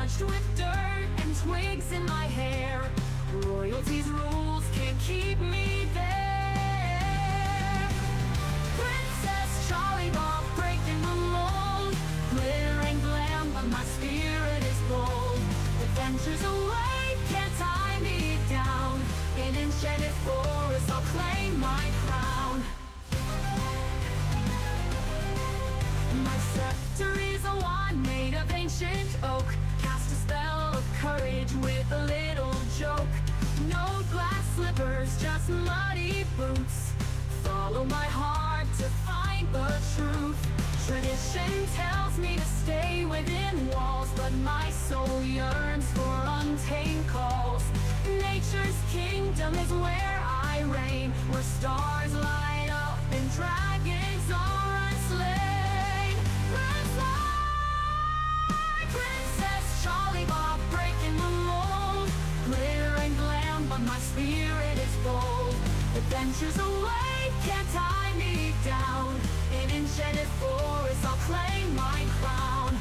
smudged with dirt and twigs in my hair. Royalty's rules can't keep me there. Princess Charlie Bob breaking the mold. Glitter and glam, but my spirit is bold. Adventures away, can't tie me down. In enchanted forest, I'll claim my crown. My scepter is a wand made of ancient oak. Cast a spell of courage with a little joke. No glass slippers, just muddy boots. Follow my heart to find the truth. Tradition tells me to stay within walls, but my soul yearns for untamed calls. Nature's kingdom is where I reign, where stars light up and dragons are unslain. Princess Charlie Bob breaking the mold. Glitter and glam, but my spirit is bold. Adventures away, can't tie me down. In enchanted forest, I'll claim my crown.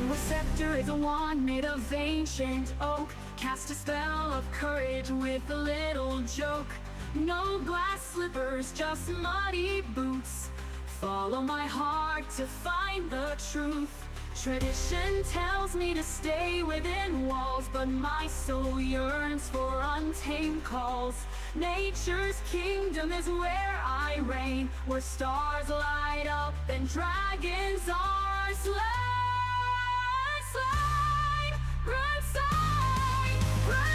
The scepter is a wand made of ancient oak. Cast a spell of courage with a little joke. No glass slippers, just muddy boots. Follow my heart to find the truth. Tradition tells me to stay within walls, but my soul yearns for untamed calls. Nature's kingdom is where I reign, where stars light up and dragons are slain. Run, sign, run,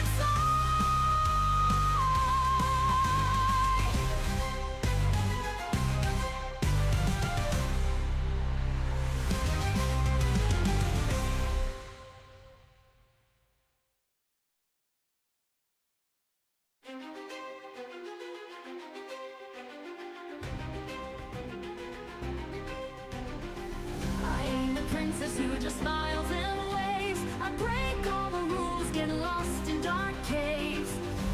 I ain't the princess who just smiles and waves. I break all the rules, get lost in dark caves.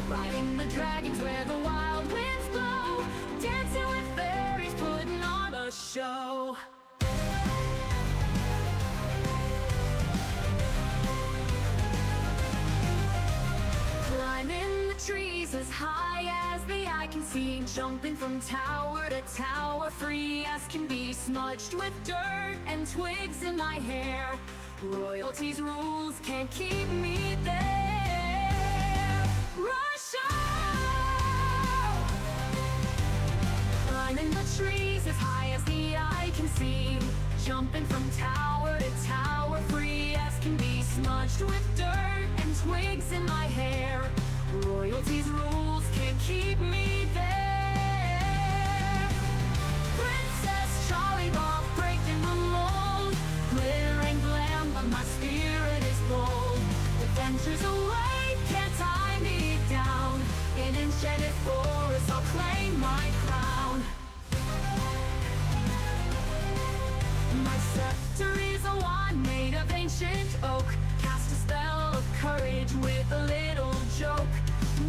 Riding the dragons where the wild winds blow. Dancing with fairies, putting on a show. Climbing the trees as high as the eye can see. Jumping from tower to tower, free as can be. Smudged with dirt and twigs in my hair. Royalty's rules can't keep me there. Rush out! Climbing the trees as high as the eye can see. Jumping from tower to tower, free as can be. Smudged with dirt and twigs in my hair. Royalty's rules can't keep me there. Princess Charlie Bob breaking the mold. Glitter and glam, but my spirit is bold. Adventures away, can't tie me down. In enchanted forest, I'll claim my crown. My scepter is a wand made of ancient oak. Cast a spell of courage with a little joke.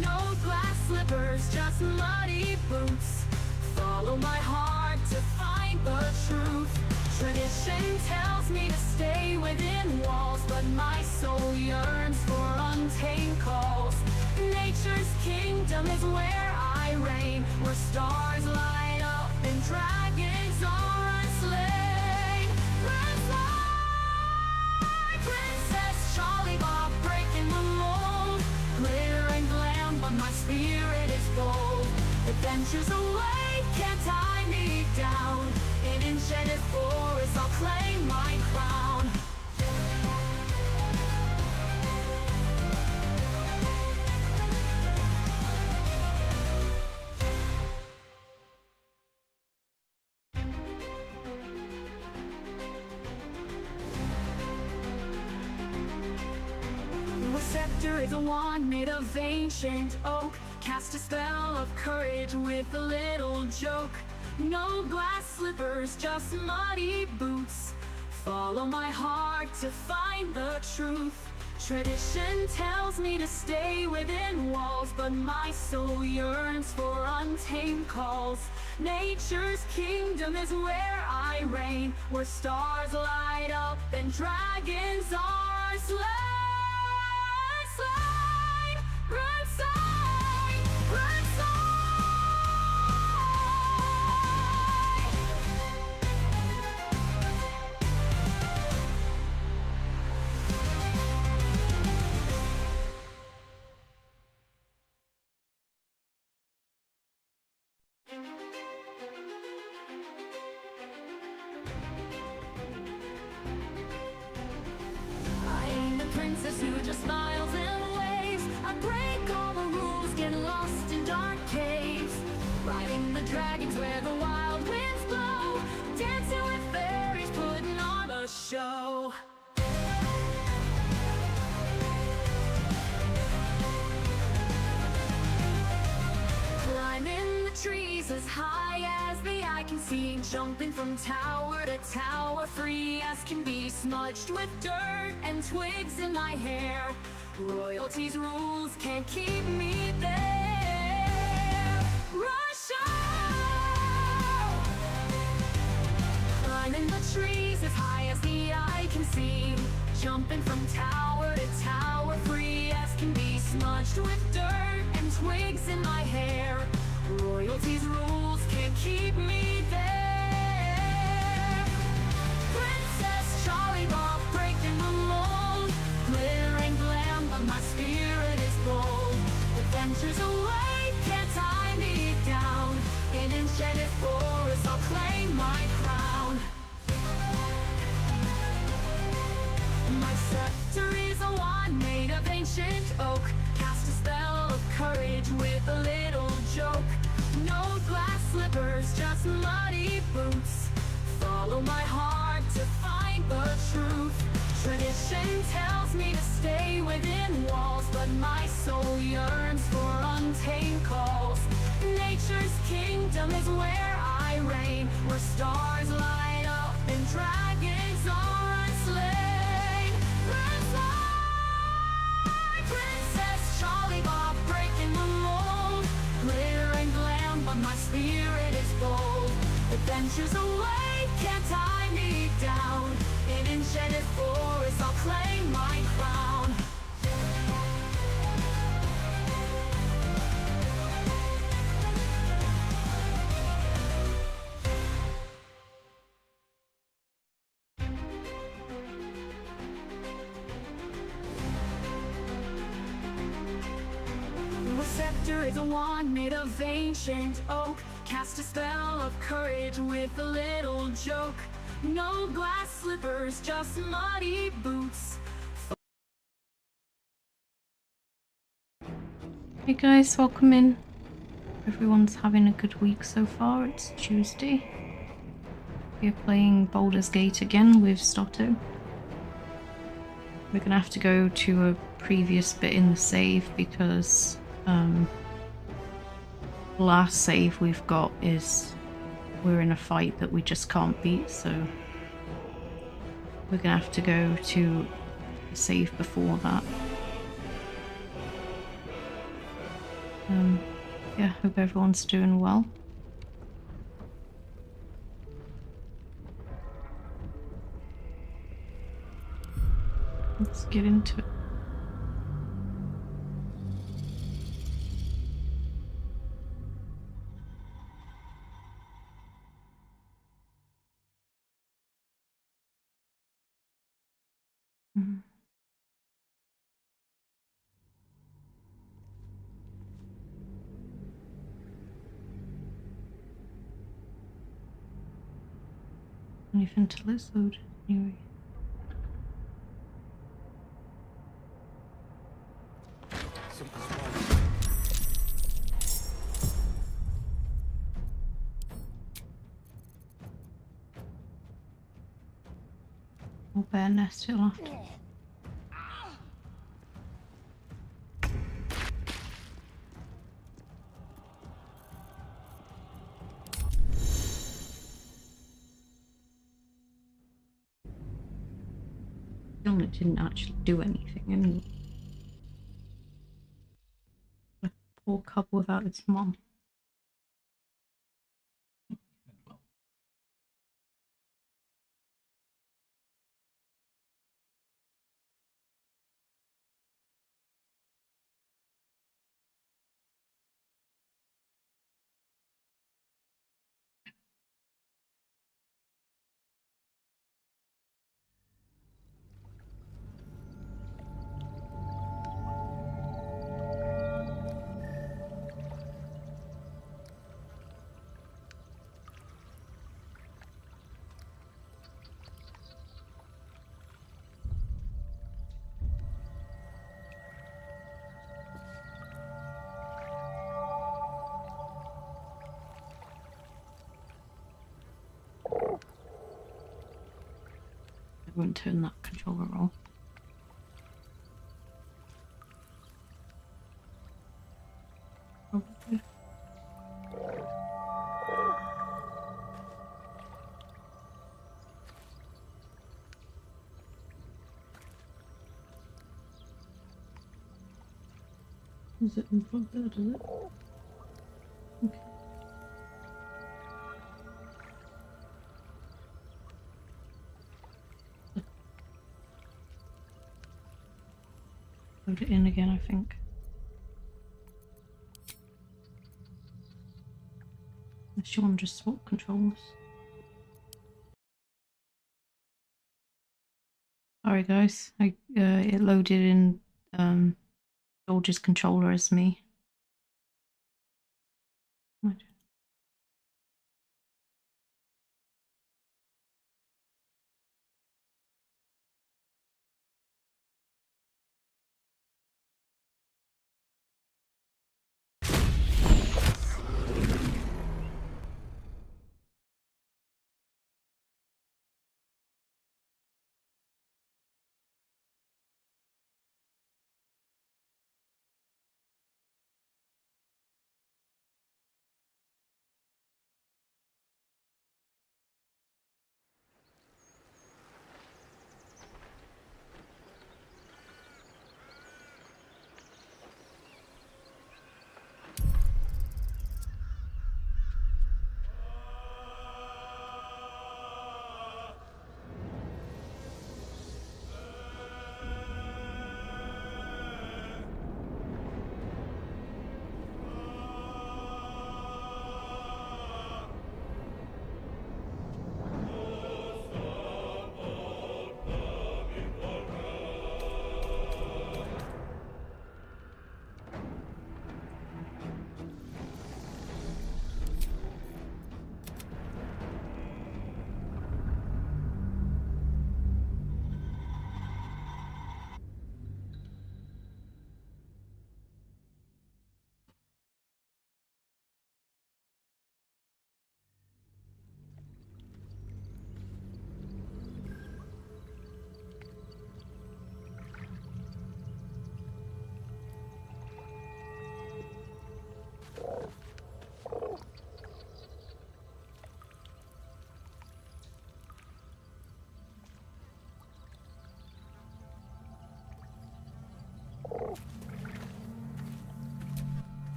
No glass slippers, just muddy boots. Follow my heart to find the truth. Tradition tells me to stay within walls, but my soul yearns for untamed calls. Nature's kingdom is where I reign, where stars light up and dragons are unslain. Princess Charlie Bob breaking the mold. Glitter and glam, but my spirit is bold. Adventures away, can't tie me down. In enchanted forest, I'll claim my crown. The scepter is a wand made of ancient oak. Cast a spell of courage with a little joke. No glass slippers, just muddy boots. Follow my heart to find the truth. Tradition tells me to stay within walls, but my soul yearns for untamed calls. Nature's kingdom is where I reign, where stars light up and dragons are slain. Red sign, red sign. I ain't a princess who just smiles and waves. I break all the rules, get lost in dark caves, riding the dragons where the wild winds blow, dancing with fairies, putting on a show. Climbing the trees as high as the eye can see, jumping from tower to tower, free as can be, smudged with dirt and twigs in my hair. Royalty's rules can't keep me there. Rush out! Climbing the trees as high as the eye can see, jumping from tower to tower, free as can be, smudged with dirt and twigs in my hair. Royalty's rules can't keep me there. Princess Charlie Bob breaking the mold, glitter and glam, but my spirit is bold. Adventures away, can't tie me down. In enchanted forest, I'll claim my crown. My scepter is a wand made of ancient oak, cast a spell of courage with a little joke. No glass slippers, just muddy boots. Follow my heart to find the truth. Tradition tells me to stay within walls, but my soul yearns for untamed calls. Nature's kingdom is where I reign, where stars light up and dragons are unslain. Princess Charlie Bob breaking the mold, glitter and glam, but my spirit is bold. Adventures away, can't tie me down. In enchanted forest, I'll claim my crown. The scepter is a wand made of ancient oak, cast a spell of courage with a little joke. No glass slippers, just muddy boots. Hey guys, welcome in. Everyone's having a good week so far. It's Tuesday. We're playing Baldur's Gate again with Stotto. We're gonna have to go to a previous bit in the save because the last save we've got is we're in a fight that we just can't beat, so we're gonna have to go to a save before that. Yeah, hope everyone's doing well. Let's get into it. Anything to let's load anyway. Or bear nest it'll have to. John, it didn't actually do anything anyway. A poor cub without its mom. I won't turn that controller off. Probably. Is it unplugged there, does it? Okay. Put it in again, I think. Sean just swap controls. Sorry guys, it loaded in George's controller as me.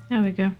There we go.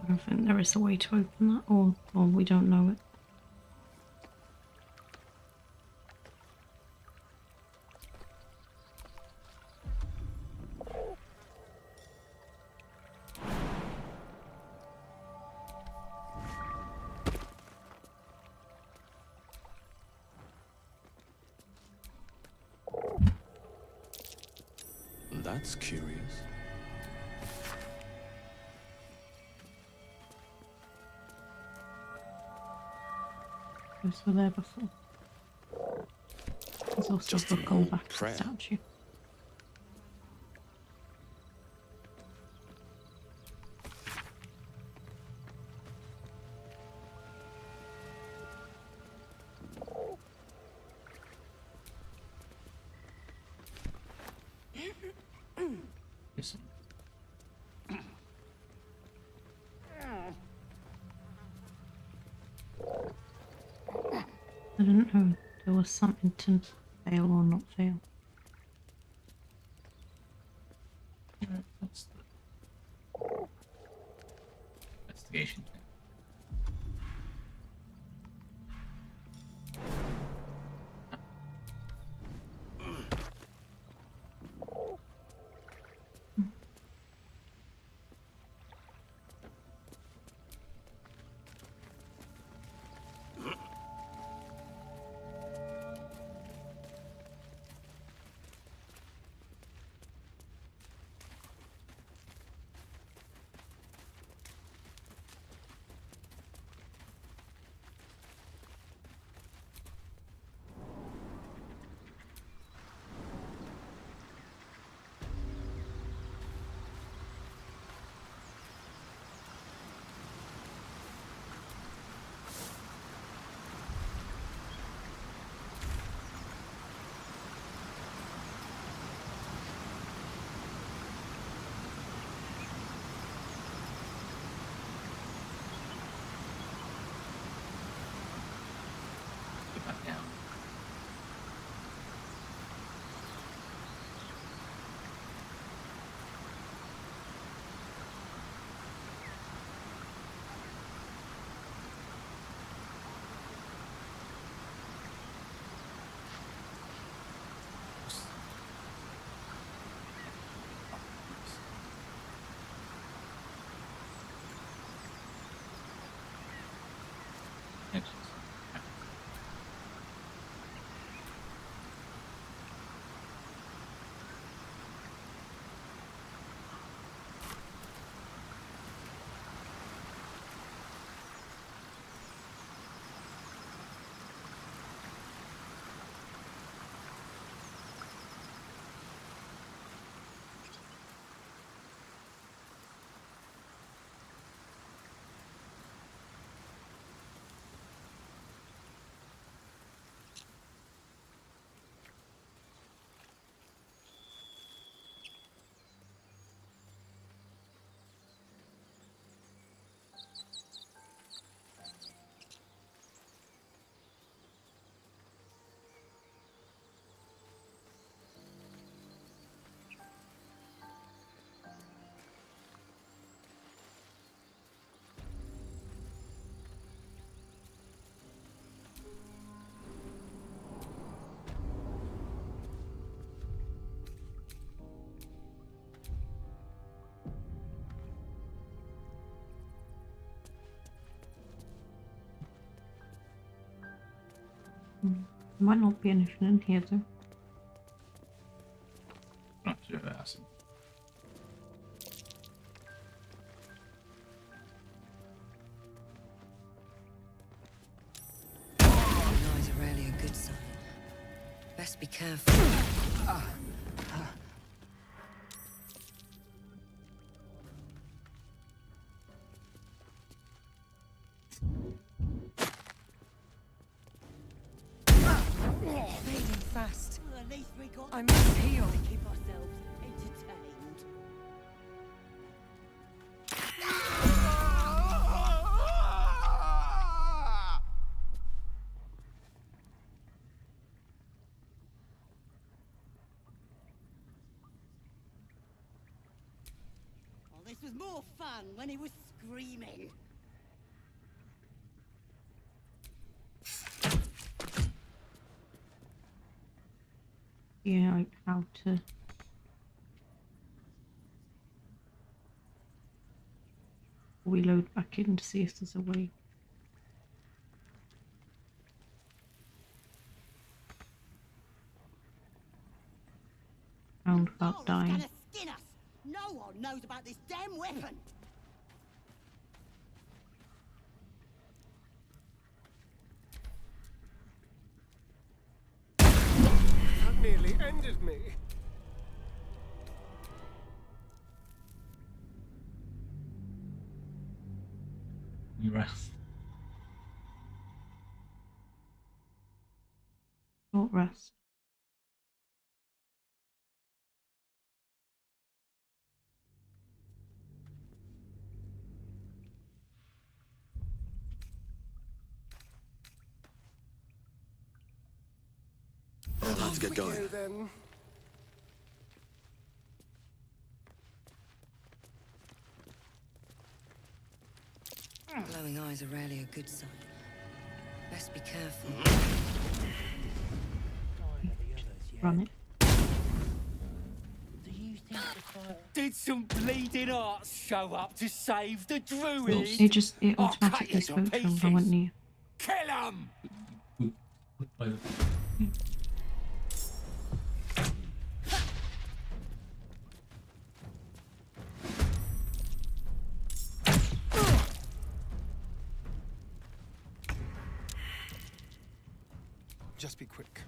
I don't think there is a way to open that, or we don't know it. That's curious. Those were there before. There's also Just a an book on the old back of the prayer. statue. Listen. I didn't know there was something to fail or not fail. That's the investigation thing. Put that down. Next. Might not be anything in here though. Not to do acid. Eyes are rarely a good sign. Best be careful. Fading fast. Well, at least we got I must heal. to keep ourselves entertained. Well, this was more fun when he was screaming. Yeah, like how to reload back in to see if there's a way. Round without Laura's dying. gonna skin us. No one knows about this damn weapon. nearly ended me. You rest. Short rest. Let's get going. Then. Glowing eyes are rarely a good sign. Best be careful. Run it. Did some bleeding arts show up to save the druid? It I'll cut automatically you to spoke to him. pieces. Why wouldn't you? Kill him! By the- Just be quick.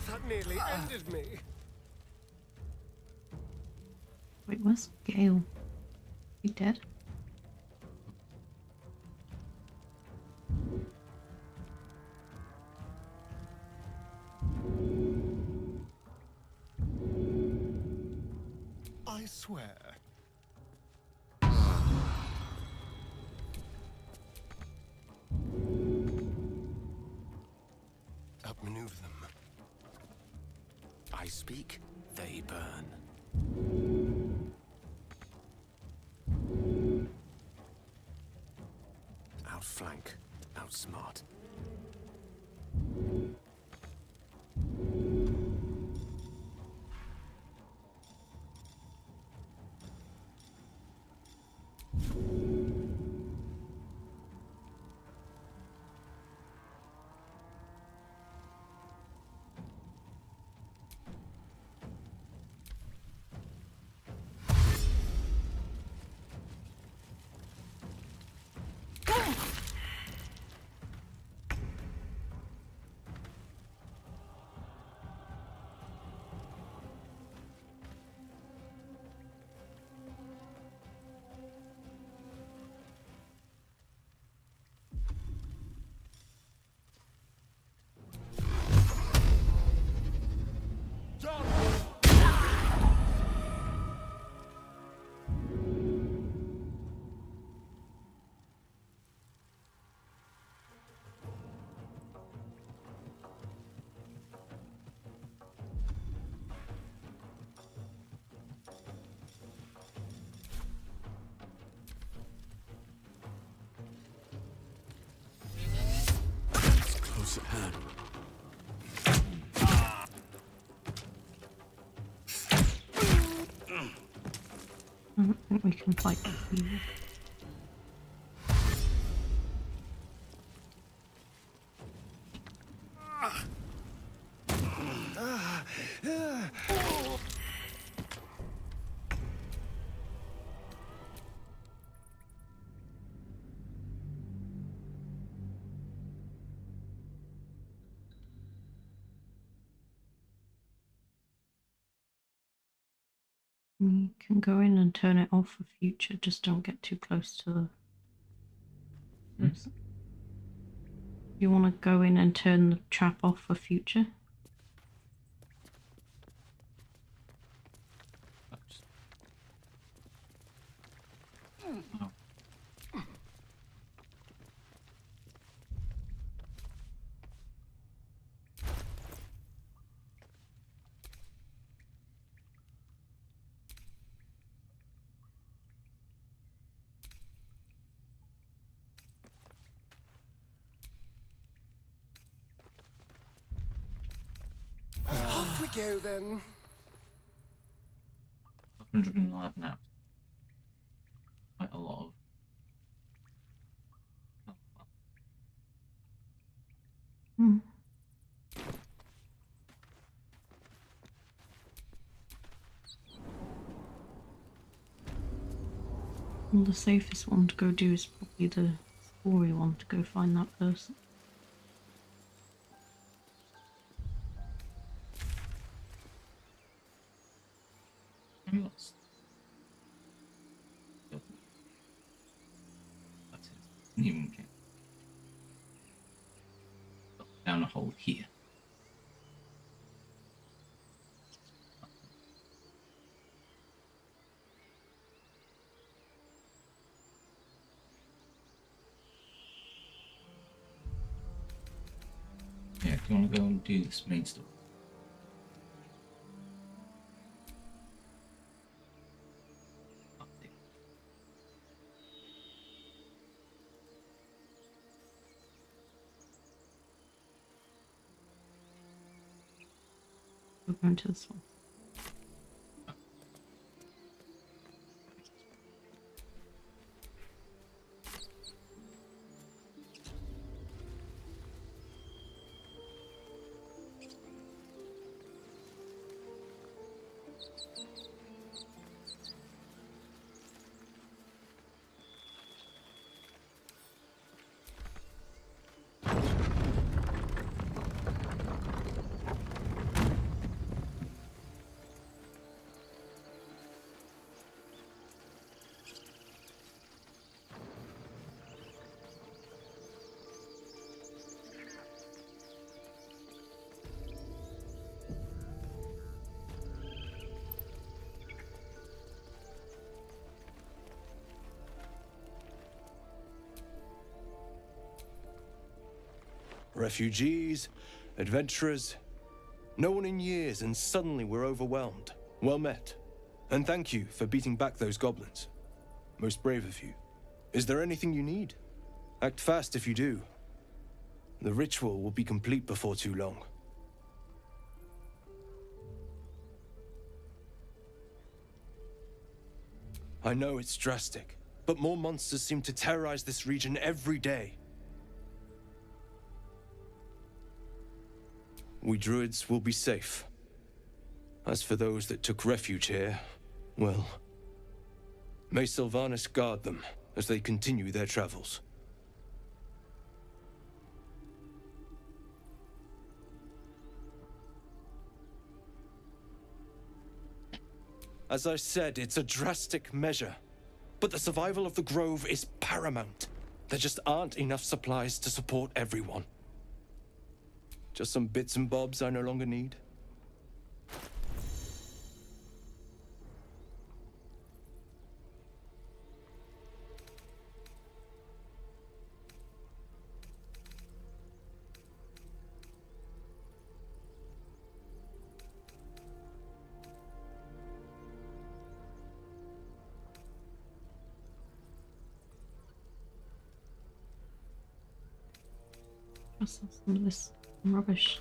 That nearly ended me. Wait, where's Gale? He dead? I swear. Outmaneuver them. I speak, they burn. Outflank, outsmart. Close at hand. I don't think we can fight with you. You can go in and turn it off for future, just don't get too close to the person. You want to go in and turn the trap off for future? Oops. Oh. Off we go then. 111 now. Quite a lot of. Oh, well. Hmm. Well, the safest one to go do is probably the story one, to go find that person. Maybe what's. That's it. Didn't even get down a hole here. Yeah, do you want to go and do this main story? Update. We're going to this one. Refugees, adventurers, no one in years, and suddenly we're overwhelmed. Well met. And thank you for beating back those goblins. Most brave of you. Is there anything you need? Act fast if you do. The ritual will be complete before too long. I know it's drastic, but more monsters seem to terrorize this region every day. We druids will be safe. As for those that took refuge here, well, may Sylvanas guard them as they continue their travels. As I said, it's a drastic measure, but the survival of the Grove is paramount. There just aren't enough supplies to support everyone. Just some bits and bobs I no longer need. What's some of this rubbish?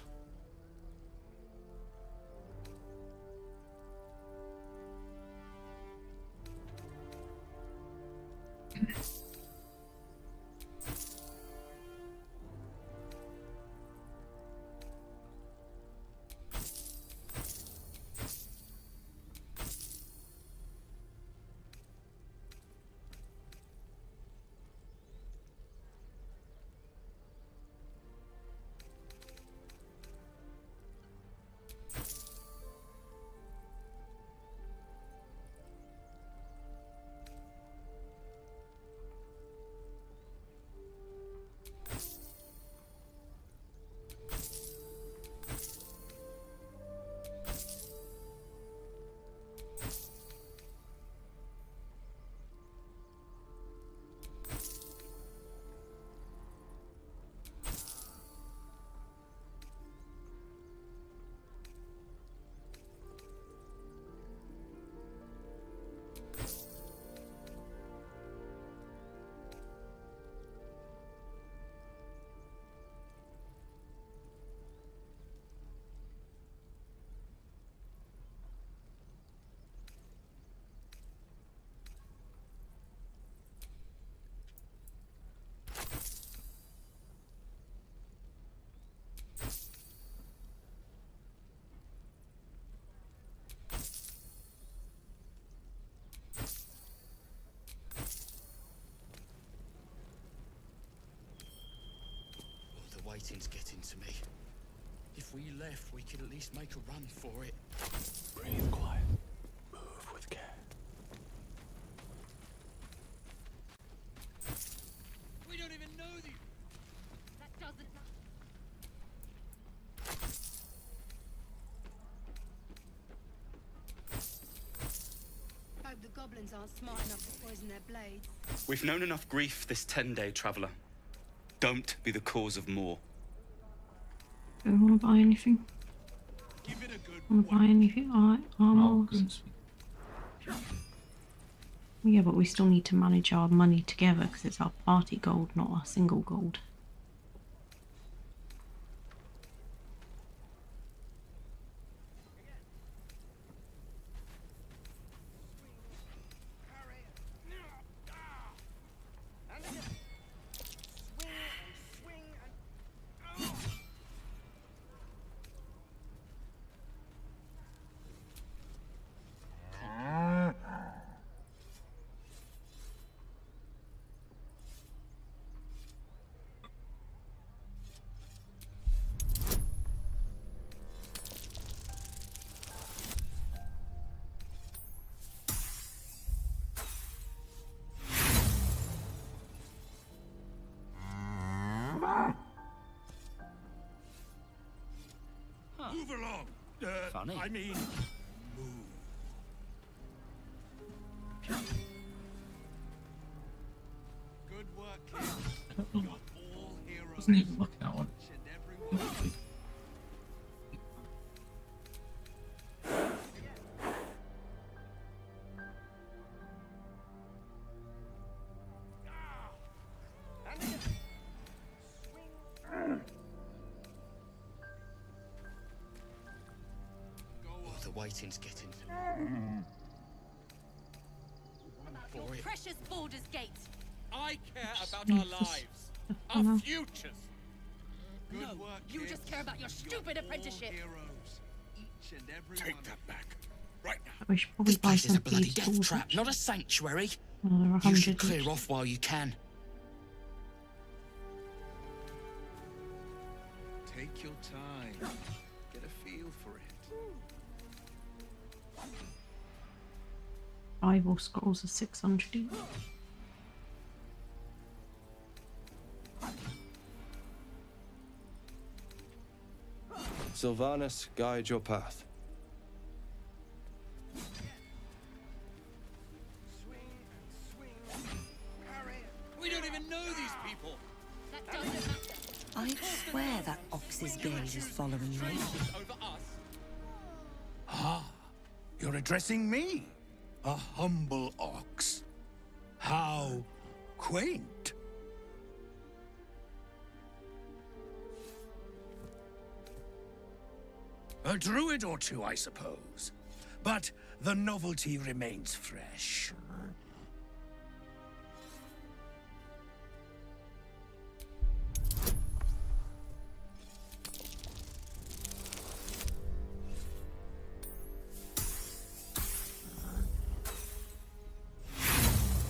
waiting's getting to me. If we left, we could at least make a run for it. Breathe quiet. Move with care. We don't even know these. That doesn't matter. Hope the goblins aren't smart enough to poison their blades. We've known enough grief this 10-day traveller. Don't be the cause of more. Don't want to buy anything. Give it a good Want to buy anything? Alright, Oh, armor. goodness. Yeah, but we still need to manage our money together because it's our party gold, not our single gold. Move along. Funny. I mean, move. Good work, kid. I don't know. You're all heroes. Wasn't even looking at one. Each and every one. Oh, the waiting's getting to me. Your For it. precious Baldur's Gate. I care about our lives, our futures. Good No, work, you kid. just care about your You're stupid all apprenticeship. Heroes. Each and every Take one. that back. Right now. We should probably This buy place is some a bloody thieves' death tools. trap, not a sanctuary. Another You should 100 clear each. off while you can. Take your time. Get a feel for it. Bible scrolls are 600 each. Sylvanus, guide your path. We don't even know these people. That doesn't matter. I swear that ox's gaze is following me. Traitors over us. Ah, you're addressing me, a humble ox. How quaint. A druid or two, I suppose. But the novelty remains fresh.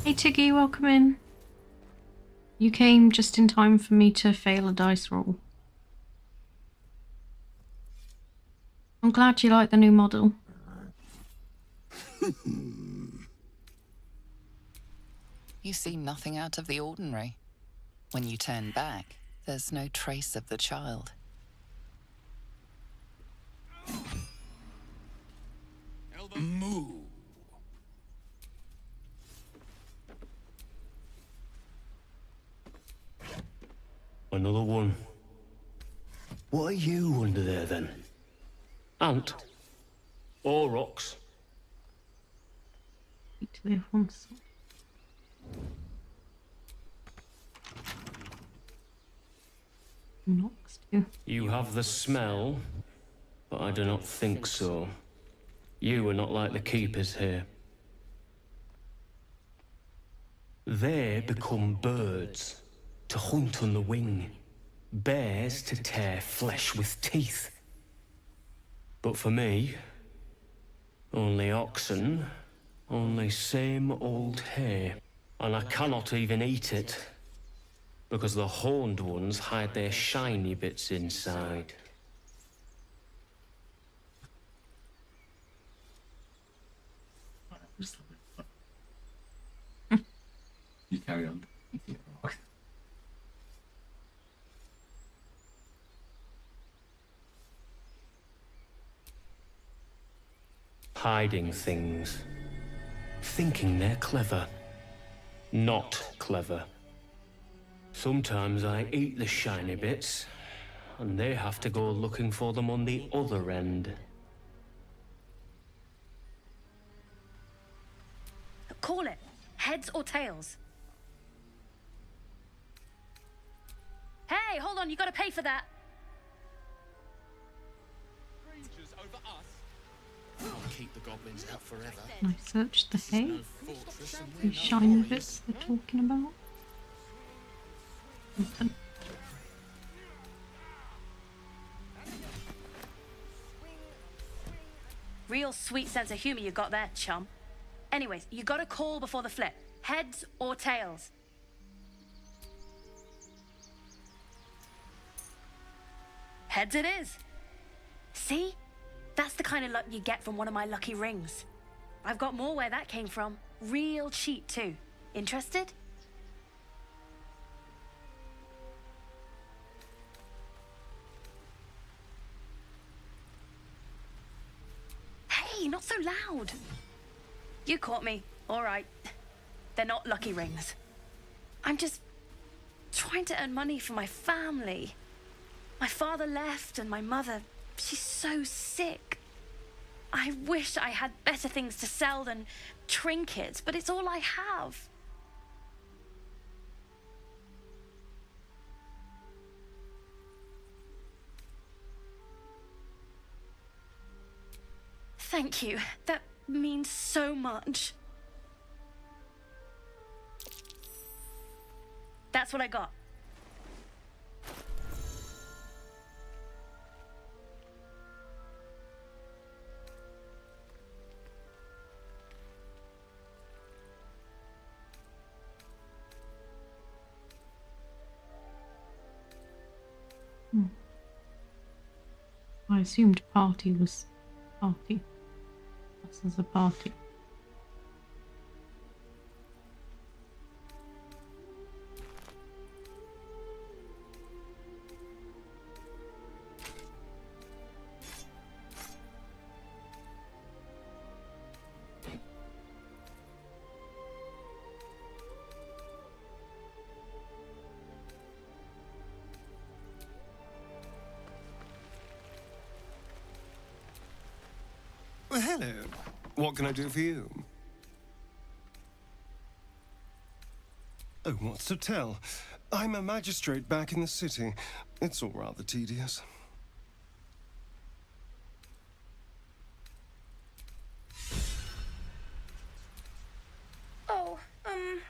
Hey Tiggy, welcome in. You came just in time for me to fail a dice roll. I'm glad you like the new model. You see nothing out of the ordinary. When you turn back, there's no trace of the child. Moo. Another one. What are you under there then? Ant? Or rocks? Speak to the other ones. Nox too. You have the smell, but I do not think so. You are not like the keepers here. They become birds, to hunt on the wing. Bears to tear flesh with teeth. But for me, only oxen, only same old hay. And I cannot even eat it. Because the horned ones hide their shiny bits inside. You carry on. Hiding things. Thinking they're clever. Not clever. Sometimes I eat the shiny bits, and they have to go looking for them on the other end. Call it. Heads or tails? Hey, hold on, you gotta pay for that. Strangers over us. I'll keep the goblins out forever. Can I search the hay? These shiny bits they're talking about? Nothing. Real sweet sense of humor you got there, chum. Anyways, you gotta call before the flip. Heads or tails? Heads it is. See? That's the kind of luck you get from one of my lucky rings. I've got more where that came from. Real cheap too. Interested? Hey, not so loud. You caught me. All right. They're not lucky rings. I'm just trying to earn money for my family. My father left and my mother, she's so sick. I wish I had better things to sell than trinkets, but it's all I have. Thank you. That means so much. That's what I got. I assumed party was party. Us as a party. Well, hello. What can I do for you? Oh, what's to tell? I'm a magistrate back in the city. It's all rather tedious. Oh, I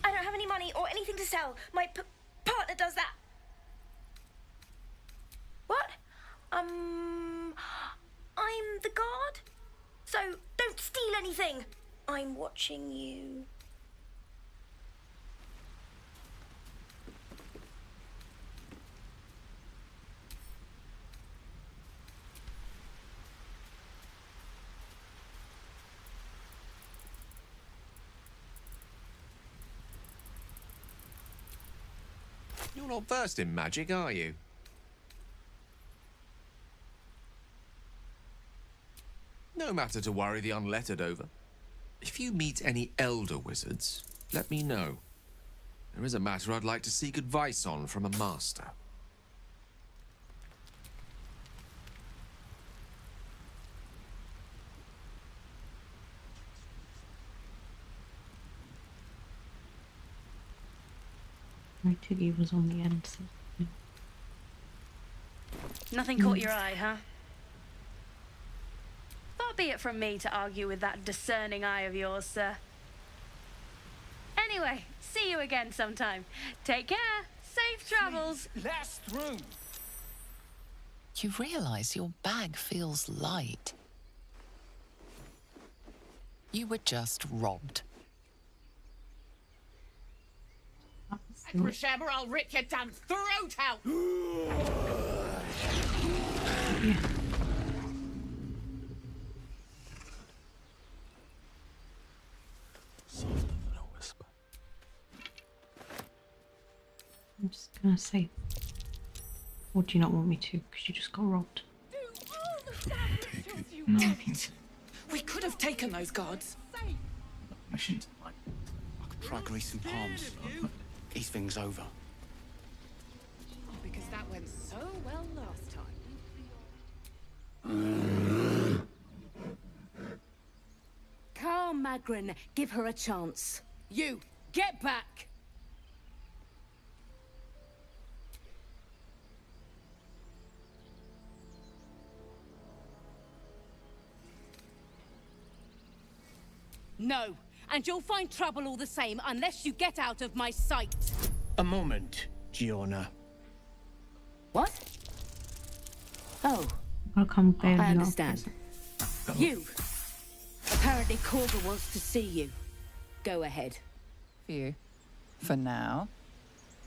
don't have any money or anything to sell. My partner does that. What? I'm the guard, so don't steal anything. I'm watching you. You're not versed in magic, are you? No matter to worry the unlettered over. If you meet any elder wizards, let me know. There is a matter I'd like to seek advice on from a master. My Tiggy was on the end. So, yeah. Nothing caught your eye, huh? Far be it from me to argue with that discerning eye of yours, sir. Anyway, see you again sometime. Take care. Safe travels. Last room. You realise your bag feels light. You were just robbed. Grisham, or I'll rip your damn throat out! Yeah. Softer than a whisper. I'm just gonna say, or do you not want me to? Because you just got robbed. Damn it! We could have taken those guards. Mission tonight. I could try greasing palms. Ease things over. Because that went so well last time. Carl Magrin, give her a chance. You, get back! No, and you'll find trouble all the same unless you get out of my sight. A moment, Giona. What? Oh, I'll come bail you I out. understand. You! Apparently Corga wants to see you. Go ahead. You. For now.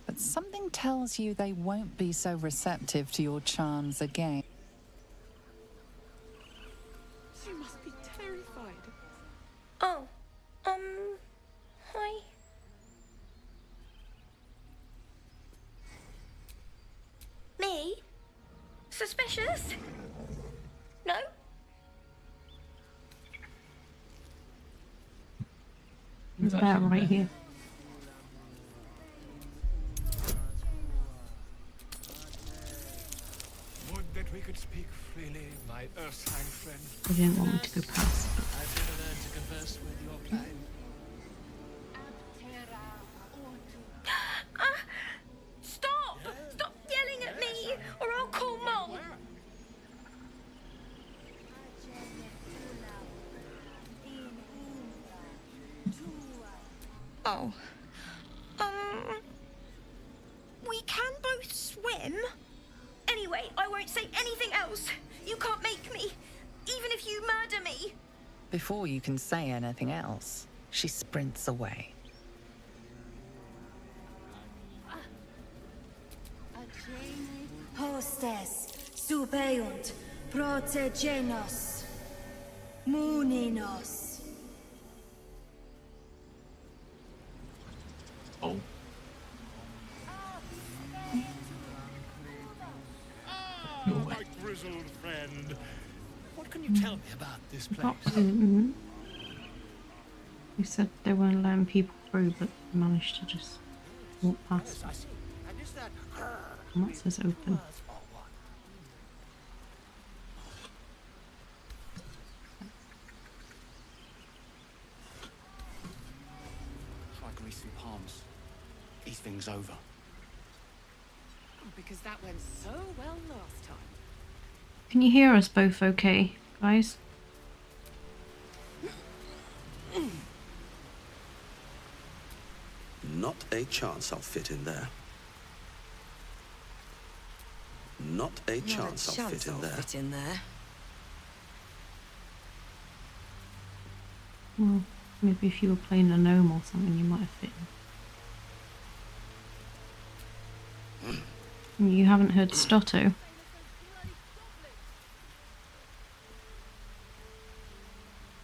But something tells you they won't be so receptive to your charms again. She must be terrified. Oh, hi. Me? Suspicious? No? It's about right here. Would that we could speak freely, my Earthside friend. They didn't want me to go past. I've never learned to converse with your kind. Stop! Stop yelling at me, or I'll call Mom. Oh. We can both swim. Anyway, I won't say anything else. You can't make me, even if you murder me. Before you can say anything else, she sprints away. Hostes, subeunt, protegenos, muninos. Oh. My grizzled friend. What can you tell me about this place? Absolutely. We said they weren't letting people through, but they managed to just walk past. And is that And that says open. Try greasing palms. Ease things over. Because that went so well last time. Can you hear us both okay, guys? Not a chance I'll fit in there. Not a chance I'll fit in there. Well, maybe if you were playing a gnome or something, you might have fit in. You haven't heard Stotto?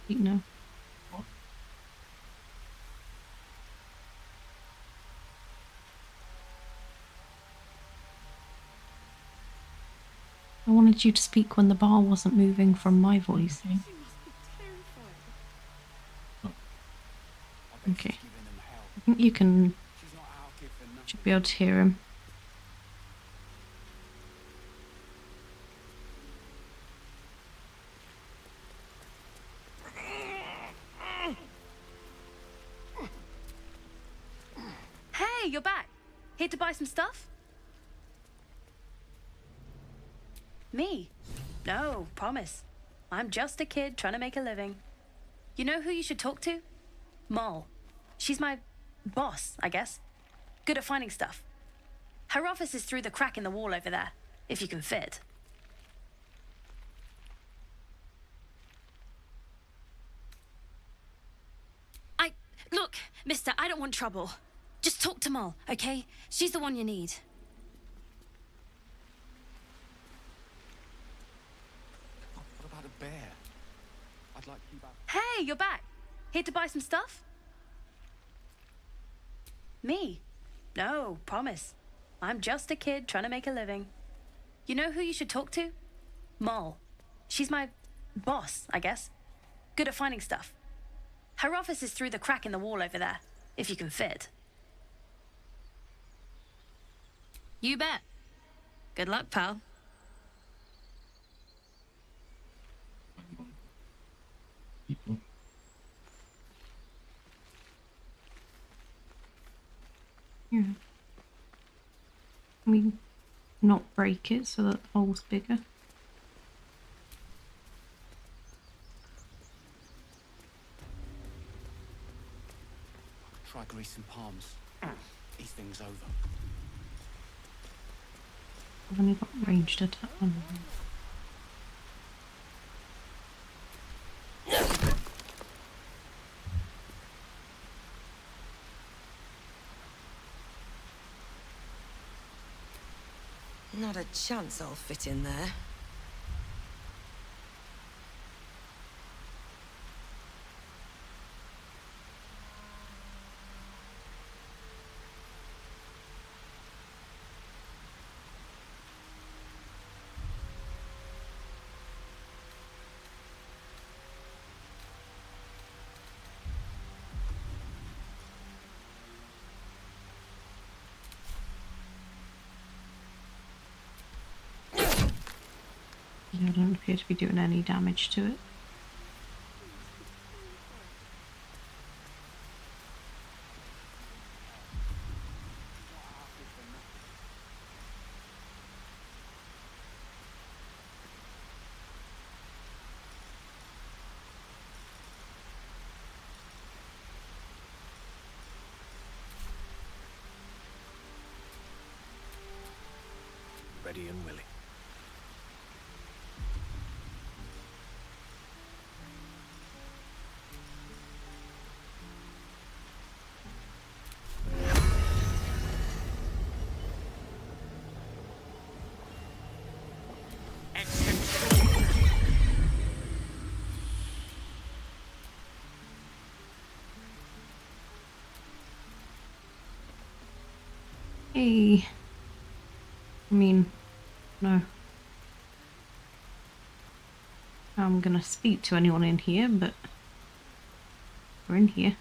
No. I wanted you to speak when the bar wasn't moving from my voice. Okay. I think you can... should be able to hear him. Hey, you're back. Here to buy some stuff? Me? No, promise. I'm just a kid trying to make a living. You know who you should talk to? Moll. She's my boss, I guess. Good at finding stuff. Her office is through the crack in the wall over there, if you can fit. Look, mister, I don't want trouble. Just talk to Mull, okay? She's the one you need. What about a bear? I'd like you back. Hey, you're back. Here to buy some stuff? Me? No, promise. I'm just a kid trying to make a living. You know who you should talk to? Mull. She's my boss, I guess. Good at finding stuff. Her office is through the crack in the wall over there, if you can fit. You bet. Good luck, pal. Yeah. Can we not break it so that the hole's bigger? Try greasing palms. Ease things over. I've only got ranged attack on. Not a chance I'll fit in there. Yeah, I don't appear to be doing any damage to it. Ready and willing. Hey. I mean, no. I'm gonna speak to anyone in here, but we're in here.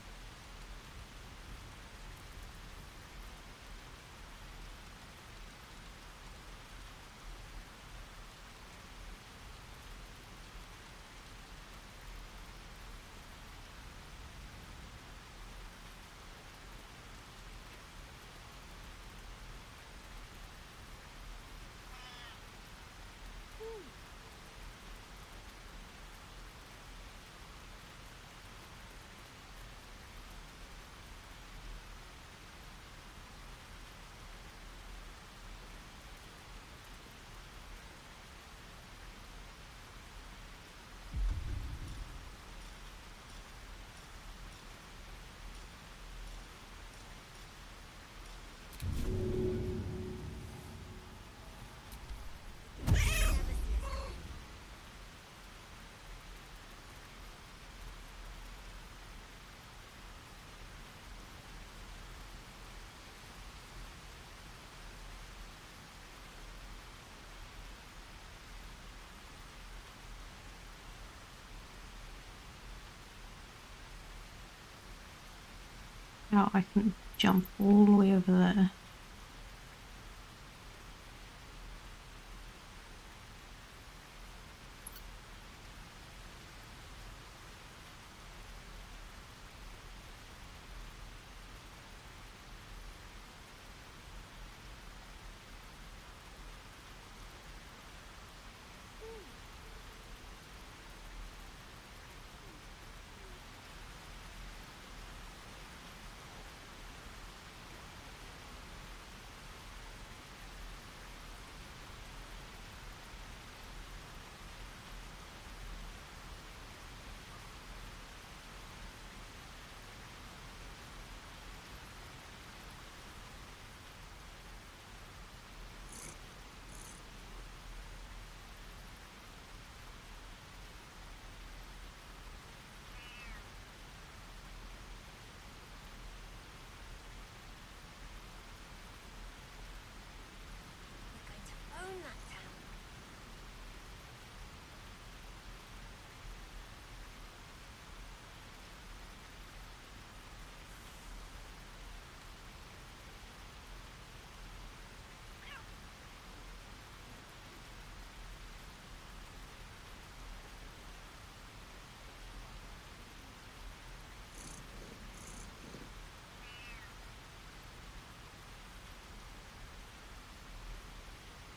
Now I can jump all the way over there.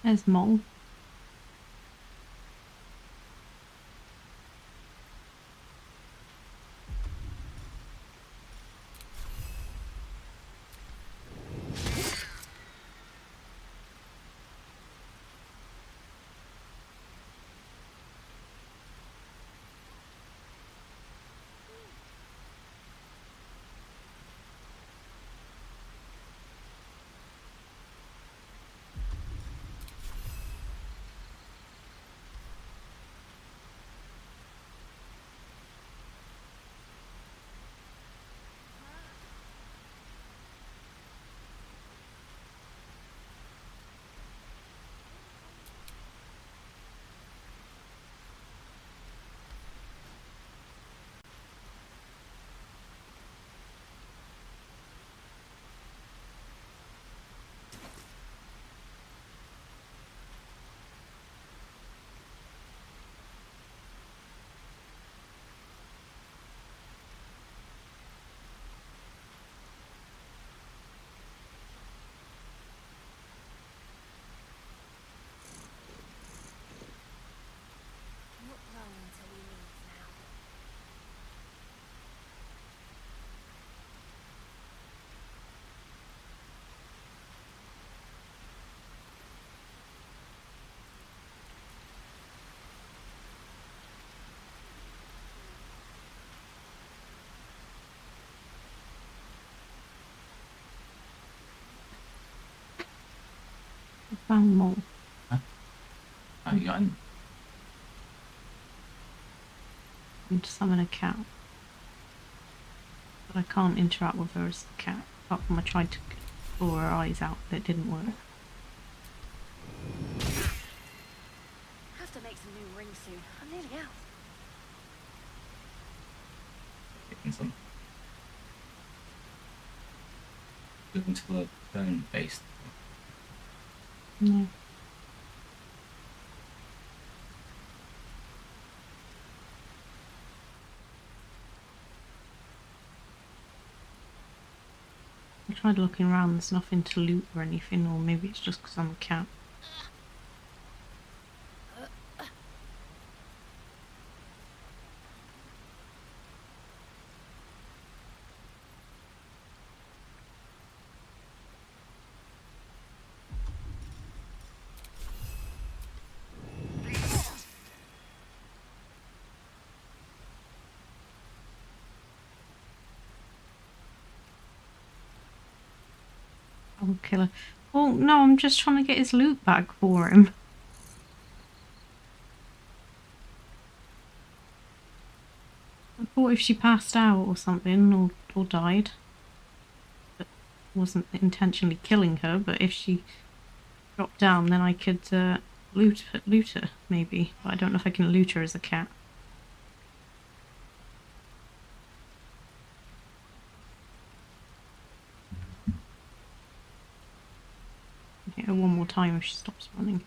There's Mole. I found Mole. Huh? Oh, you got him? I need to summon a cat. But I can't interact with her as a cat. Apart from I tried to claw her eyes out, but it didn't work. Have to make some new rings soon. I'm nearly out. Picking some. Going to a phone based. No. I tried looking around, there's nothing to loot or anything, or maybe it's just because I'm a cat. I'll kill her. Well, no, I'm just trying to get his loot back for him. I thought if she passed out or something, or died, but wasn't intentionally killing her, but if she dropped down, then I could loot her, maybe. But I don't know if I can loot her as a cat. Hit her one more time if she stops running.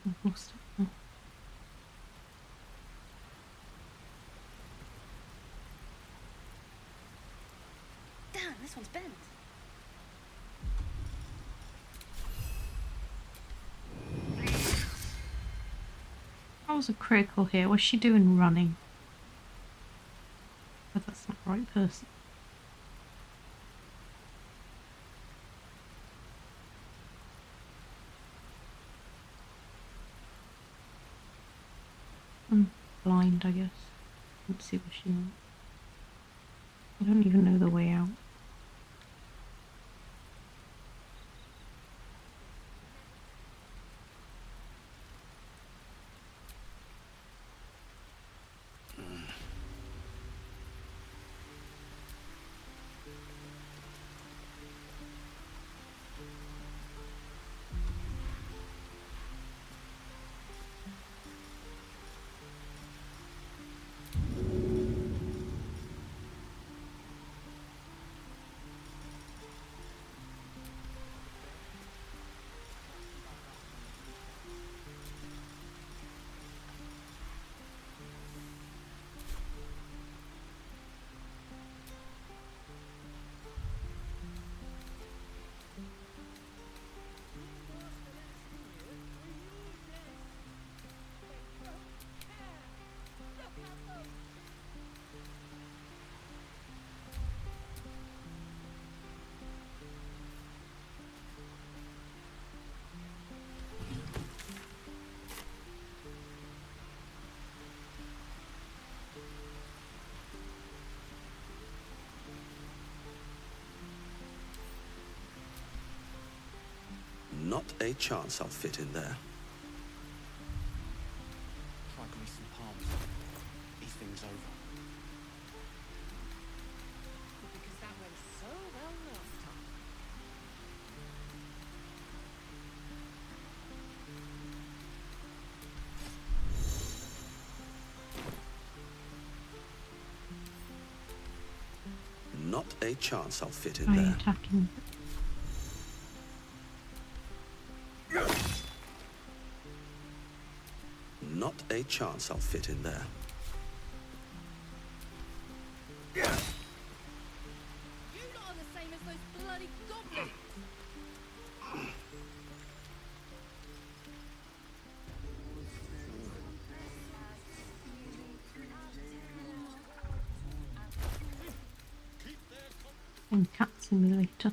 I've lost it now. Damn, this one's bent. That was a critical hit. What's she doing running? But that's not the right person. I'm blind, I guess. Let's see what she wants. I don't even know the way out. Not a chance I'll fit in there. Try greasing palms. These things over. Because that went so well last time. Not a chance I'll fit in By there. attacking. Not a chance I'll fit in there. You lot are the same as those bloody goblins. And cat simulator.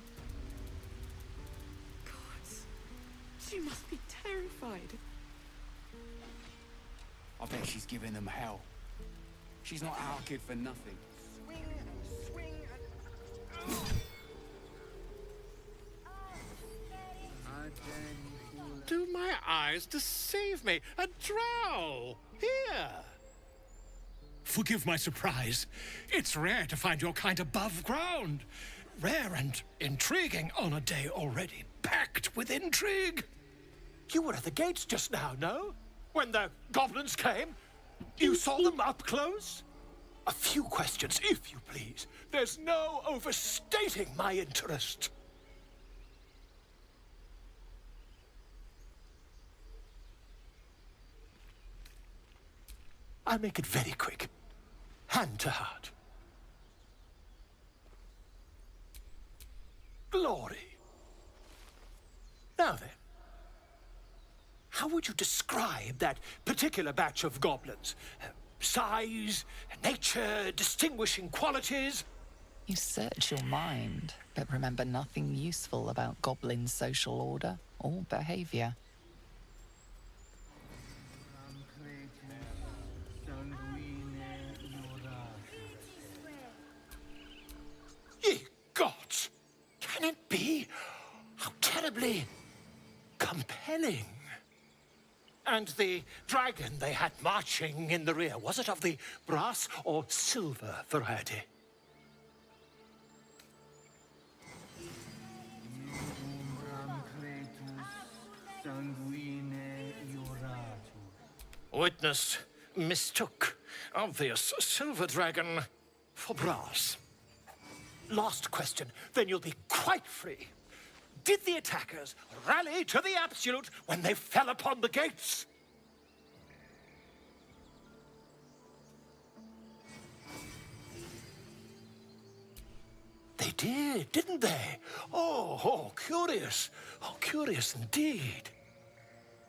Gods, she must be terrified. I bet she's giving them hell. She's not our kid for nothing. Do my eyes deceive me? A drow! Here! Forgive my surprise. It's rare to find your kind above ground. Rare and intriguing on a day already packed with intrigue. You were at the gates just now, no? When the goblins came? You saw them up close? A few questions, if you please. There's no overstating my interest. I'll make it very quick. Hand to heart. Glory. Now then, how would you describe that particular batch of goblins? Size, nature, distinguishing qualities? You search your mind, but remember nothing useful about goblin social order or behavior. Ye gods! Can it be? How terribly compelling. And the dragon they had marching in the rear, was it of the brass or silver variety? Witness mistook obvious silver dragon for brass. Last question, then you'll be quite free. Did the attackers rally to the absolute when they fell upon the gates? They did, didn't they? Oh, curious. Oh, curious indeed.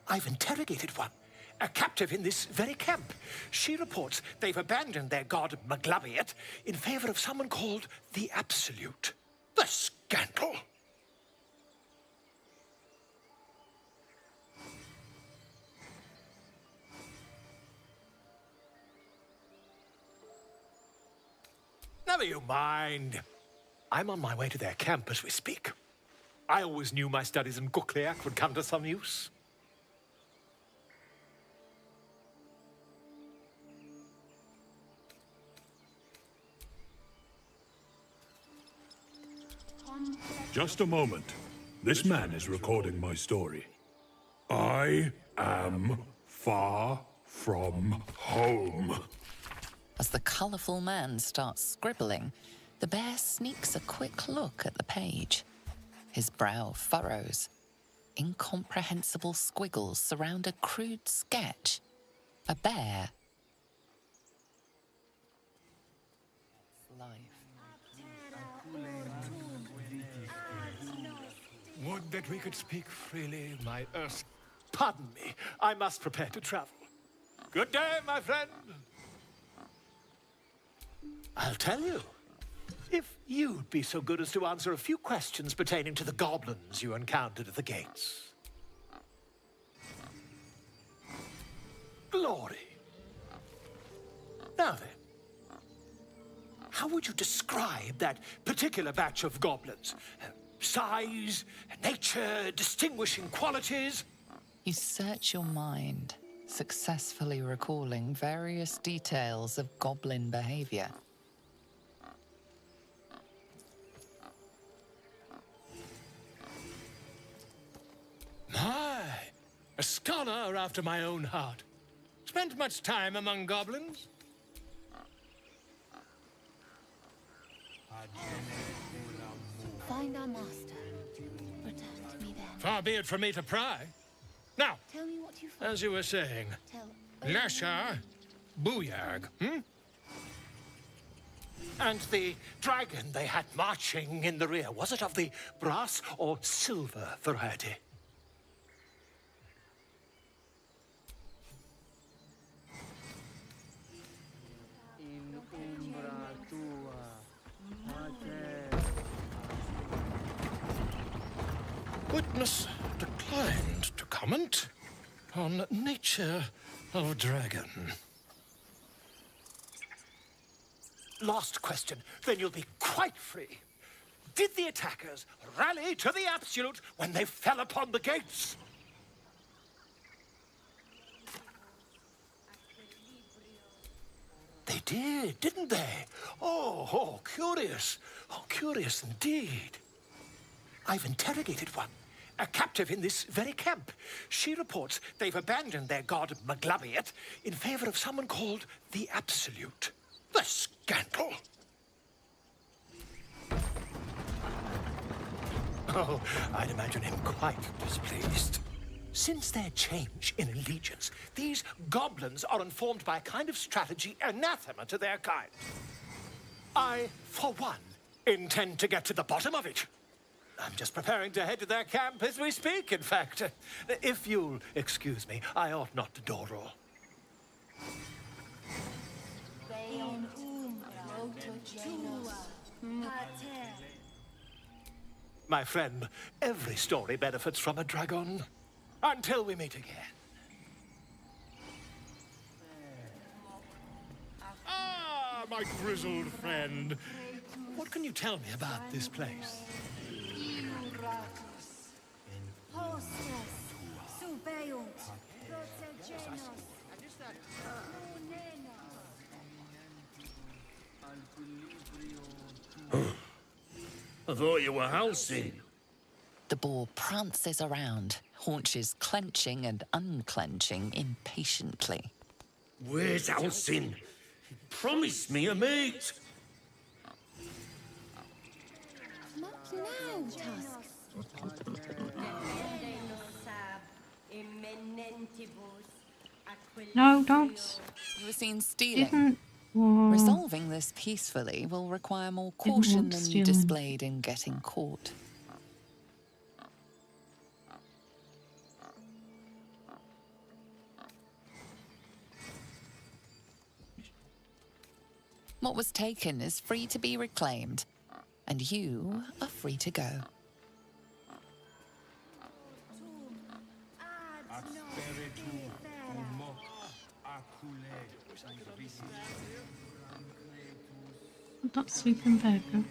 I've interrogated one, a captive in this very camp. She reports they've abandoned their god Maglabiet in favor of someone called the Absolute. The scandal! Never you mind. I'm on my way to their camp as we speak. I always knew my studies in Gukliak would come to some use. Just a moment. This man is recording my story. I am far from home. As the colourful man starts scribbling, the bear sneaks a quick look at the page. His brow furrows. Incomprehensible squiggles surround a crude sketch. A bear. Would that we could speak freely, my Earth. Pardon me, I must prepare to travel. Good day, my friend. I'll tell you. If you'd be so good as to answer a few questions pertaining to the goblins you encountered at the gates. Glory. Now then, how would you describe that particular batch of goblins? size, nature, distinguishing qualities. You search your mind, successfully recalling various details of goblin behavior. My, a scholar after my own heart. Spent much time among goblins? Find our master. Return to me then. Far be it from me to pry. Now, Tell me what you find. as you were saying, Tell Lasha, Booyag, And the dragon they had marching in the rear, was it of the brass or silver variety? Witness declined to comment on nature of dragon. Last question, then you'll be quite free. Did the attackers rally to the absolute when they fell upon the gates? They did, didn't they? Oh, curious. Oh, curious indeed. I've interrogated one, a captive in this very camp. She reports they've abandoned their god Maglabiet in favor of someone called the Absolute. The scandal! Oh, I'd imagine him quite displeased. Since their change in allegiance, these goblins are informed by a kind of strategy anathema to their kind. I, for one, intend to get to the bottom of it. I'm just preparing to head to their camp as we speak, in fact. If you'll excuse me, I ought not to door roll. My friend, every story benefits from a dragon. Until we meet again. Ah, my grizzled friend. What can you tell me about this place? I thought you were housing. The boar prances around, haunches clenching and unclenching impatiently. Where's Alcin? He promised me a mate. Not now, Tusk. No, don't. You were seen stealing. Didn't. Well, Resolving this peacefully will require more Didn't caution want than you stealing. displayed in getting caught. What was taken is free to be reclaimed, and you are free to go. don't sleep in bed, girl.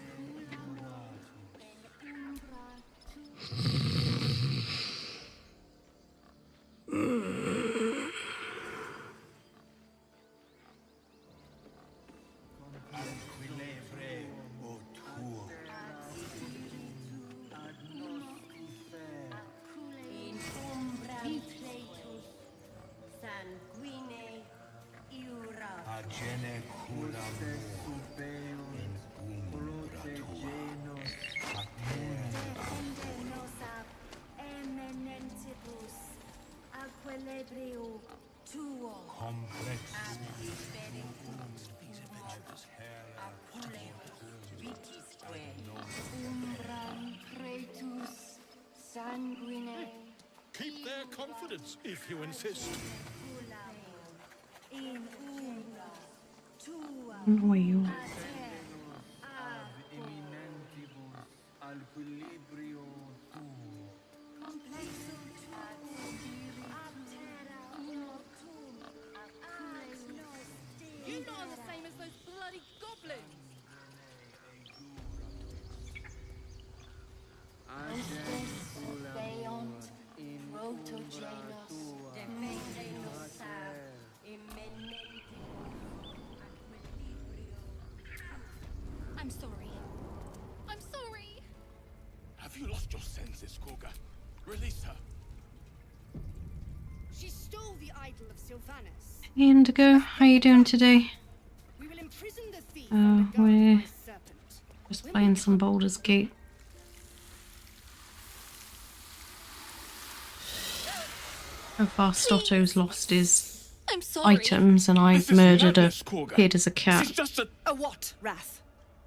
Keep their confidence, if you insist. No, you. You not are the same as those bloody goblins! I'm sorry. I'm sorry. Have you lost your senses, Korga? Release her. She stole the idol of Sylvanus. Hey Indigo, how you doing today? We will imprison the thief We're just playing some Baldur's Gate. So far, Stotto's lost his I'm sorry. items, and I've murdered a kid as a cat. A what, Wrath?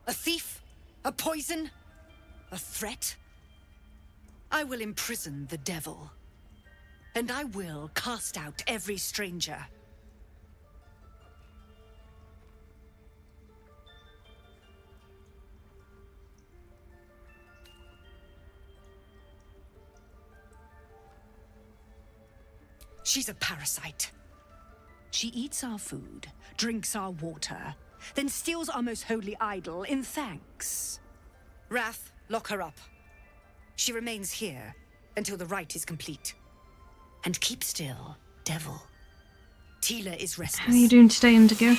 A thief? A poison? A threat? I will imprison the devil. And I will cast out every stranger. She's a parasite. She eats our food, drinks our water, then steals our most holy idol in thanks. Wrath, lock her up. She remains here until the rite is complete. And keep still, devil. Tila is restless. How are you doing today, Indigo?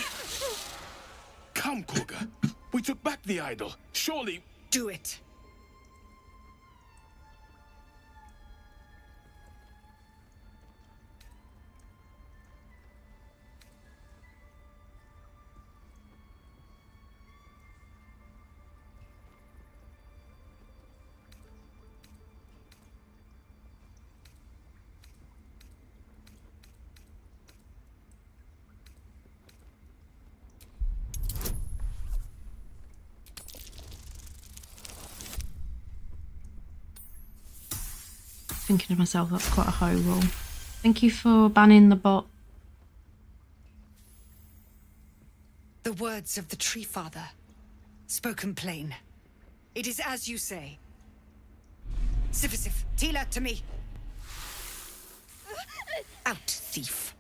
Come, Korga. We took back the idol. Surely... Do it. Thinking to myself, that's quite a high roll. Thank you for banning the bot. The words of the Tree Father, spoken plain. It is as you say. Sifisif, Tila, to me. Out, thief.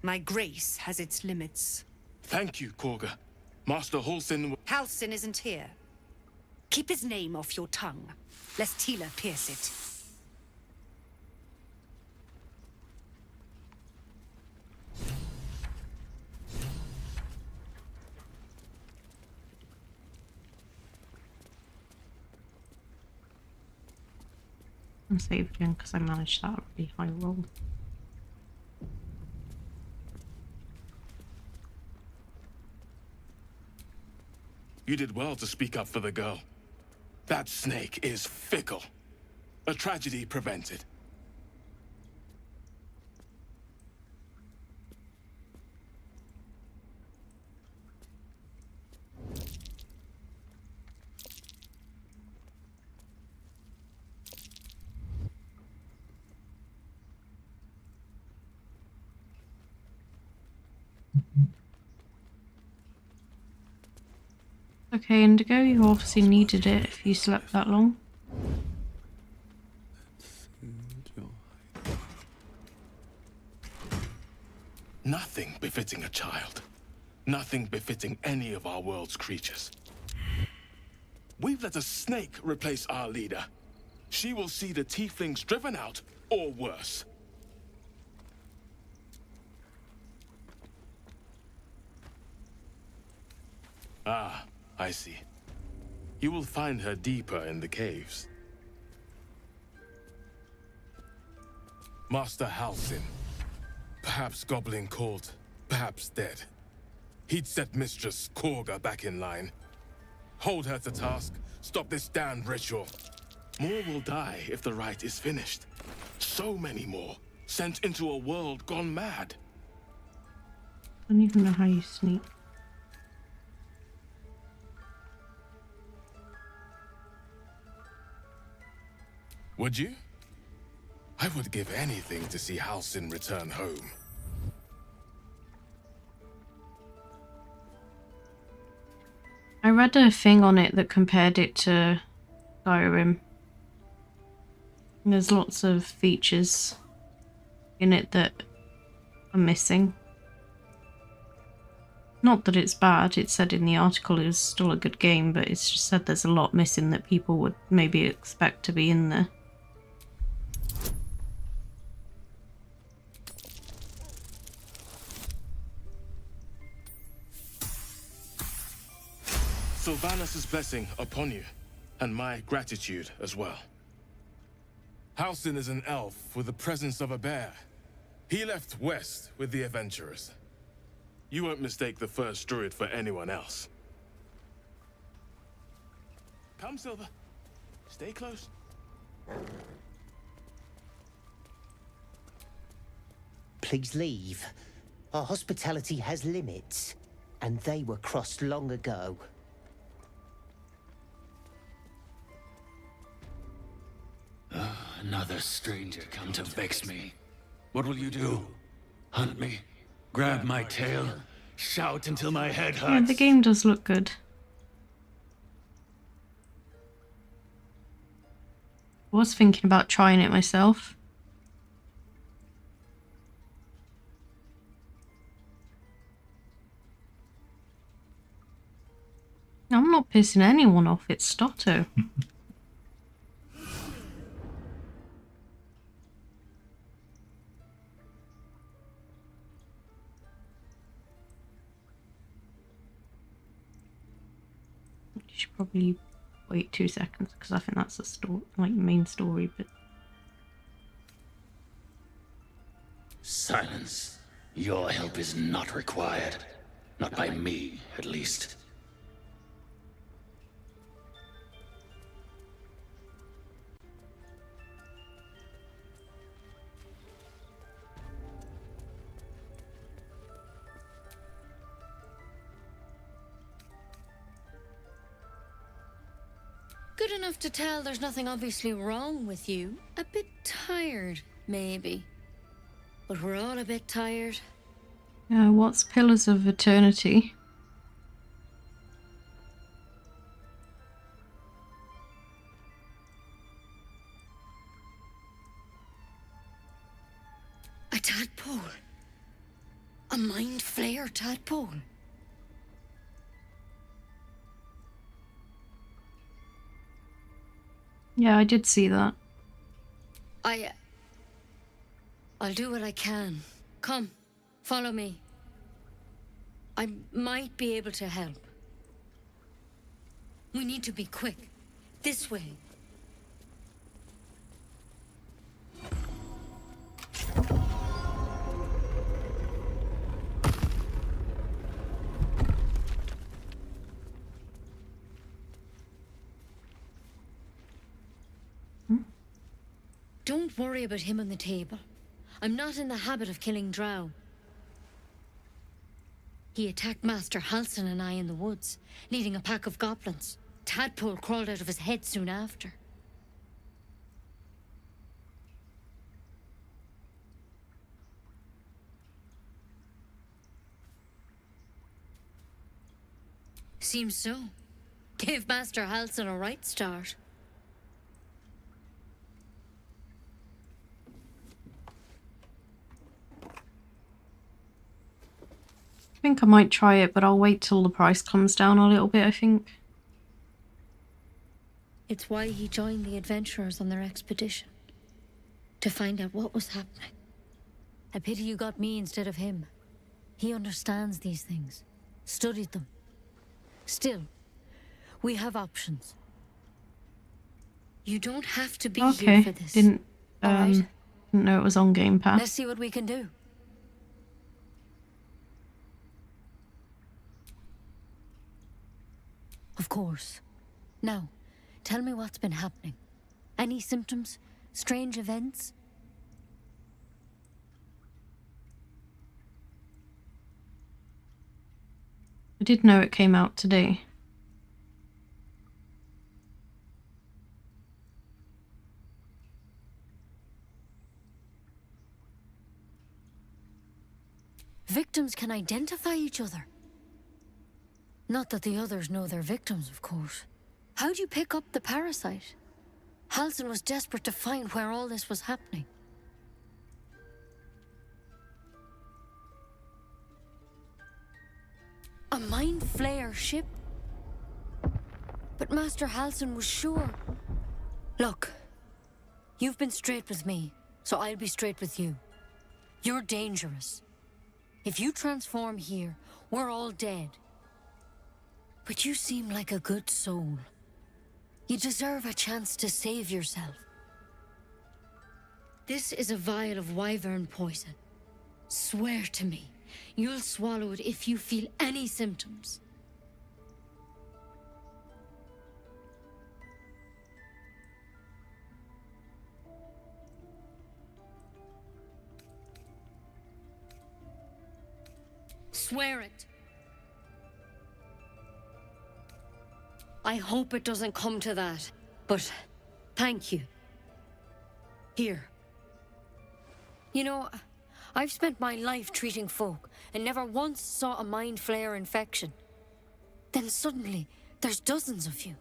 My grace has its limits. Thank you, Korga. Master Halsin... Halsin isn't here. Keep his name off your tongue, lest Tila pierce it. I'm saved again because I managed that really high roll. You did well to speak up for the girl. That snake is fickle. A tragedy prevented. Okay, Indigo, you obviously needed it if you slept that long. Nothing befitting a child. Nothing befitting any of our world's creatures. We've let a snake replace our leader. She will see the tieflings driven out, or worse. Ah, I see. You will find her deeper in the caves. Master Halsin. Perhaps goblin caught, perhaps dead. He'd set Mistress Korga back in line. Hold her to task, stop this damned ritual. More will die if the rite is finished. So many more, sent into a world gone mad. I don't even know how you sneak. Would you? I would give anything to see Halsin return home. I read a thing on it that compared it to Skyrim. And there's lots of features in it that are missing. Not that it's bad, it said in the article it was still a good game, but it's just said there's a lot missing that people would maybe expect to be in there. Sylvanus' blessing upon you, and my gratitude as well. Halsin is an elf with the presence of a bear. He left west with the adventurers. You won't mistake the first druid for anyone else. Come, Silver. Stay close. Please leave. Our hospitality has limits, and they were crossed long ago. Another stranger come to vex me. What will you do? Hunt me? Grab my tail? Shout until my head hurts? Yeah, the game does look good. I was thinking about trying it myself. I'm not pissing anyone off, it's Stotto. Should probably wait 2 seconds because I think that's the story, like main story bit. Silence. Your help is not required. Not by me, at least. Good enough to tell there's nothing obviously wrong with you. A bit tired, maybe. But we're all a bit tired. What's Pillars of Eternity? A tadpole. A mind flayer tadpole. Yeah, I did see that. I'll do what I can. Come, follow me. I might be able to help. We need to be quick. This way. Don't worry about him on the table. I'm not in the habit of killing drow. He attacked Master Halsin and I in the woods, leading a pack of goblins. Tadpole crawled out of his head soon after. Seems so. Gave Master Halsin a right start. I think I might try it, but I'll wait till the price comes down a little bit, I think. It's why he joined the adventurers on their expedition. To find out what was happening. A pity you got me instead of him. He understands these things. Studied them. Still, we have options. You don't have to be here for this. Didn't right? didn't know it was on Game Pass. Let's see what we can do. Of course. Now, tell me what's been happening. Any symptoms? Strange events? I did know it came out today. Victims can identify each other. Not that the others know they're victims, of course. How'd you pick up the parasite? Halsin was desperate to find where all this was happening. A mind flayer ship? But Master Halsin was sure. Look, you've been straight with me, so I'll be straight with you. You're dangerous. If you transform here, we're all dead. But you seem like a good soul. You deserve a chance to save yourself. This is a vial of wyvern poison. Swear to me, you'll swallow it if you feel any symptoms. Swear it. I hope it doesn't come to that, but thank you. Here. You know, I've spent my life treating folk and never once saw a mind flayer infection. Then suddenly, there's dozens of you.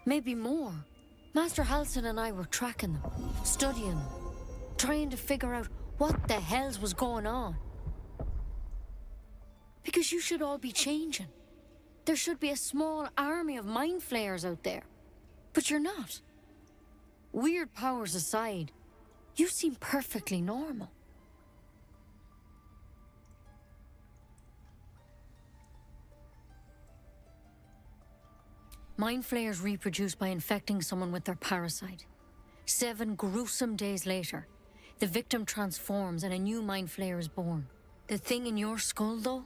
Maybe more. Master Halsin and I were tracking them, studying them, trying to figure out what the hells was going on. Because you should all be changing. There should be a small army of mind flayers out there. But you're not. Weird powers aside, you seem perfectly normal. Mind flayers reproduce by infecting someone with their parasite. 7 gruesome days later, the victim transforms and a new mind flayer is born. The thing in your skull, though?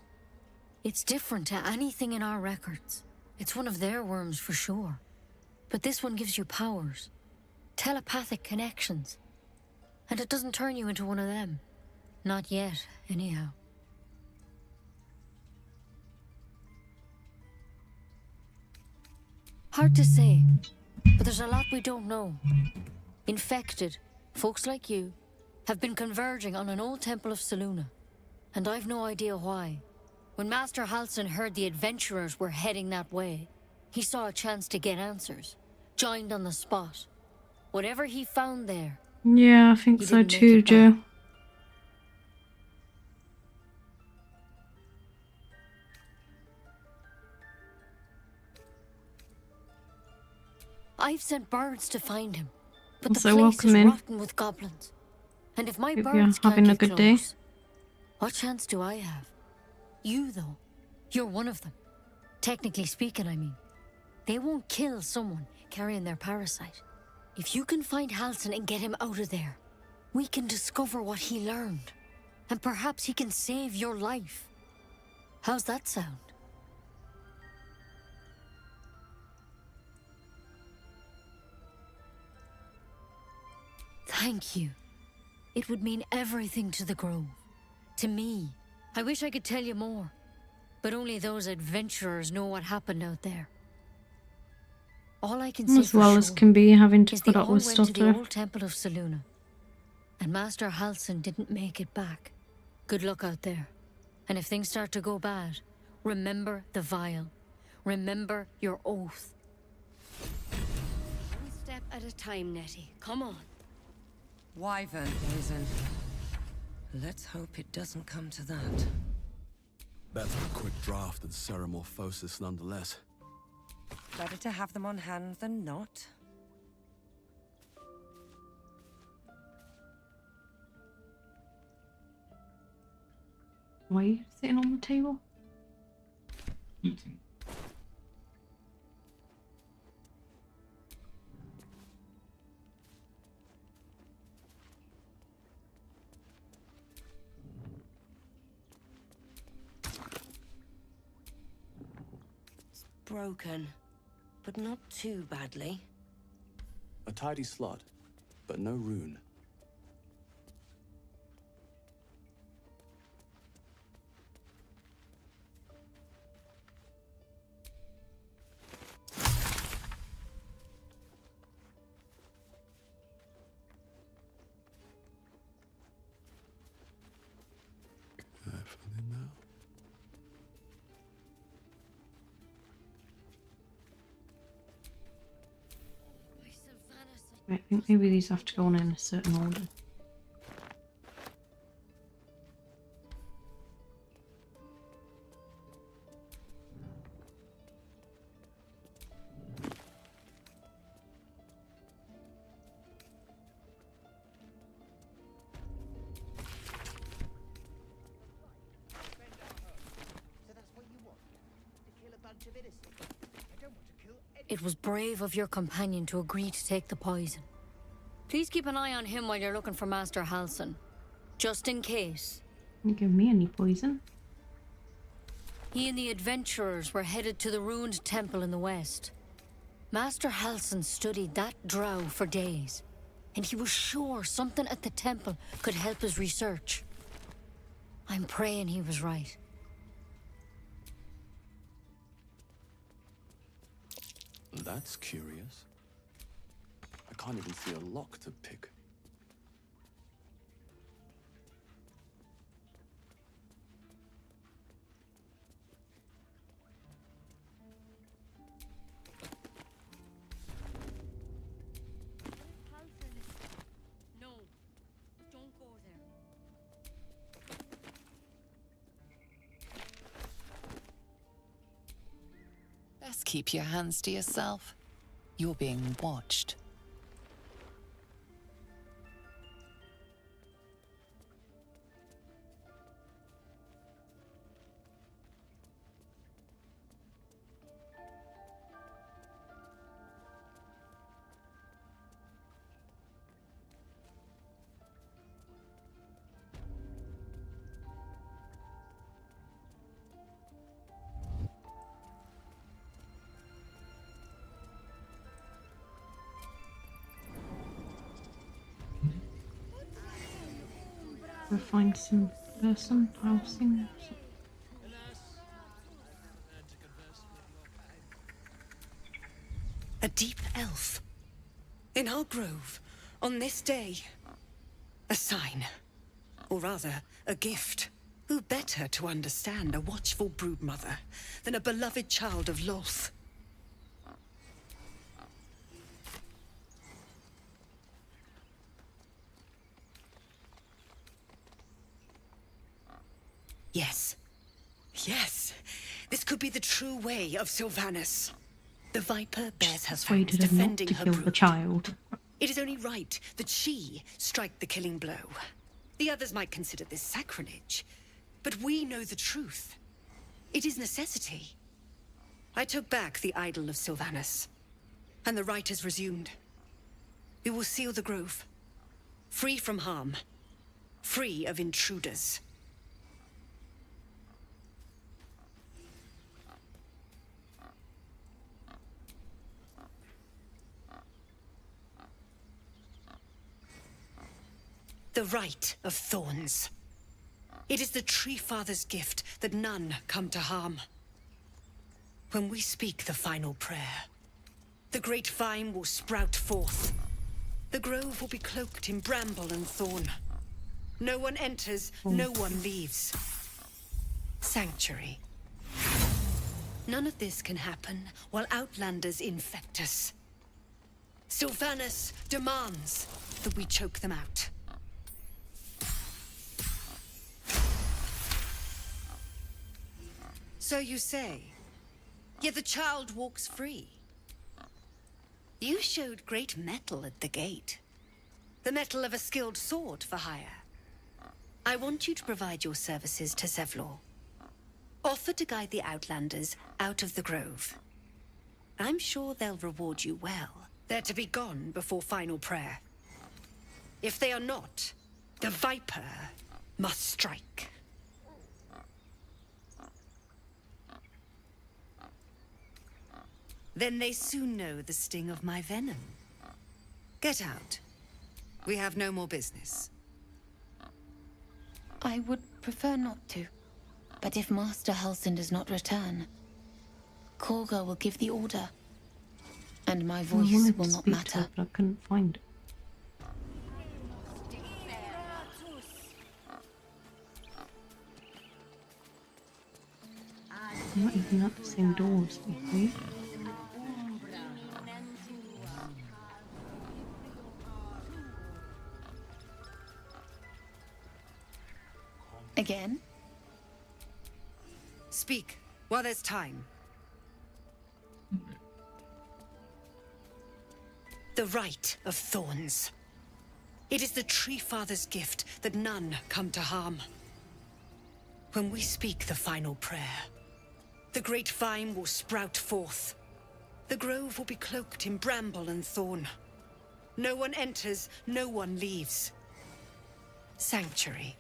It's different to anything in our records. It's one of their worms for sure. But this one gives you powers. Telepathic connections. And it doesn't turn you into one of them. Not yet, anyhow. Hard to say, but there's a lot we don't know. Infected, folks like you, have been converging on an old temple of Selûne. And I've no idea why. When Master Halsin heard the adventurers were heading that way, he saw a chance to get answers. Joined on the spot. Whatever he found there. Yeah, I think so too, Joe. I've sent birds to find him, but the So place welcome is in. rotten with goblins. And if my Hope birds you're can't having a get good day. close, what chance do I have? You, though, you're one of them. Technically speaking, I mean. They won't kill someone carrying their parasite. If you can find Halsin and get him out of there, we can discover what he learned. And perhaps he can save your life. How's that sound? Thank you. It would mean everything to the Grove. To me. I wish I could tell you more. But only those adventurers know what happened out there. All I can say As for well sure as can be having to is put they up all with went to the stutter. old temple of Selûne. And Master Halsin didn't make it back. Good luck out there. And if things start to go bad, remember the vial. Remember your oath. One step at a time, Nettie. Come on. Wyvern poison. Let's hope it doesn't come to that. Better a quick draft than ceramorphosis nonetheless. Better to have them on hand than not. Why are you sitting on the table? Eating. Broken, but not too badly. A tidy slot, but no rune. Carefully now. I think maybe these have to go on in a certain order. It was brave of your companion to agree to take the poison. Please keep an eye on him while you're looking for Master Halsin. Just in case. Didn't give me any poison. He and the adventurers were headed to the ruined temple in the west. Master Halsin studied that drow for days, and he was sure something at the temple could help his research. I'm praying he was right. That's curious. I can't even see a lock to pick. No, don't go there. Best keep your hands to yourself. You're being watched. Or find some person housing. A deep elf. In our grove, on this day. A sign. Or rather, a gift. Who better to understand a watchful broodmother than a beloved child of Loth? Yes. Yes. This could be the true way of Sylvanas. The Viper bears her fangs Persuaded him not defending to her kill the brood. child. It is only right that she strike the killing blow. The others might consider this sacrilege, but we know the truth. It is necessity. I took back the idol of Sylvanas, and the rite is resumed. We will seal the grove, free from harm, free of intruders. The Rite of Thorns. It is the Tree Father's gift that none come to harm. When we speak the final prayer, the great vine will sprout forth. The grove will be cloaked in bramble and thorn. No one enters, no one leaves. Sanctuary. None of this can happen while Outlanders infect us. Sylvanas demands that we choke them out. So you say, yet the child walks free. You showed great mettle at the gate. The mettle of a skilled sword for hire. I want you to provide your services to Zevlor. Offer to guide the Outlanders out of the grove. I'm sure they'll reward you well. They're to be gone before final prayer. If they are not, the Viper must strike. Then they soon know the sting of my venom. Get out. We have no more business. I would prefer not to. But if Master Halsin does not return, Korga will give the order. And my I voice wanted will to not speak to matter. her, but I couldn't find it. I'm not even at the same door as me. Again? Speak, while there's time. The Rite of Thorns. It is the Tree Father's gift that none come to harm. When we speak the final prayer, The great vine will sprout forth. The grove will be cloaked in bramble and thorn. No one enters, no one leaves. Sanctuary.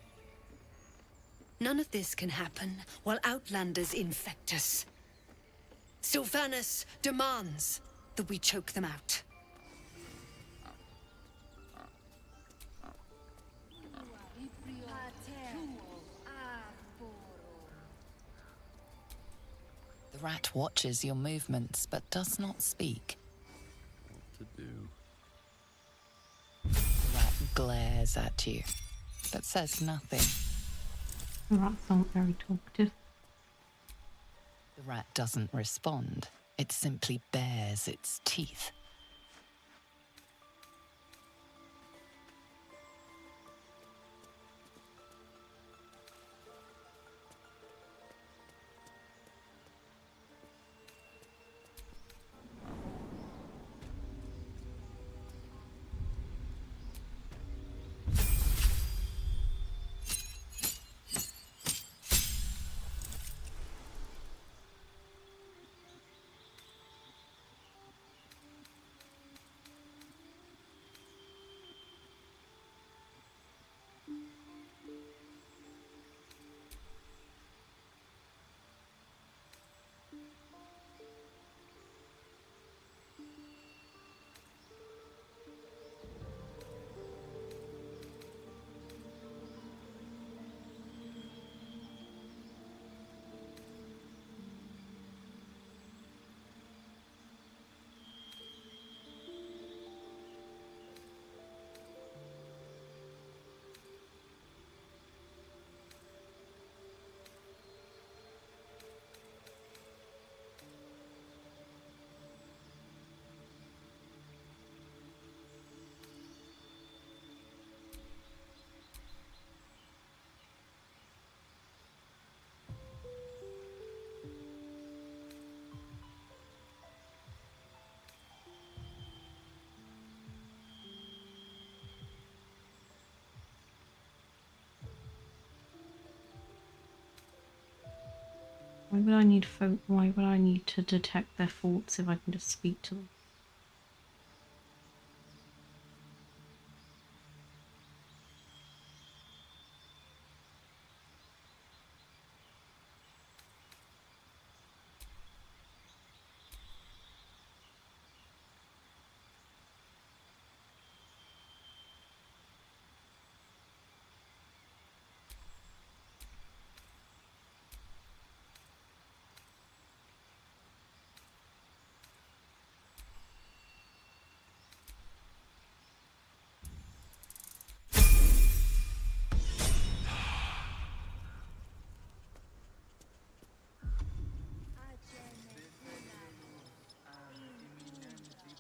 None of this can happen while Outlanders infect us. Sylvanas demands that we choke them out. The rat watches your movements but does not speak. What to do? The rat glares at you but says nothing. Rats aren't very talkative. The rat doesn't respond. It simply bares its teeth. Why would I need to detect their thoughts if I can just speak to them?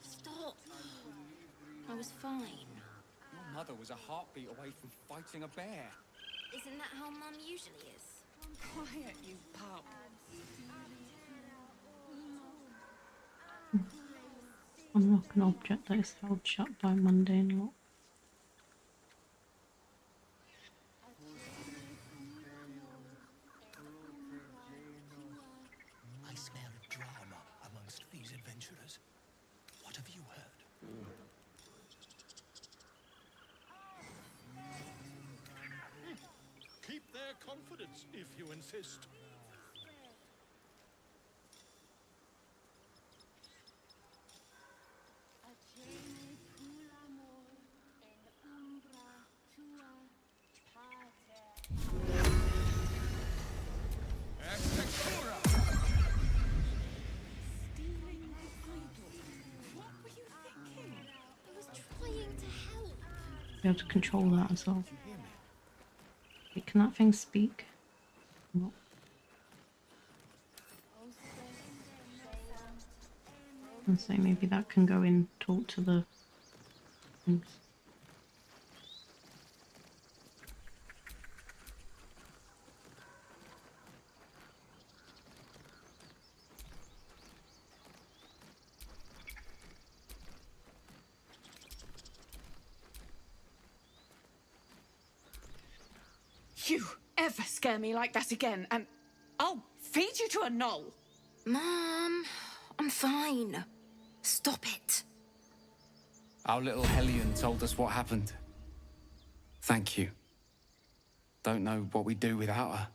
Stop. I was fine. Your mother was a heartbeat away from fighting a bear. Isn't that how Mum usually is? Quiet, you pup. Unlock an object that is held shut by a mundane lock. I smell drama amongst these adventurers. What have you heard? Keep their confidence if you insist. Be able to control that as well. Wait, can that thing speak? No. And so maybe that can go in, talk to the things. You ever scare me like that again, and I'll feed you to a knoll. Mom, I'm fine. Stop it. Our little Hellion told us what happened. Thank you. Don't know what we'd do without her.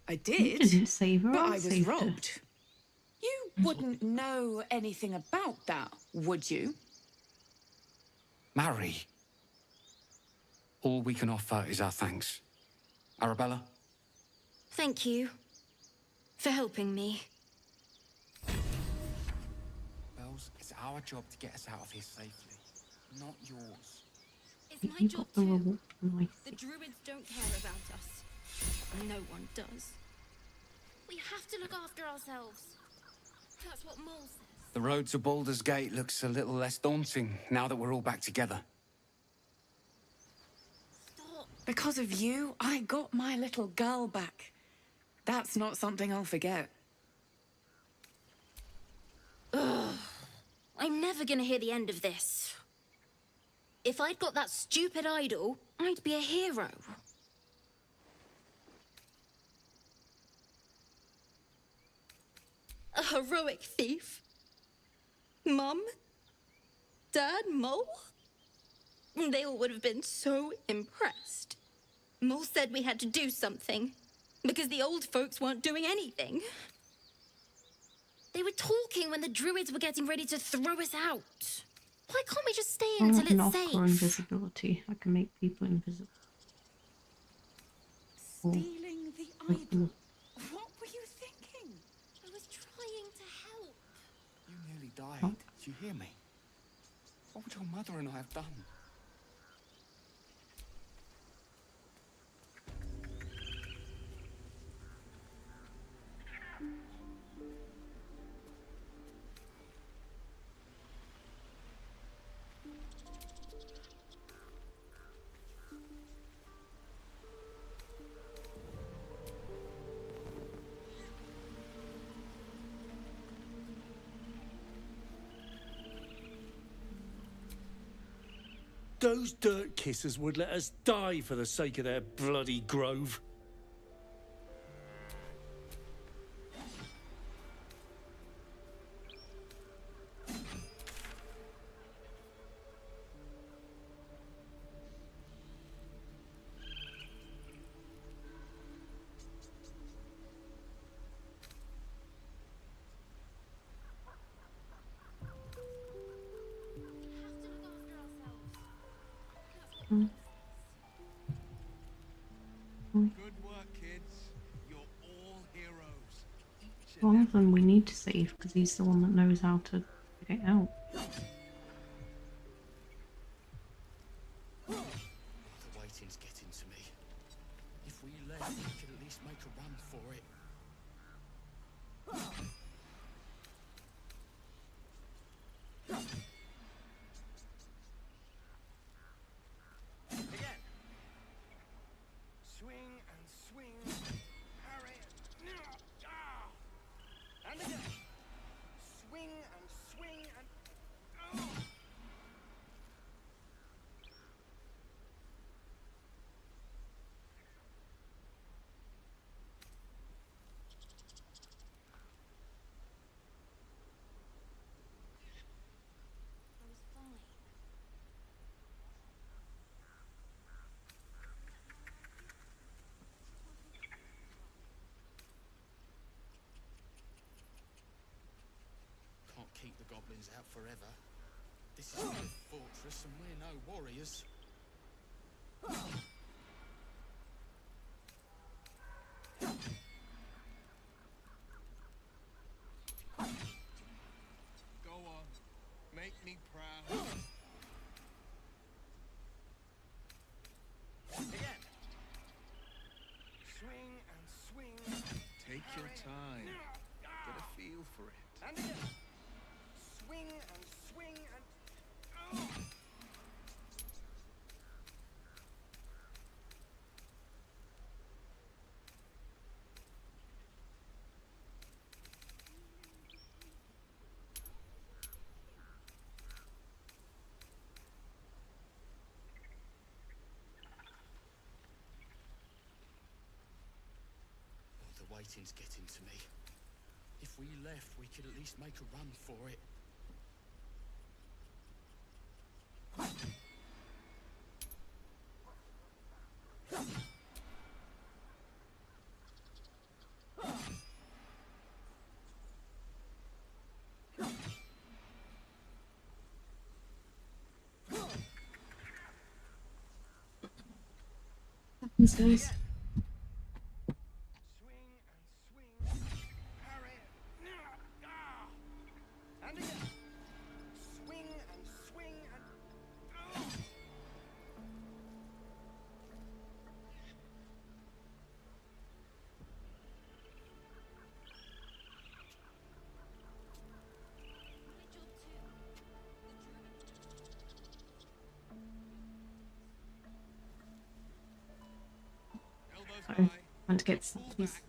I You did, didn't save her, but I I was saved her. robbed. You wouldn't know anything about that, would you? Marry. All we can offer is our thanks. Arabella? Thank you for helping me. Bells, it's our job to get us out of here safely, not yours. It's my You job got the too. reward. Nice. The druids don't care about us. No one does. We have to look after ourselves. That's what Mole says. The road to Baldur's Gate looks a little less daunting now that we're all back together. Because of you, I got my little girl back. That's not something I'll forget. Ugh. I'm never gonna hear the end of this. If I'd got that stupid idol, I'd be a hero. A heroic thief? Mum? Dad? Mole? They all would have been so impressed. Mole said we had to do something, because the old folks weren't doing anything. They were talking when the druids were getting ready to throw us out. Why can't we just stay I in have until an it's offer safe? invisibility. I can make people invisible. Stealing the idol. What were you thinking? I was trying to help. You nearly died. Did you hear me? What would your mother and I have done? Those dirt kissers would let us die for the sake of their bloody grove. Good work, kids. You're all heroes. One of them we need to save because he's the one that knows how to get out. The waiting's getting to me. If we left, we could at least make a run for it. Again. Swing and swing. Parry. And again. Swing and swing and. I was fine. Can't keep the goblins out forever. This is no fortress and we're no warriors. Go on. Make me proud. Again. Swing and swing. Take your time. Get a feel for it. And again. Swing and swing and. waiting's getting to me. If we left, we could at least make a run for it. Happens, guys. And again. Swing and swing and... Sorry, I want to get some, please.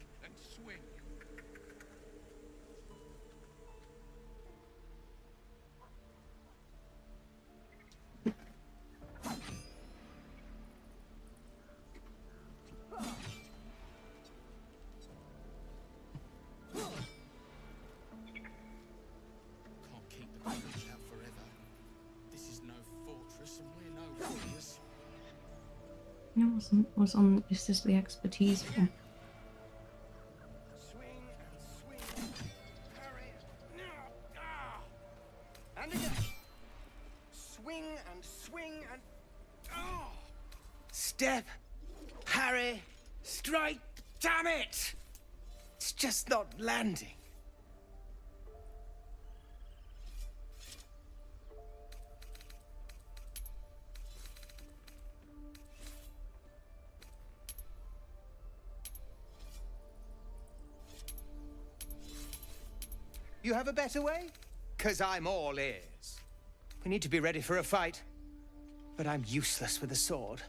Can't keep the courage out forever. This is no fortress and we're no warriors. No, was on. Is this the expertise for? And again. Swing and swing and... Oh! Step, Harry, strike, damn it! It's just not landing. You have a better way? 'Cause I'm all ears. We need to be ready for a fight. But I'm useless with a sword.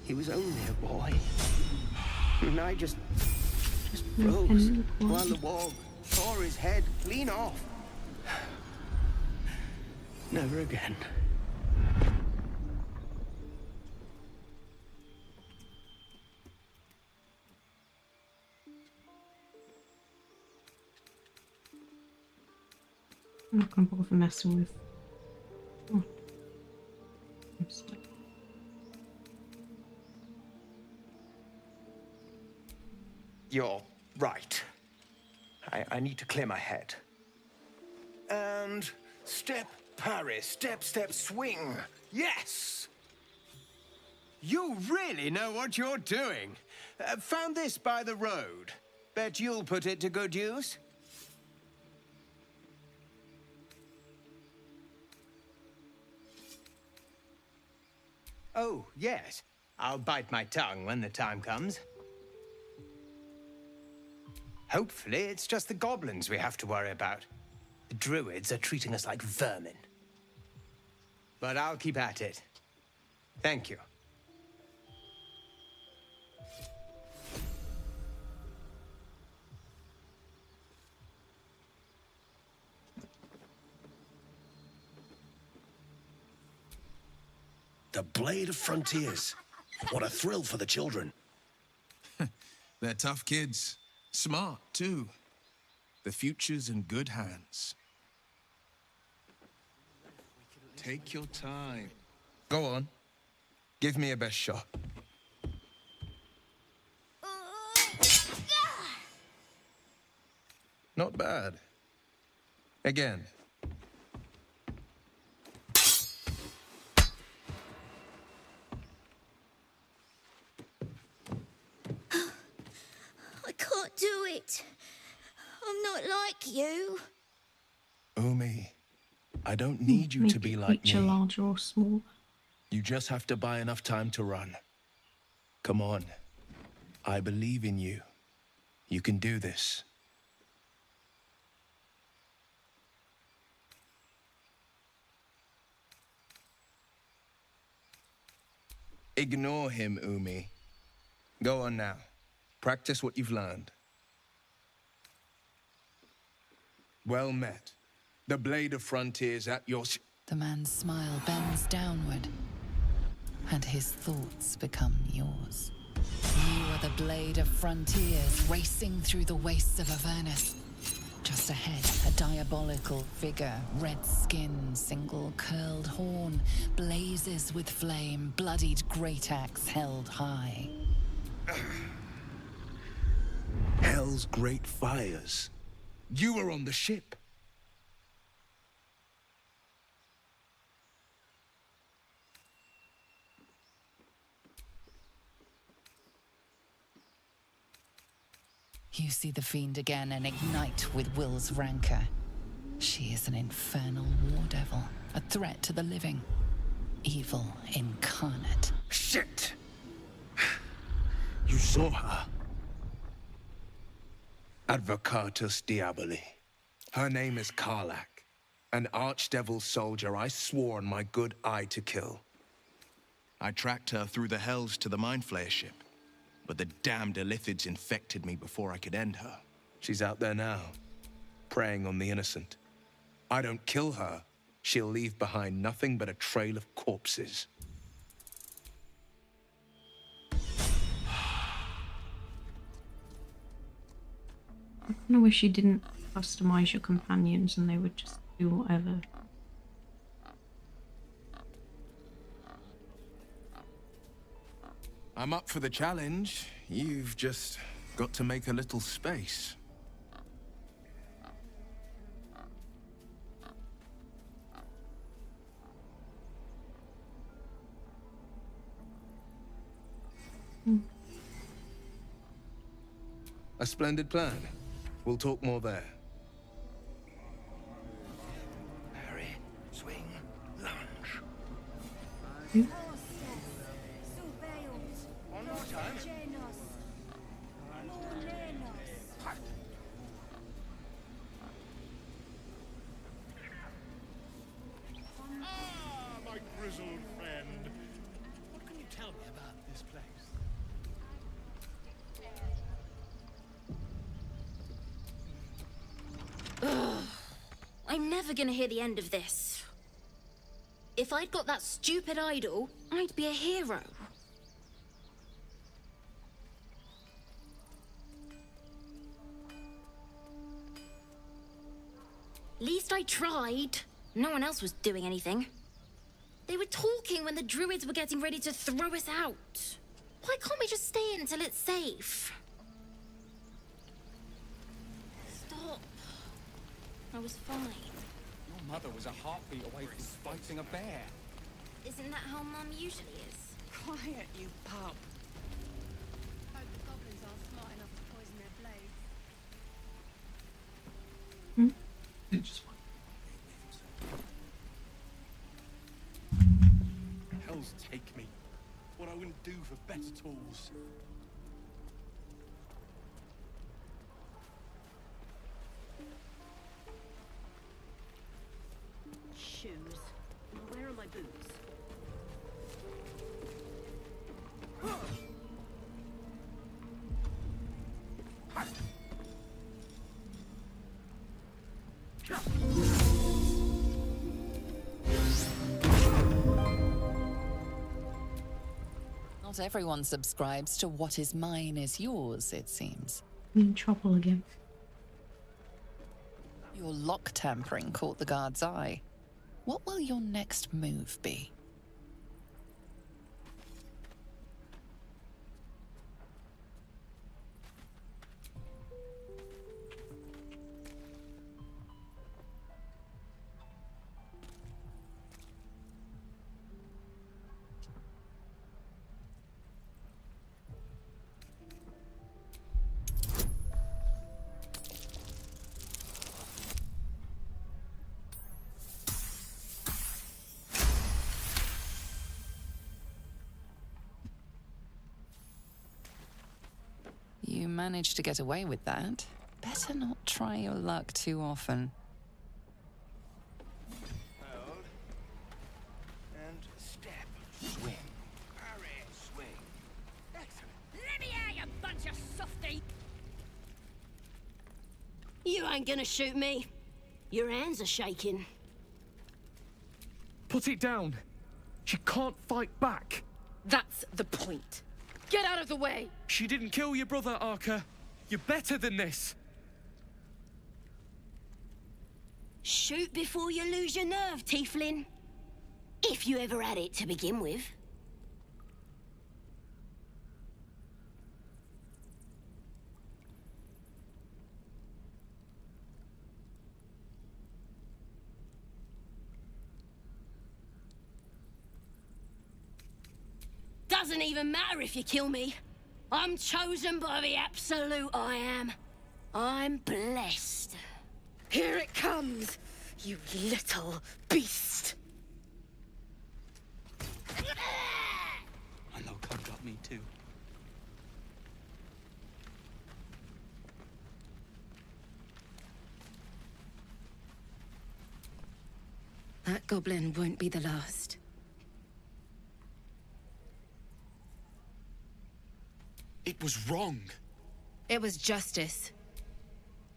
He was only a boy. And I just froze while the wall tore his head clean off. Never again. I'm not going to bother messing with. Oh. I'm stuck. You're right. I need to clear my head. And step, parry, step, step, swing. Yes! You really know what you're doing. Found this by the road. Bet you'll put it to good use. Oh, yes. I'll bite my tongue when the time comes. Hopefully, it's just the goblins we have to worry about. The druids are treating us like vermin. But I'll keep at it. Thank you. The Blade of Frontiers. What a thrill for the children. They're tough kids. Smart, too. The future's in good hands. Take your time. Go on. Give me a best shot. Not bad. Again. I can't do it. I'm not like you. Umi, I don't need you to be like Creature me. larger or small. You just have to buy enough time to run. Come on. I believe in you. You can do this. Ignore him, Umi. Go on now. Practice what you've learned. Well met. The blade of frontiers at your... The man's smile bends downward, and his thoughts become yours. You are the blade of frontiers racing through the wastes of Avernus. Just ahead, a diabolical figure, red skin, single curled horn, blazes with flame, bloodied great axe held high. Hell's great fires. You were on the ship. You see the fiend again and ignite with Will's rancor. She is an infernal war devil, a threat to the living. Evil incarnate. Shit! You saw her. Advocatus Diaboli. Her name is Karlak, an archdevil soldier I swore on my good eye to kill. I tracked her through the hells to the Mind Flayer ship, but the damned Illithids infected me before I could end her. She's out there now, preying on the innocent. I don't kill her, she'll leave behind nothing but a trail of corpses. I kind of wish you didn't customize your companions and they would just do whatever. I'm up for the challenge. You've just got to make a little space. A splendid plan. We'll talk more there. Parry, swing, lunge. One more time. Ah, my grizzled friend. What can you tell me about this place? Ugh. I'm never gonna hear the end of this. If I'd got that stupid idol, I'd be a hero. Least I tried. No one else was doing anything. They were talking when the druids were getting ready to throw us out. Why can't we just stay until it's safe? Stop. I was fine. Your mother was a heartbeat away from fighting a bear. Isn't that how Mum usually is? Quiet, you pup. Hope the goblins aren't smart enough to poison their blades. Hells take me. What I wouldn't do for better tools. Shoes. Where are my boots? Not everyone subscribes to what is mine is yours, it seems. I'm in trouble again. Your lock tampering caught the guard's eye. What will your next move be? You managed to get away with that. Better not try your luck too often. Hold. And step. Swing. Parry. You ain't gonna shoot me. Your hands are shaking. Put it down. She can't fight back. That's the point. Get out of the way! She didn't kill your brother, Arca. You're better than this. Shoot before you lose your nerve, Tiefling. If you ever had it to begin with. Doesn't even matter if you kill me. I'm chosen by the Absolute, I am. I'm blessed. Here it comes, you little beast. I know Club got me too. That goblin won't be the last. It was wrong. It was justice.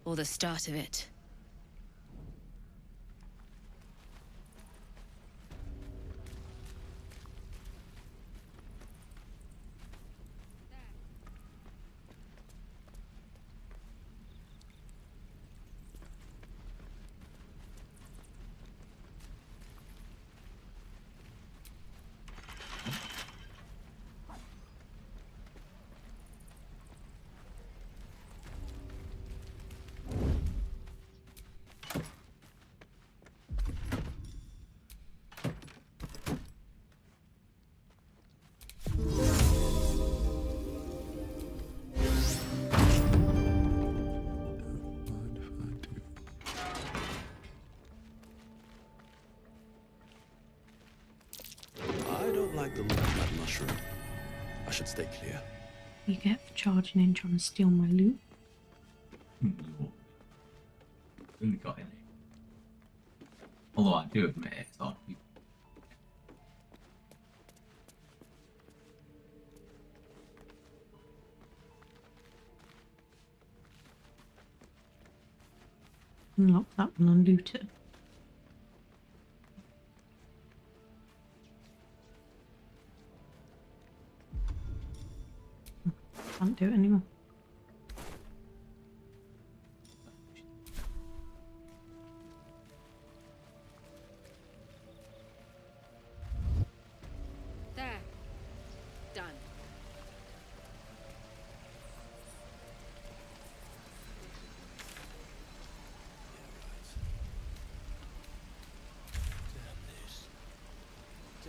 Or the start of it. Like the look of that mushroom. I should stay clear. You get for charging in trying to steal my loot. Really got in it. Although I do admit it's hard to keep. Unlock that one and loot it. Can't do it anymore. There. Done.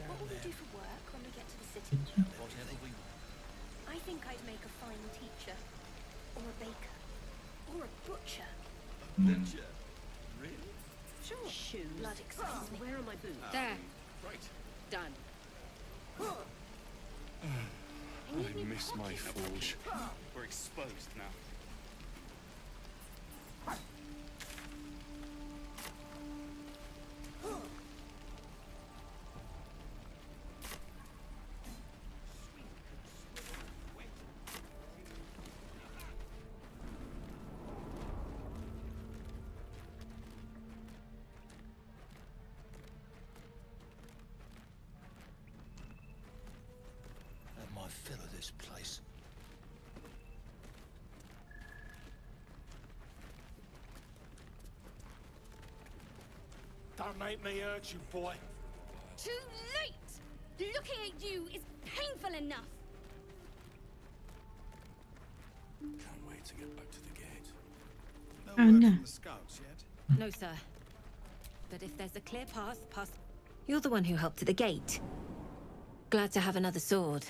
What will we do for work when we get to the city? Whatever we want. I think I'd make a fine teacher, or a baker, or a butcher. Butcher? Really? Sure. Shoes. Blood excites me. Where are my boots? There. Right. Done. I miss my forge. We're exposed now. My fill of this place. Don't make me hurt you, boy. Too late! Looking at you is painful enough. Can't wait to get back to the gate. Oh no. The scouts yet? No, sir. But if there's a clear path past... You're the one who helped at the gate. Glad to have another sword.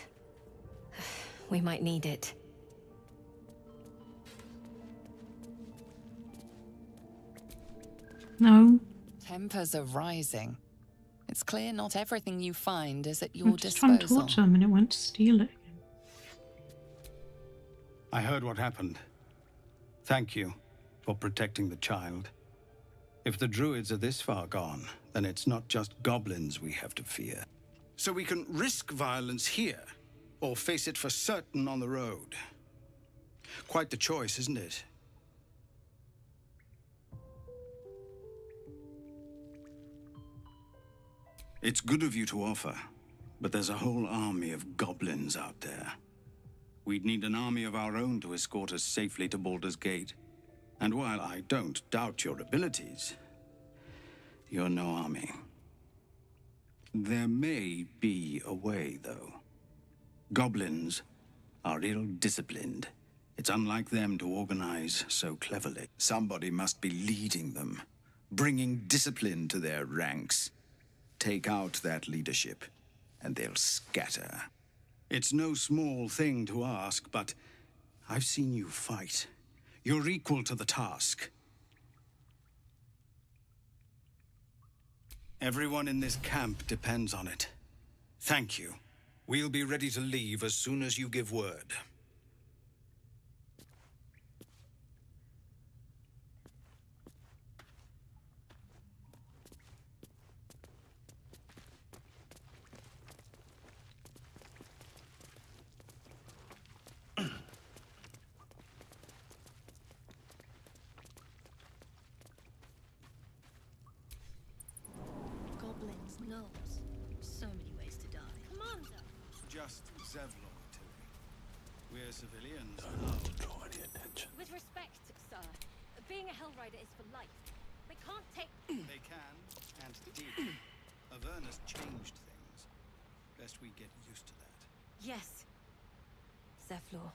We might need it. No. Tempers are rising. It's clear not everything you find is at I'm your just trying to disposal. torture him and it went to steal it. I heard what happened. Thank you for protecting the child. If the druids are this far gone, then it's not just goblins we have to fear. So we can risk violence here, or face it for certain on the road. Quite the choice, isn't it? It's good of you to offer, but there's a whole army of goblins out there. We'd need an army of our own to escort us safely to Baldur's Gate. And while I don't doubt your abilities, you're no army. There may be a way, though. Goblins are ill-disciplined. It's unlike them to organize so cleverly. Somebody must be leading them, bringing discipline to their ranks. Take out that leadership, and they'll scatter. It's no small thing to ask, but I've seen you fight. You're equal to the task. Everyone in this camp depends on it. Thank you. We'll be ready to leave as soon as you give word. Goblins, gnolls. So many ways to die. Commander! Just Zevlon, Tilly. We're civilians. Don't draw any attention. With respect, sir, being a Hellrider is for life. They can't take... They can, and did. Avernus changed things. Best we get used to that. Yes. Zevlor.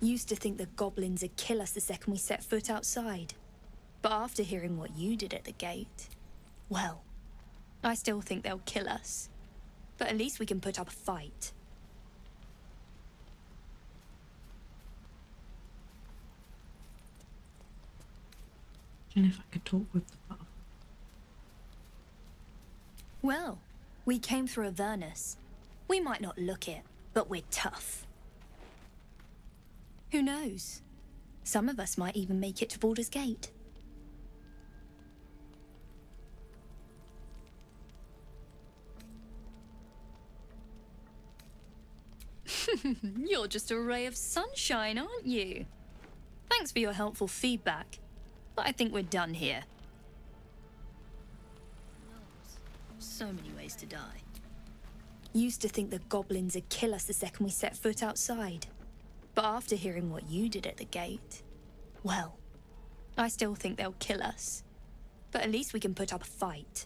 Used to think the goblins would kill us the second we set foot outside. But after hearing what you did at the gate, well, I still think they'll kill us. But at least we can put up a fight. Imagine if I could talk with the butterfly. Well, we came through Avernus. We might not look it, but we're tough. Who knows? Some of us might even make it to Baldur's Gate. You're just a ray of sunshine, aren't you? Thanks for your helpful feedback, but I think we're done here. So many ways to die. Used to think the goblins would kill us the second we set foot outside. But after hearing what you did at the gate, well, I still think they'll kill us. But at least we can put up a fight.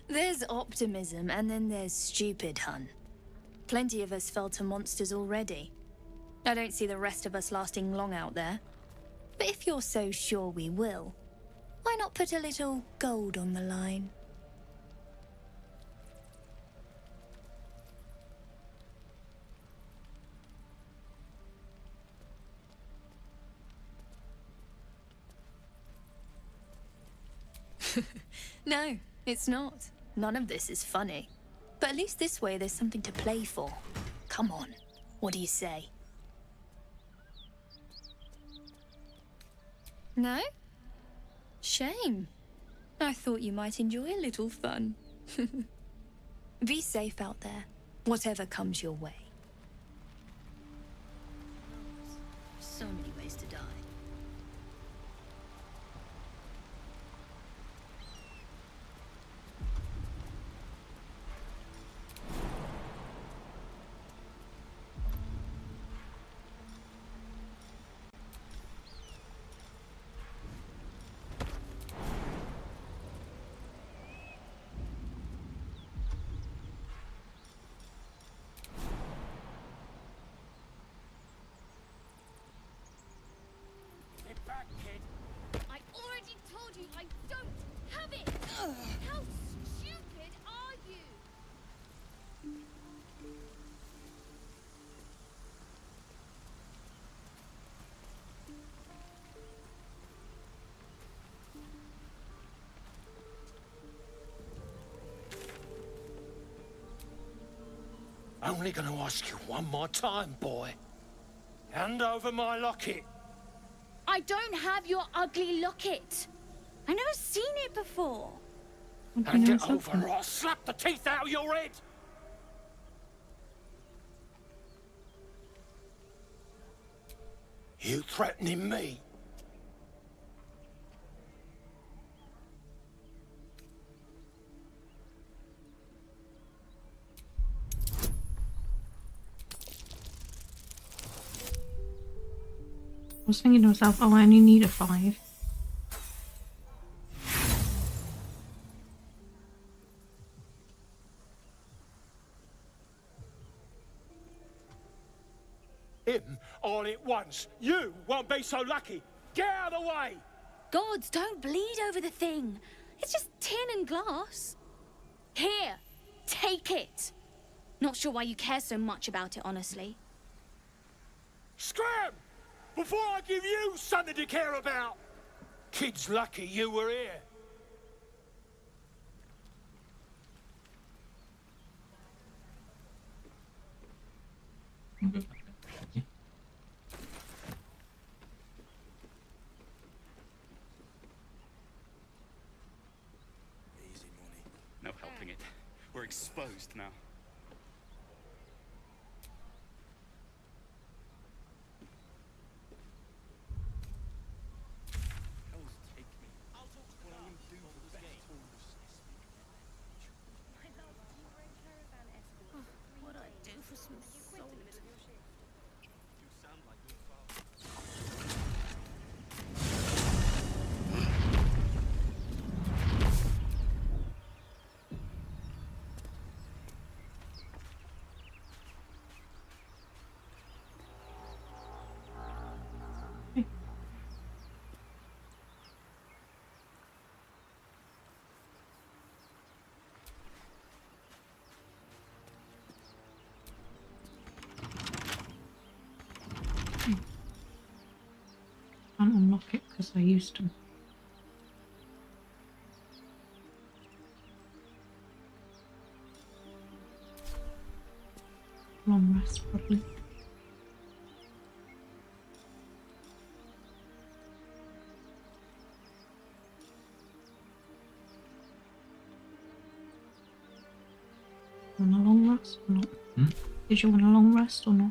There's optimism and then there's stupid, hun. Plenty of us fell to monsters already. I don't see the rest of us lasting long out there. But if you're so sure we will, why not put a little gold on the line? No, it's not. None of this is funny. But at least this way there's something to play for. Come on, what do you say? No? Shame. I thought you might enjoy a little fun. Be safe out there, whatever comes your way. So many ways to die. Only gonna ask you one more time, boy. Hand over my locket. I don't have your ugly locket. I never seen it before. Hand it over or I'll slap the teeth out of your head. You threatening me? I was thinking to myself, oh, I only need a 5. Him all at once. You won't be so lucky. Get out of the way! Gods, don't bleed over the thing. It's just tin and glass. Here, take it. Not sure why you care so much about it, honestly. Scram! Before I give you something to care about! Kid's lucky you were here. No helping it. We're exposed now. What I do for some salt? Can't unlock it because I used to. Long rest, probably. Want a long rest or not? Did you want a long rest or not?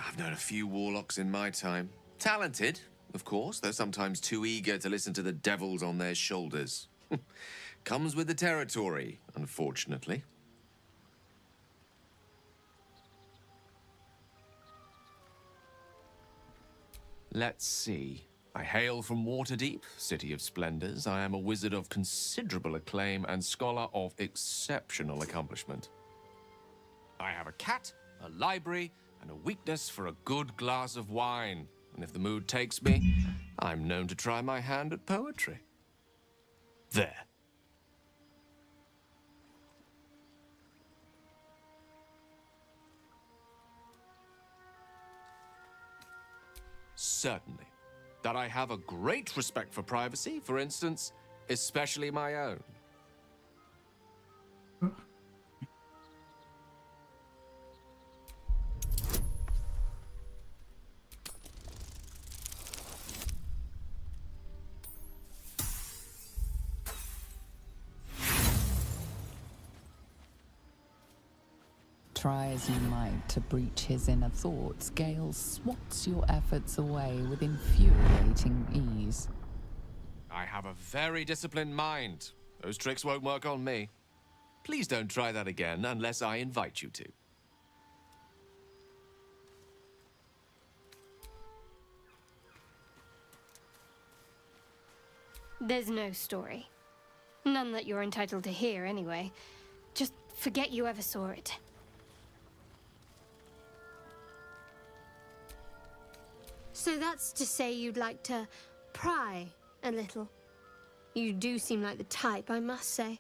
I've known a few warlocks in my time. Talented, of course, though sometimes too eager to listen to the devils on their shoulders. Comes with the territory, unfortunately. Let's see. I hail from Waterdeep, city of splendors. I am a wizard of considerable acclaim and scholar of exceptional accomplishment. I have a cat, a library, and a weakness for a good glass of wine. And if the mood takes me, I'm known to try my hand at poetry. There. Certainly. That I have a great respect for privacy, for instance, especially my own. Try as you might to breach his inner thoughts, Gale swats your efforts away with infuriating ease. I have a very disciplined mind. Those tricks won't work on me. Please don't try that again unless I invite you to. There's no story. None that you're entitled to hear, anyway. Just forget you ever saw it. So that's to say you'd like to pry a little. You do seem like the type, I must say.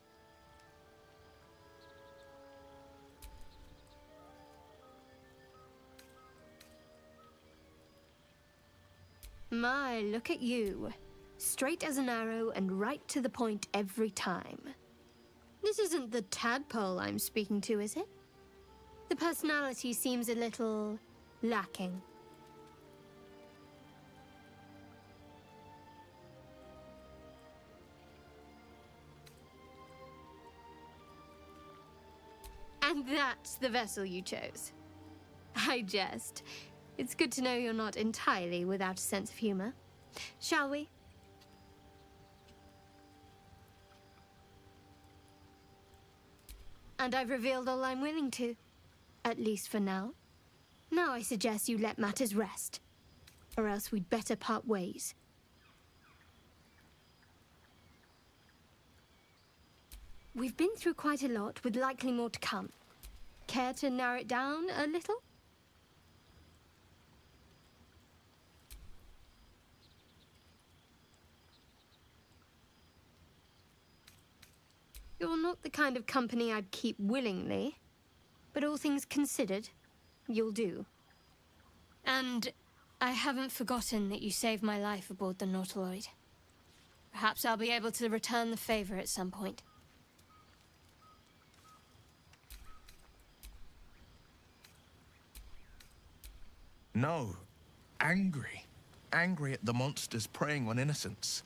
My, look at you. Straight as an arrow and right to the point every time. This isn't the tadpole I'm speaking to, is it? The personality seems a little lacking. And that's the vessel you chose. I jest. It's good to know you're not entirely without a sense of humor. Shall we? And I've revealed all I'm willing to. At least for now. Now I suggest you let matters rest. Or else we'd better part ways. We've been through quite a lot, with likely more to come. Care to narrow it down a little? You're not the kind of company I'd keep willingly, but all things considered, you'll do. And I haven't forgotten that you saved my life aboard the Nautiloid. Perhaps I'll be able to return the favor at some point. No. Angry. Angry at the monsters preying on innocents.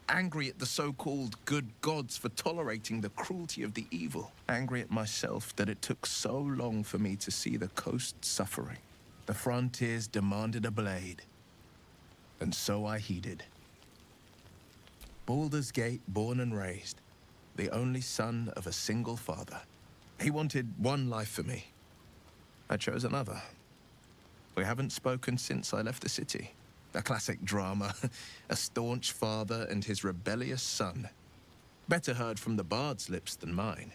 Angry at the so-called good gods for tolerating the cruelty of the evil. Angry at myself that it took so long for me to see the coast suffering. The frontiers demanded a blade. And so I heeded. Baldur's Gate, born and raised. The only son of a single father. He wanted one life for me. I chose another. We haven't spoken since I left the city. A classic drama. A staunch father and his rebellious son. Better heard from the bard's lips than mine.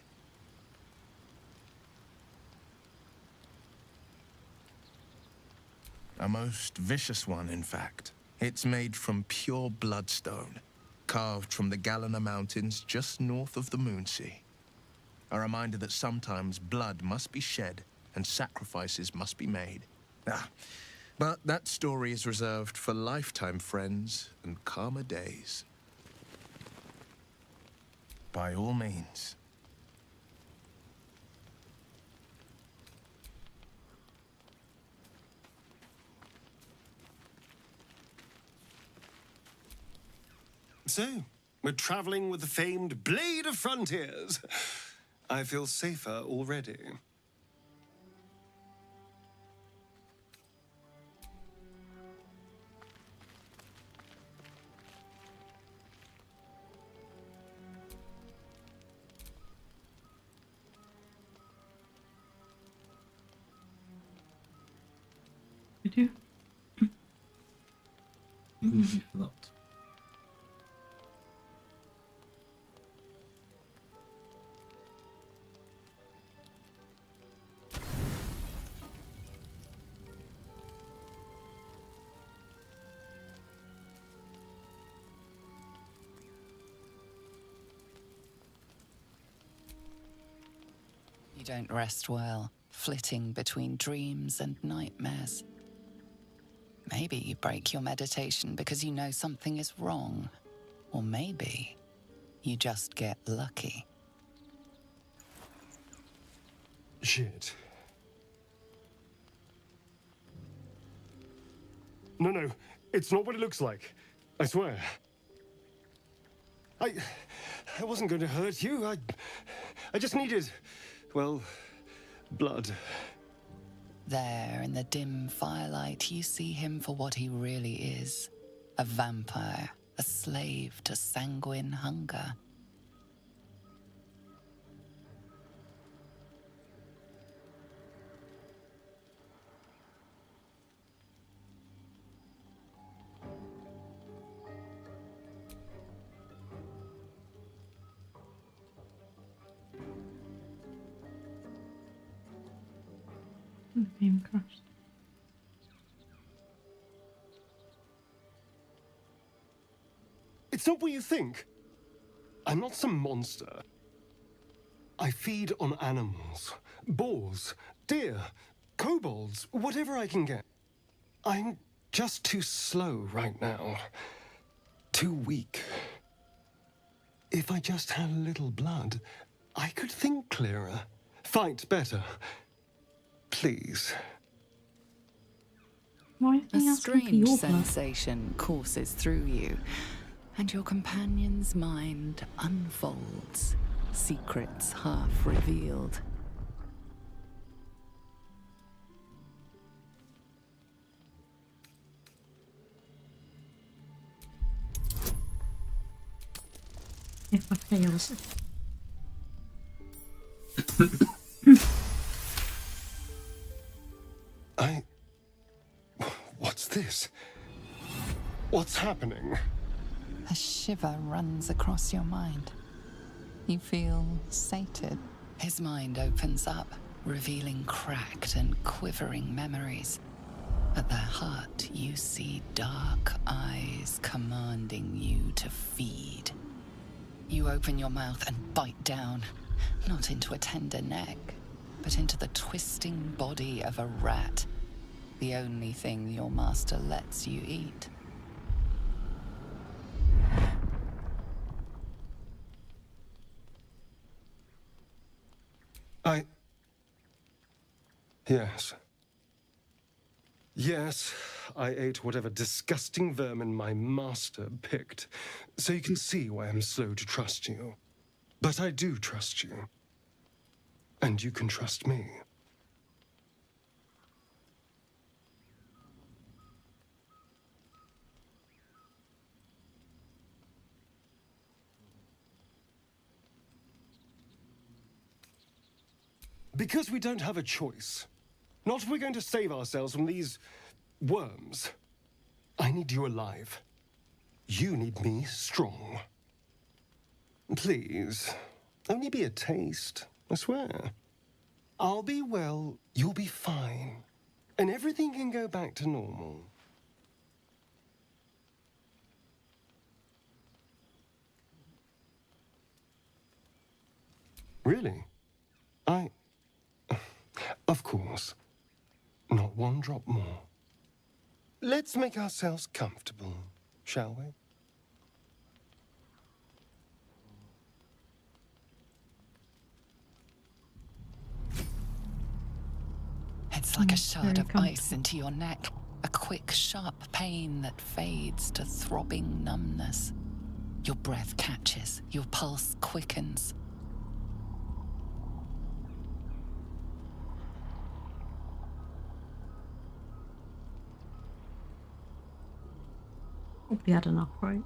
A most vicious one, in fact. It's made from pure bloodstone, carved from the Galena Mountains just north of the Moonsea. A reminder that sometimes blood must be shed and sacrifices must be made. But that story is reserved for lifetime friends and calmer days. By all means. So, we're traveling with the famed Blade of Frontiers. I feel safer already. You do? Easy for that. You don't rest well, flitting between dreams and nightmares. Maybe you break your meditation because you know something is wrong. Or maybe you just get lucky. Shit. No, it's not what it looks like. I swear. I wasn't going to hurt you. I just needed, well, blood. There, in the dim firelight, you see him for what he really is. A vampire, a slave to sanguine hunger. The game crashed. It's not what you think. I'm not some monster. I feed on animals. Boars, deer, kobolds, whatever I can get. I'm just too slow right now. Too weak. If I just had a little blood, I could think clearer, fight better. Please. Why A are they asking for strange your blood? sensation courses through you, and your companion's mind unfolds, secrets half revealed. If I fail. What's this? What's happening? A shiver runs across your mind. You feel sated. His mind opens up, revealing cracked and quivering memories. At their heart, you see dark eyes commanding you to feed. You open your mouth and bite down, not into a tender neck, but into the twisting body of a rat, the only thing your master lets you eat. Yes. Yes, I ate whatever disgusting vermin my master picked, so you can see why I'm slow to trust you. But I do trust you. And you can trust me. Because we don't have a choice. Not if we're going to save ourselves from these worms. I need you alive. You need me strong. Please, only be a taste, I swear. I'll be well, you'll be fine. And everything can go back to normal. Really? Of course. Not one drop more. Let's make ourselves comfortable, shall we? It's like a shard of ice into your neck, a quick, sharp pain that fades to throbbing numbness. Your breath catches, your pulse quickens. Probably had enough, right?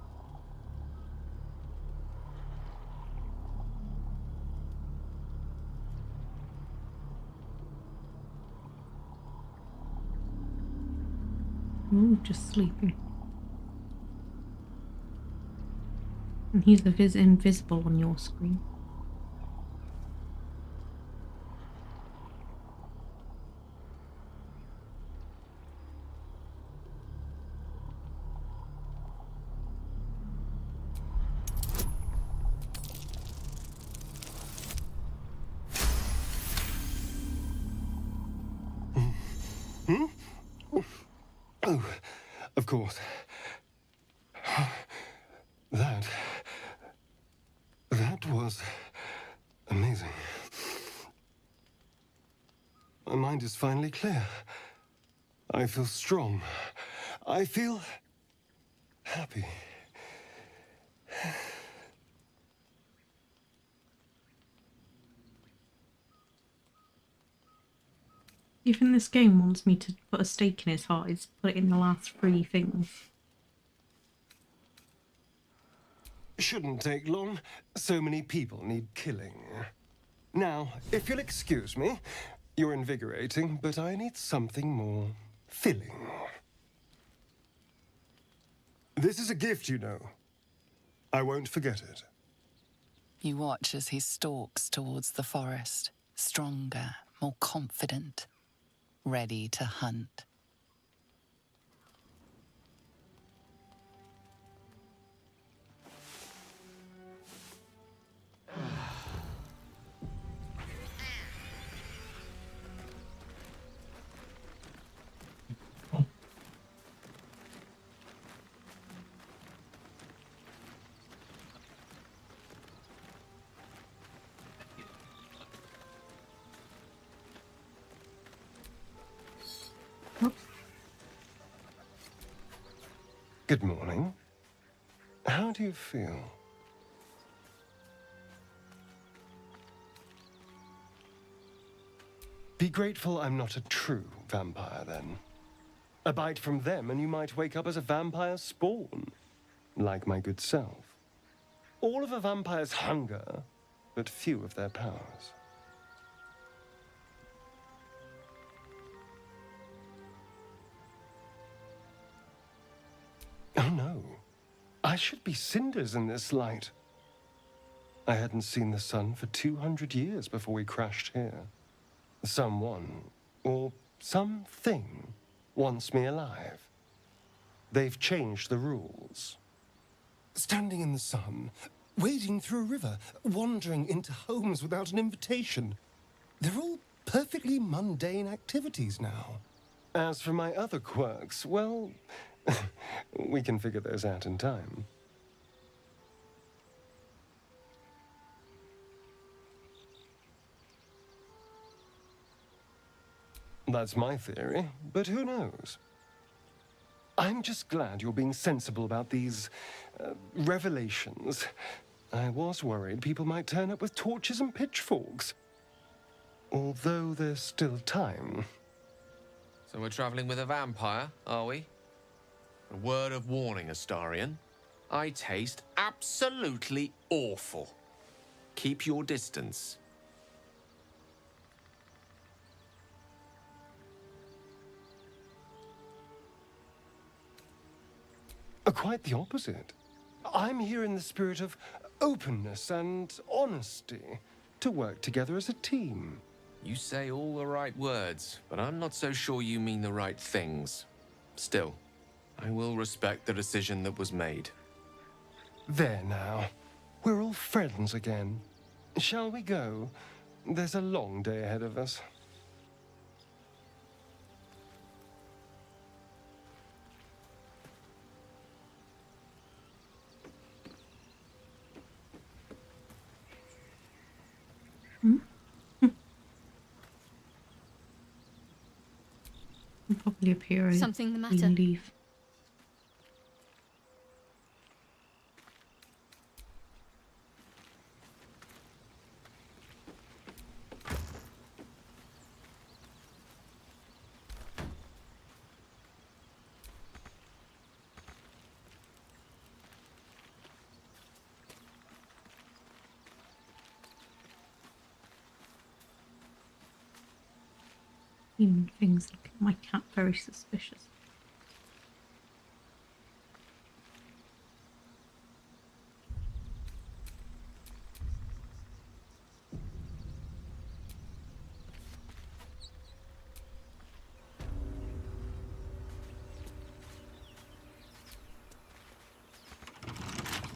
Ooh, just sleeping. And he's invisible on your screen. Oh, of course. That was amazing. My mind is finally clear. I feel strong. I feel happy. Even this game wants me to put a stake in his heart, is put it in the last 3 things. Shouldn't take long. So many people need killing. Now, if you'll excuse me, you're invigorating, but I need something more filling. This is a gift, you know. I won't forget it. You watch as he stalks towards the forest, stronger, more confident. ready to hunt. Good morning. How do you feel? Be grateful I'm not a true vampire, then. A bite from them and you might wake up as a vampire spawn, like my good self. All of a vampire's hunger, but few of their powers. Oh no, I should be cinders in this light. I hadn't seen the sun for 200 years before we crashed here. Someone, or something, wants me alive. They've changed the rules. Standing in the sun, wading through a river, wandering into homes without an invitation. They're all perfectly mundane activities now. As for my other quirks, well, we can figure those out in time. That's my theory, but who knows? I'm just glad you're being sensible about these revelations. I was worried people might turn up with torches and pitchforks. Although there's still time. So we're traveling with a vampire, are we? A word of warning, Astarion. I taste absolutely awful. Keep your distance. Quite the opposite. I'm here in the spirit of openness and honesty, to work together as a team. You say all the right words, but I'm not so sure you mean the right things. Still, I will respect the decision that was made. There now. We're all friends again. Shall we go? There's a long day ahead of us. I'll probably appear as Something the we matter? leave. Even things look at my cat very suspicious.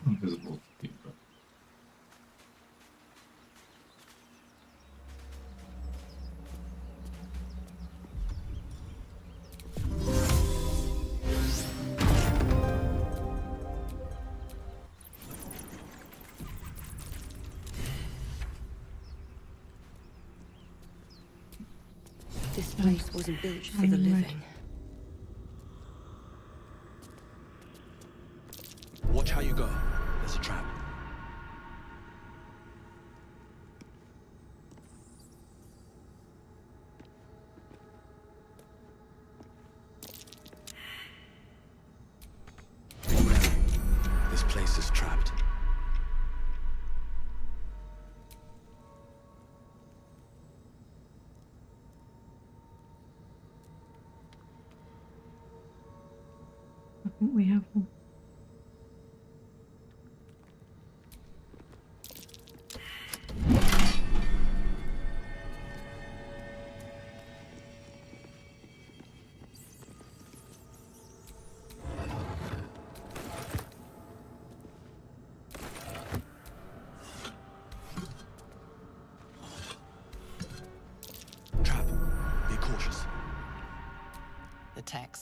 Invisible people. This place wasn't built for the living. Watch how you go. There's a trap. This place is trapped. I think we have one.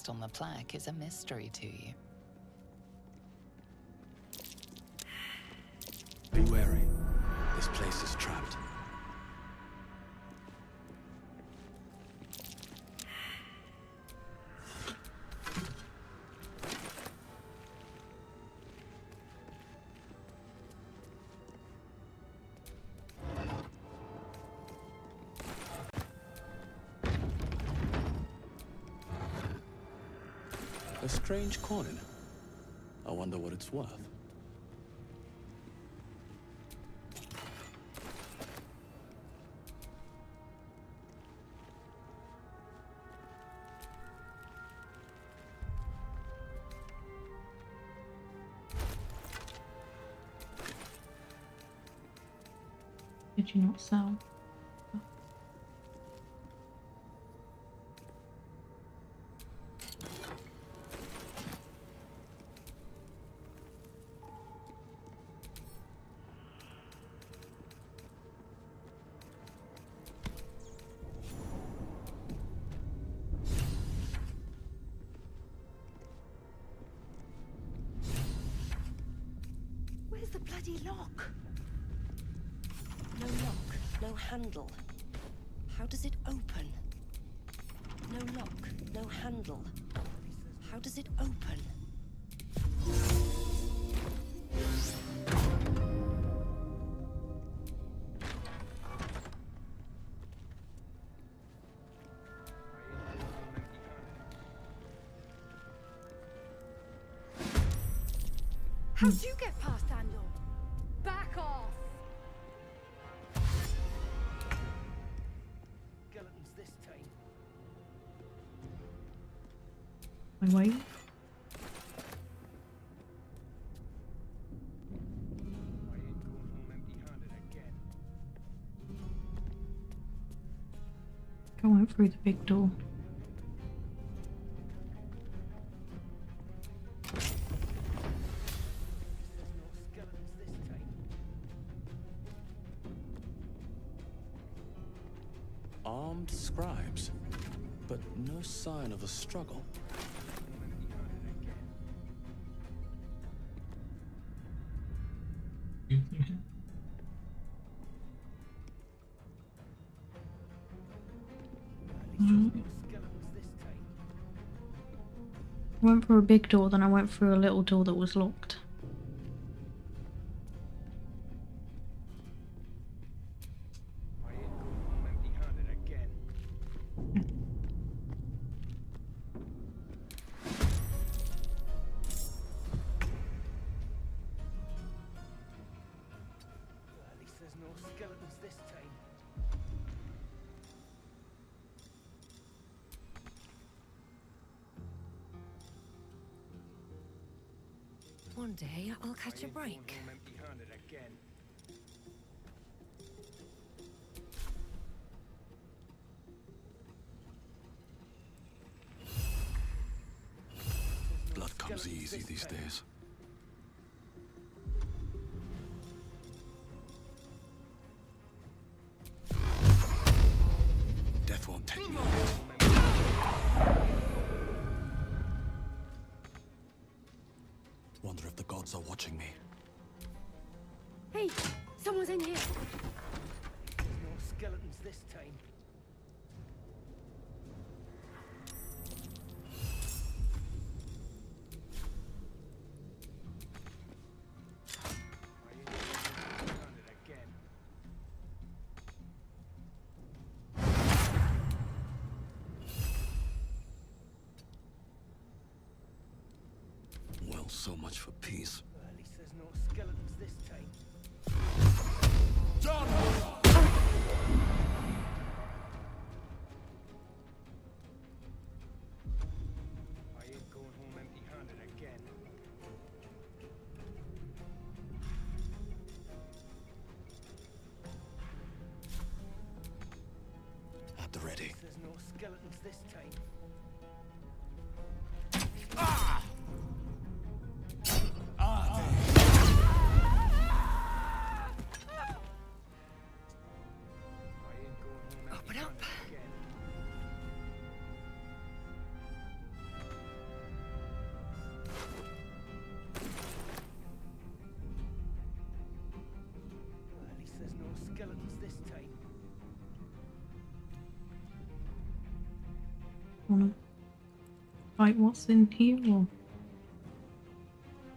text on the plaque is a mystery to you. Be wary. This place is trapped. A strange coin. I wonder what it's worth. Did you not sell? Where's the bloody lock? No lock, no handle. How does it open? No lock, no handle. How does it open? How'd you get past Andor? Back off! Skeletons this time. My way? I went through the big door. Armed scribes, but no sign of a struggle. I went through a big door, then I went through a little door that was locked. At least there's no skeletons this time. One day I'll catch a break. Empty-handed again. Blood comes easy these days. Death won't take me. Wonder if the gods are watching me. Hey, someone's in here. There's no skeletons this time. Empty-handed again. Well, so much for peace. At least there's no skeletons this time. I ain't going home empty-handed again. At the ready. There's no skeletons this time. fight what's in here, or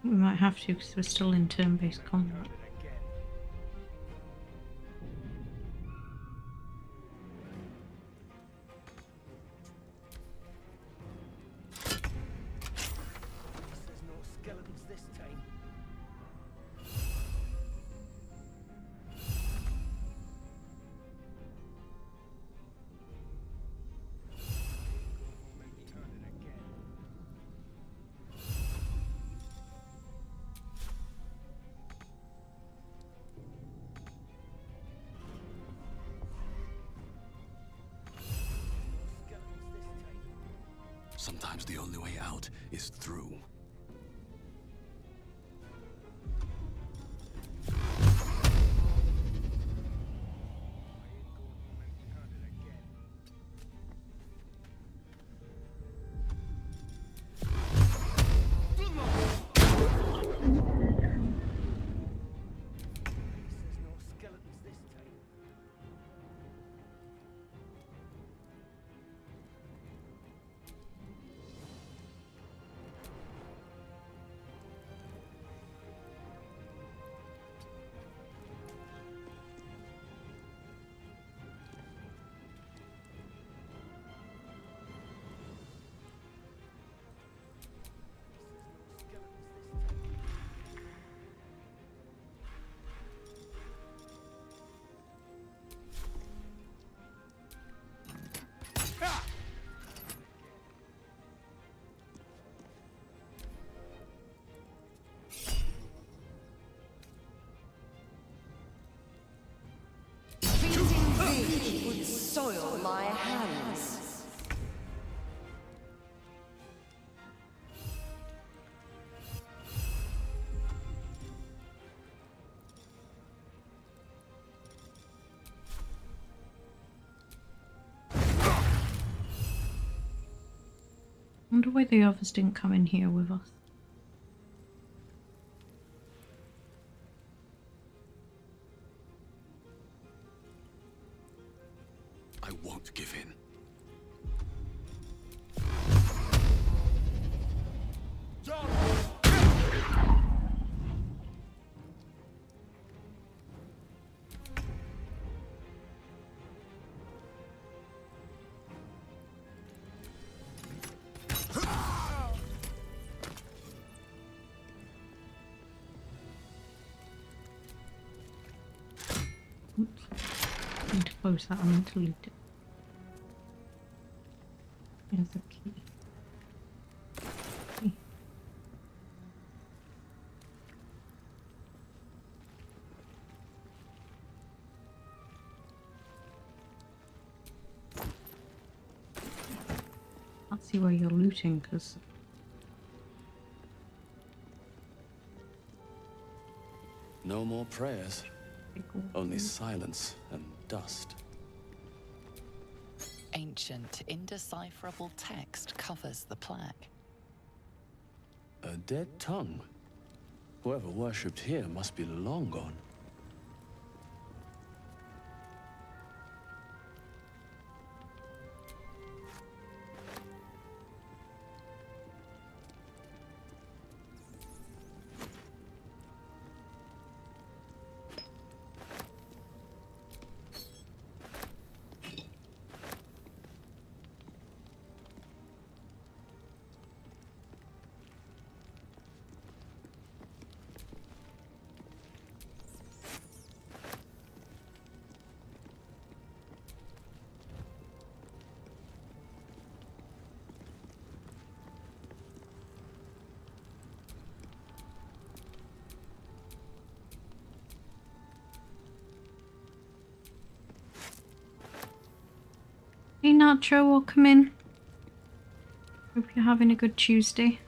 we might have to because we're still in turn-based combat. There's no skeletons this time. Sometimes the only way out is through. Would soil my hands. Wonder why the others didn't come in here with us. I won't give in. Oops. I need to close that. I meant to delete it. There's a key. Key. Can't see where you're looting because No more prayers. Only silence and dust. Ancient, indecipherable text covers the plaque. A dead tongue. Whoever worshipped here must be long gone. hey Nacho, welcome in. Hope you're having a good Tuesday.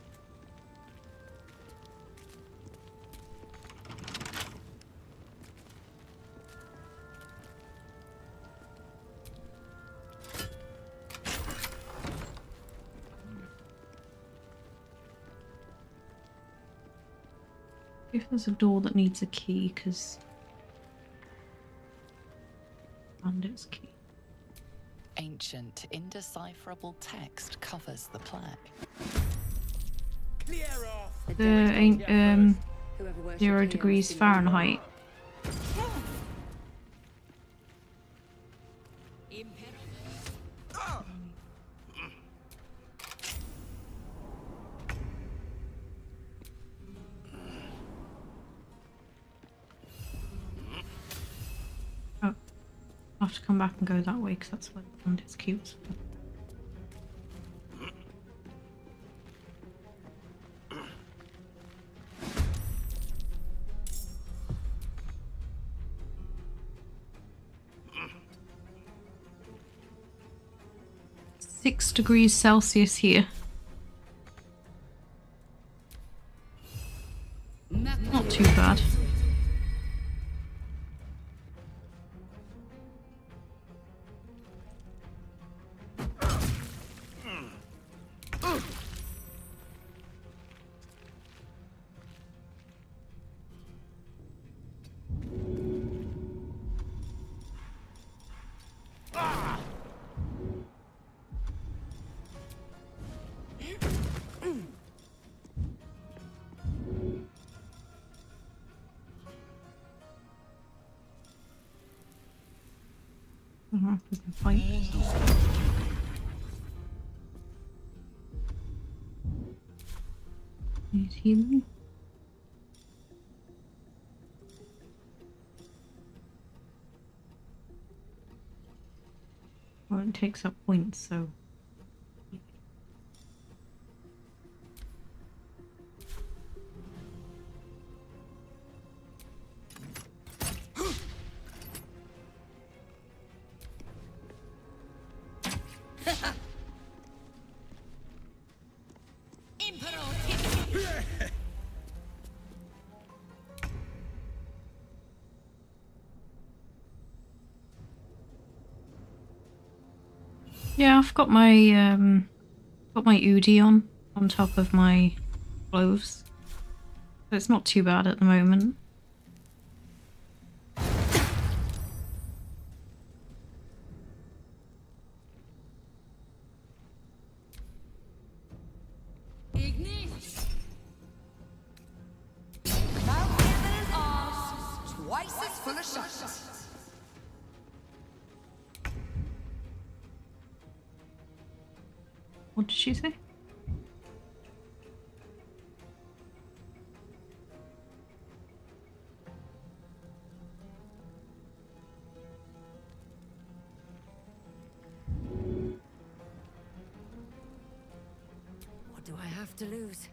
If there's a door that needs a key, because Bandit's key. Ancient, indecipherable text covers the plaque. the 0 degrees Fahrenheit. Oh, I'll have to come back and go that way because that's where the bandit's cute. 6 degrees Celsius here. Not too bad. We can fight. Need healing. Well, it takes up points, so. Yeah, I've got my Udi on top of my clothes, so it's not too bad at the moment. Twice as full of shots. What did she say? What do I have to lose?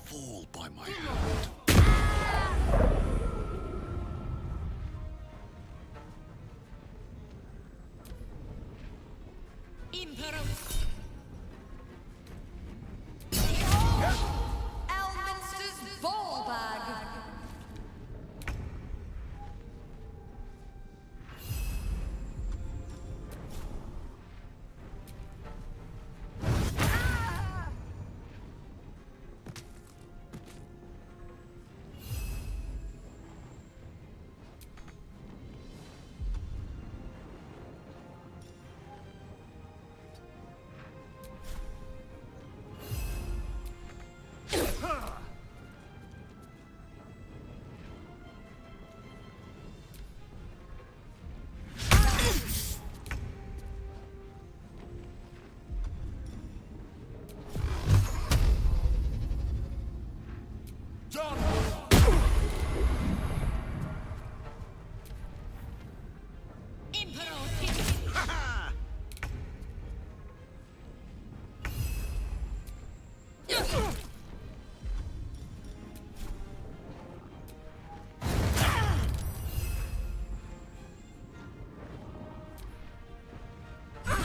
Fall by my hand. Elminster's ball bag.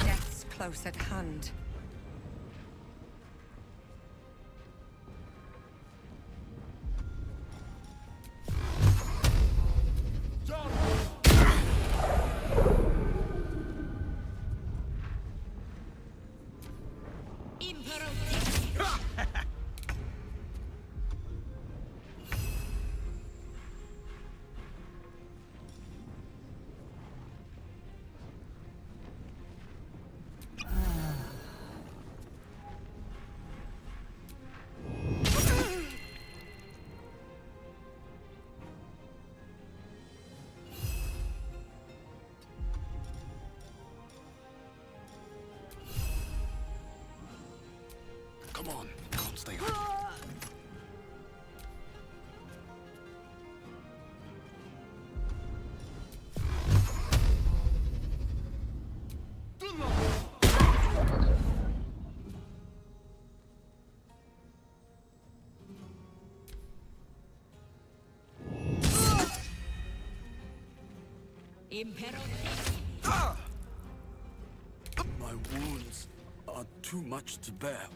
Death's close at hand. Come on, can't stay up. My wounds are too much to bear.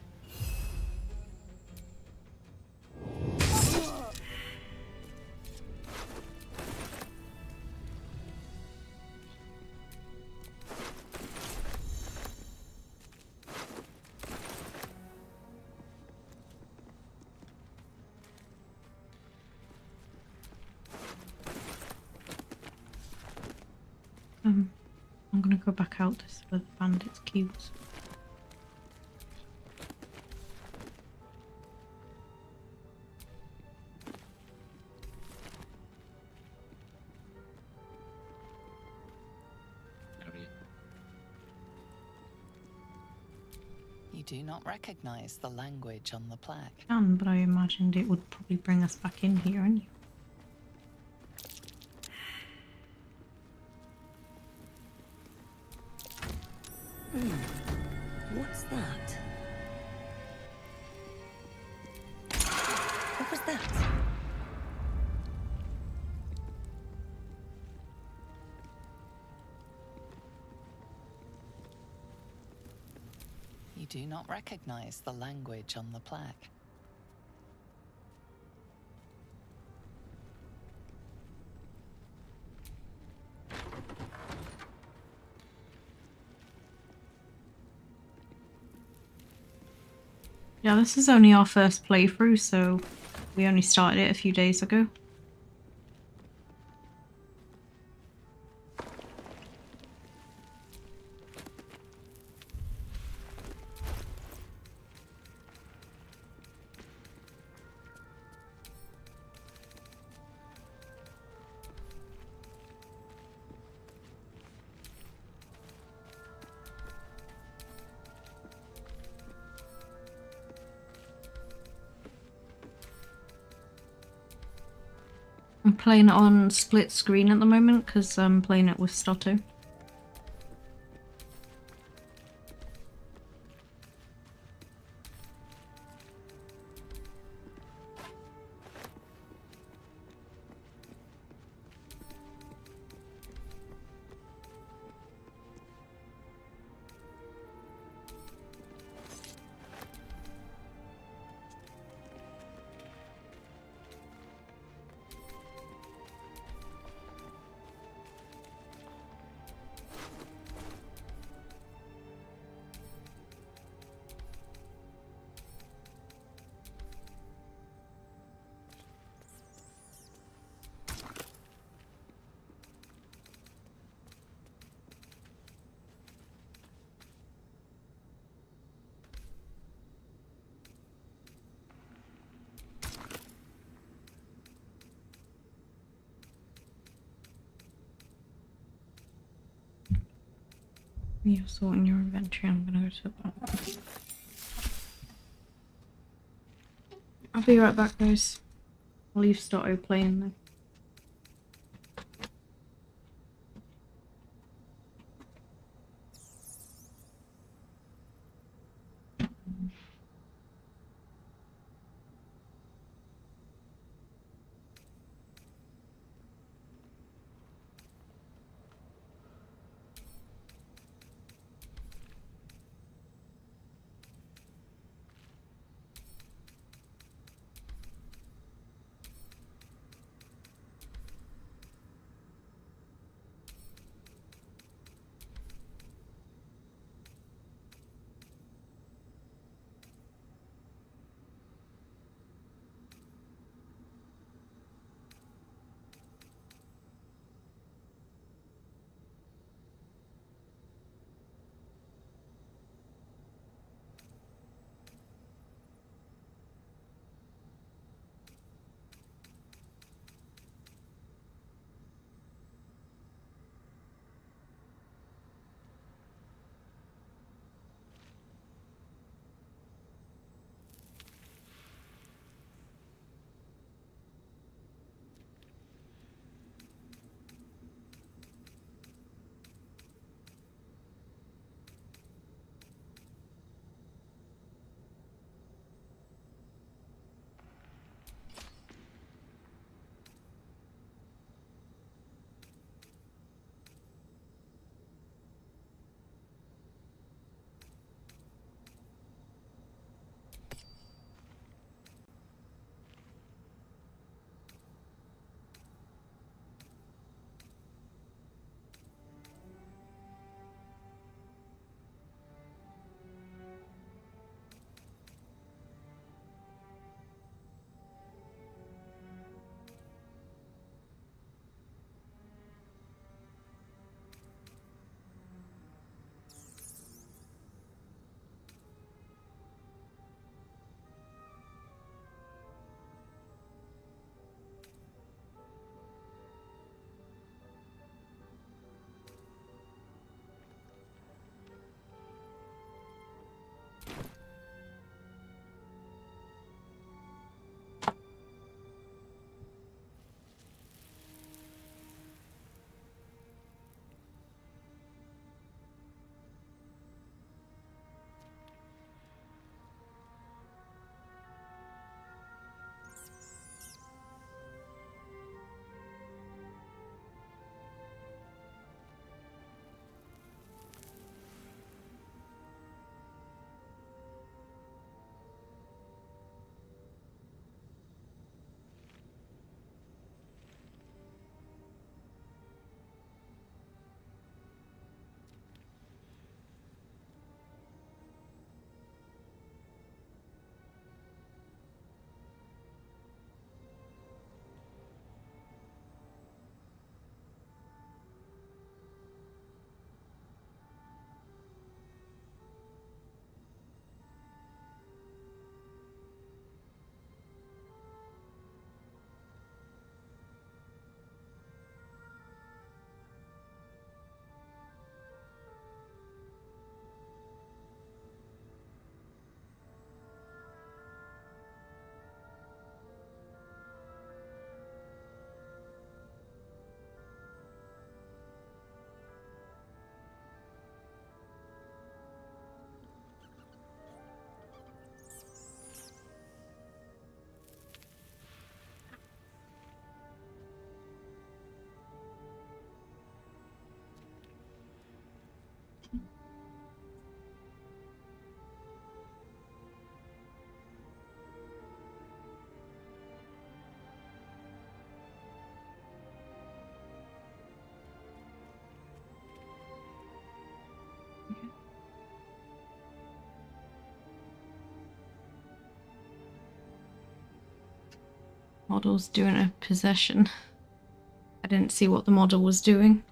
I'm gonna go back out to see where the bandits' cubes. You do not recognize the language on the plaque. But I imagined it would probably bring us back in here anyway. What's that? What was that? You do not recognize the language on the plaque. Yeah, this is only our first playthrough, so we only started it a few days ago. I'm playing it on split screen at the moment because I'm playing it with Stotto. You're sorting your inventory. I'm gonna go to the back. I'll be right back, guys. I'll leave Stotto playing though. Model's doing a possession. I didn't see what the model was doing.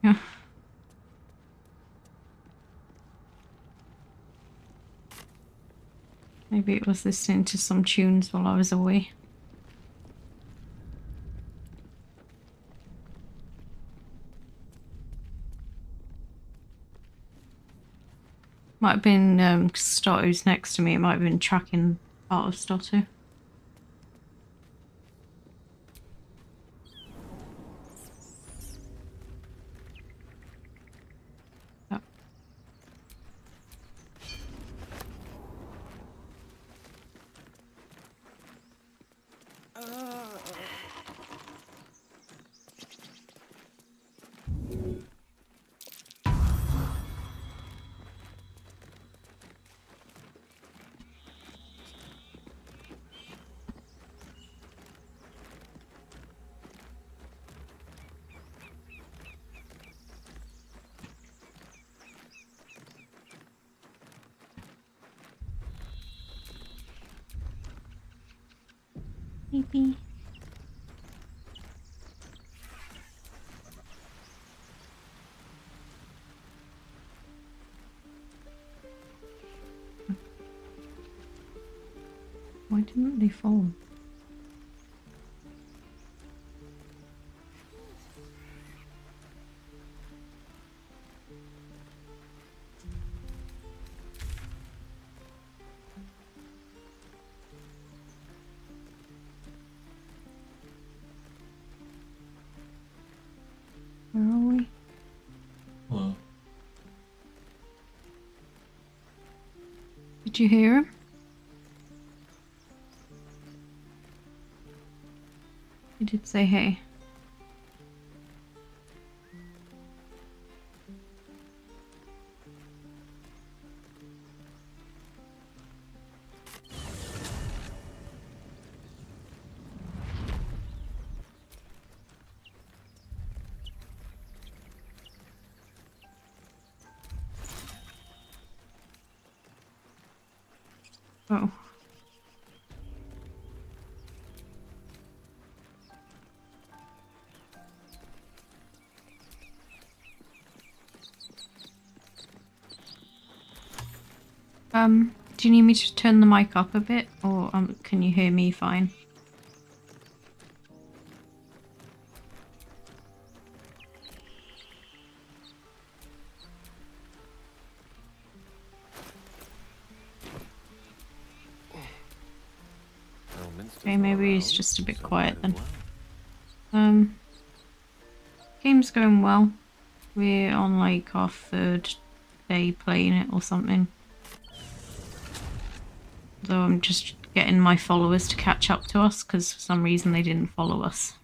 Yeah. Maybe it was listening to some tunes while I was away. Might have been Stotto's next to me. It might have been tracking part of Stotto. Maybe. Why didn't they fall? Where are we? Hello. Did you hear him? He did say hey. Oh. Do you need me to turn the mic up a bit, or can you hear me fine? Okay, maybe it's just a bit quiet then. Game's going well. We're on like our 3rd day playing it or something. Though I'm just getting my followers to catch up to us because for some reason they didn't follow us.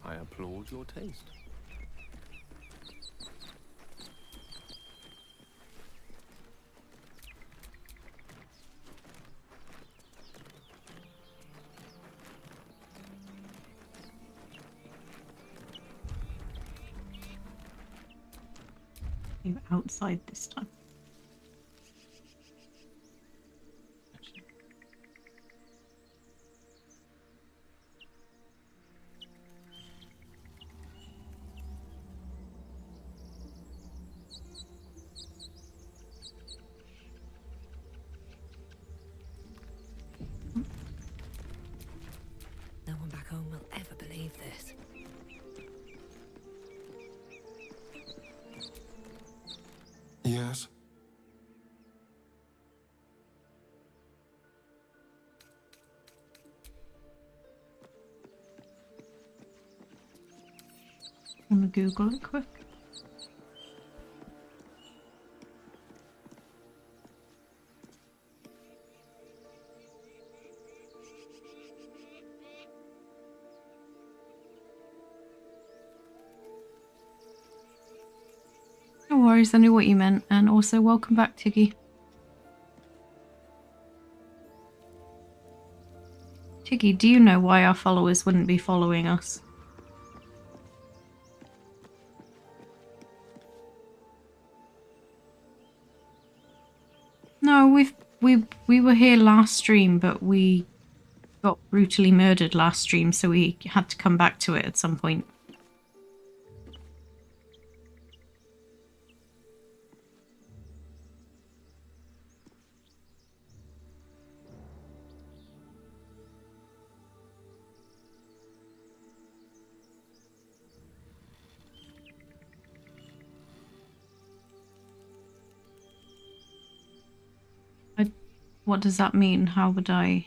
I applaud your taste. You're outside this time. No one back home will ever believe this. Yes? Want to Google it quick? No worries, I knew what you meant. And also, welcome back, Tiggy. Tiggy, do you know why our followers wouldn't be following us? No, we were here last stream, but we got brutally murdered last stream, so we had to come back to it at some point. What does that mean? How would I...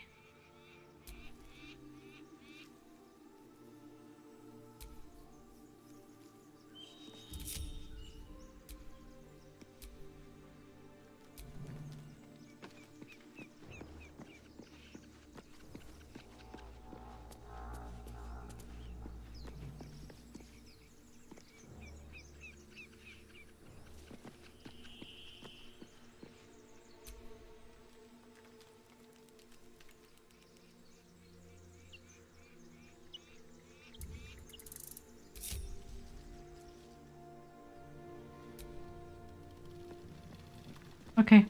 Okay,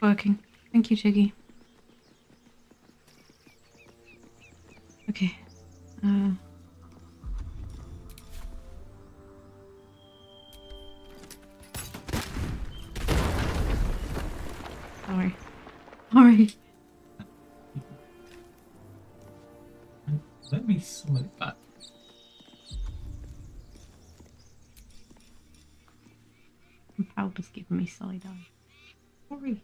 working. Thank you, Tiggy. Okay. Sorry. Sorry. Let me summon it back. Powder's giving me side eye. Sorry.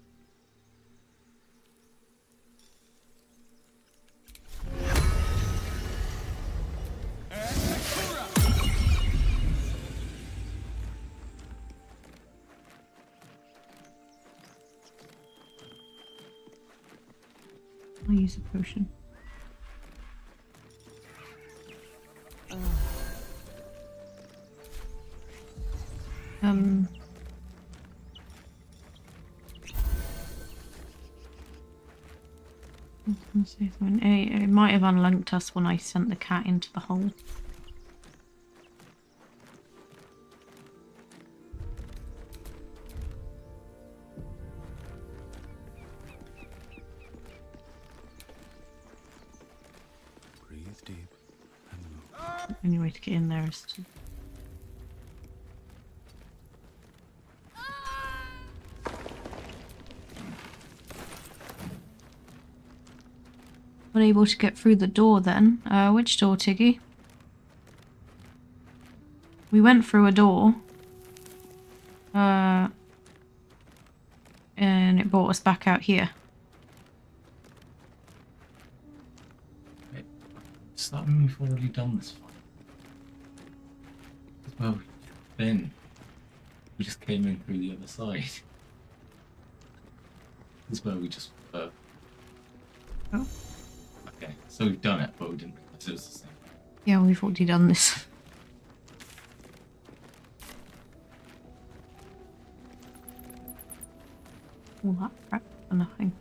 I'll use a potion. It might have unlinked us when I sent the cat into the hole. Breathe deep and move. The only way to get in there is to... Unable to get through the door then. Which door, Tiggy? We went through a door. And it brought us back out here. Wait, does that mean we've already done this fight? Well, then we just came in through the other side. This is where we just were. Oh. Okay, so we've done it, but we didn't realize it was the same. Yeah, we've already done this. All that crap for nothing.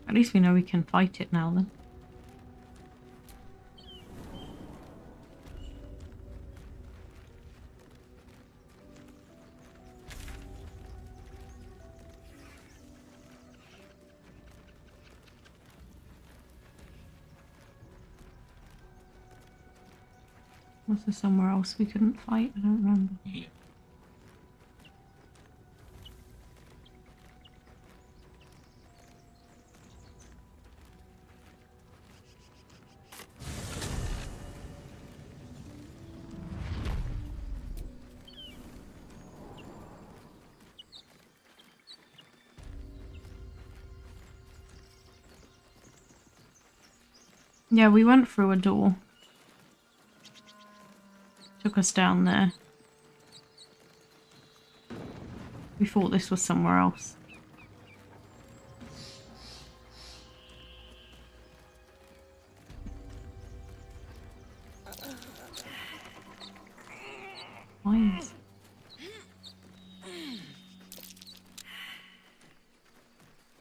At least we know we can fight it now then. Was there somewhere else we couldn't fight? I don't remember. Yeah. Yeah, we went through a door. Took us down there. We thought this was somewhere else. Why is...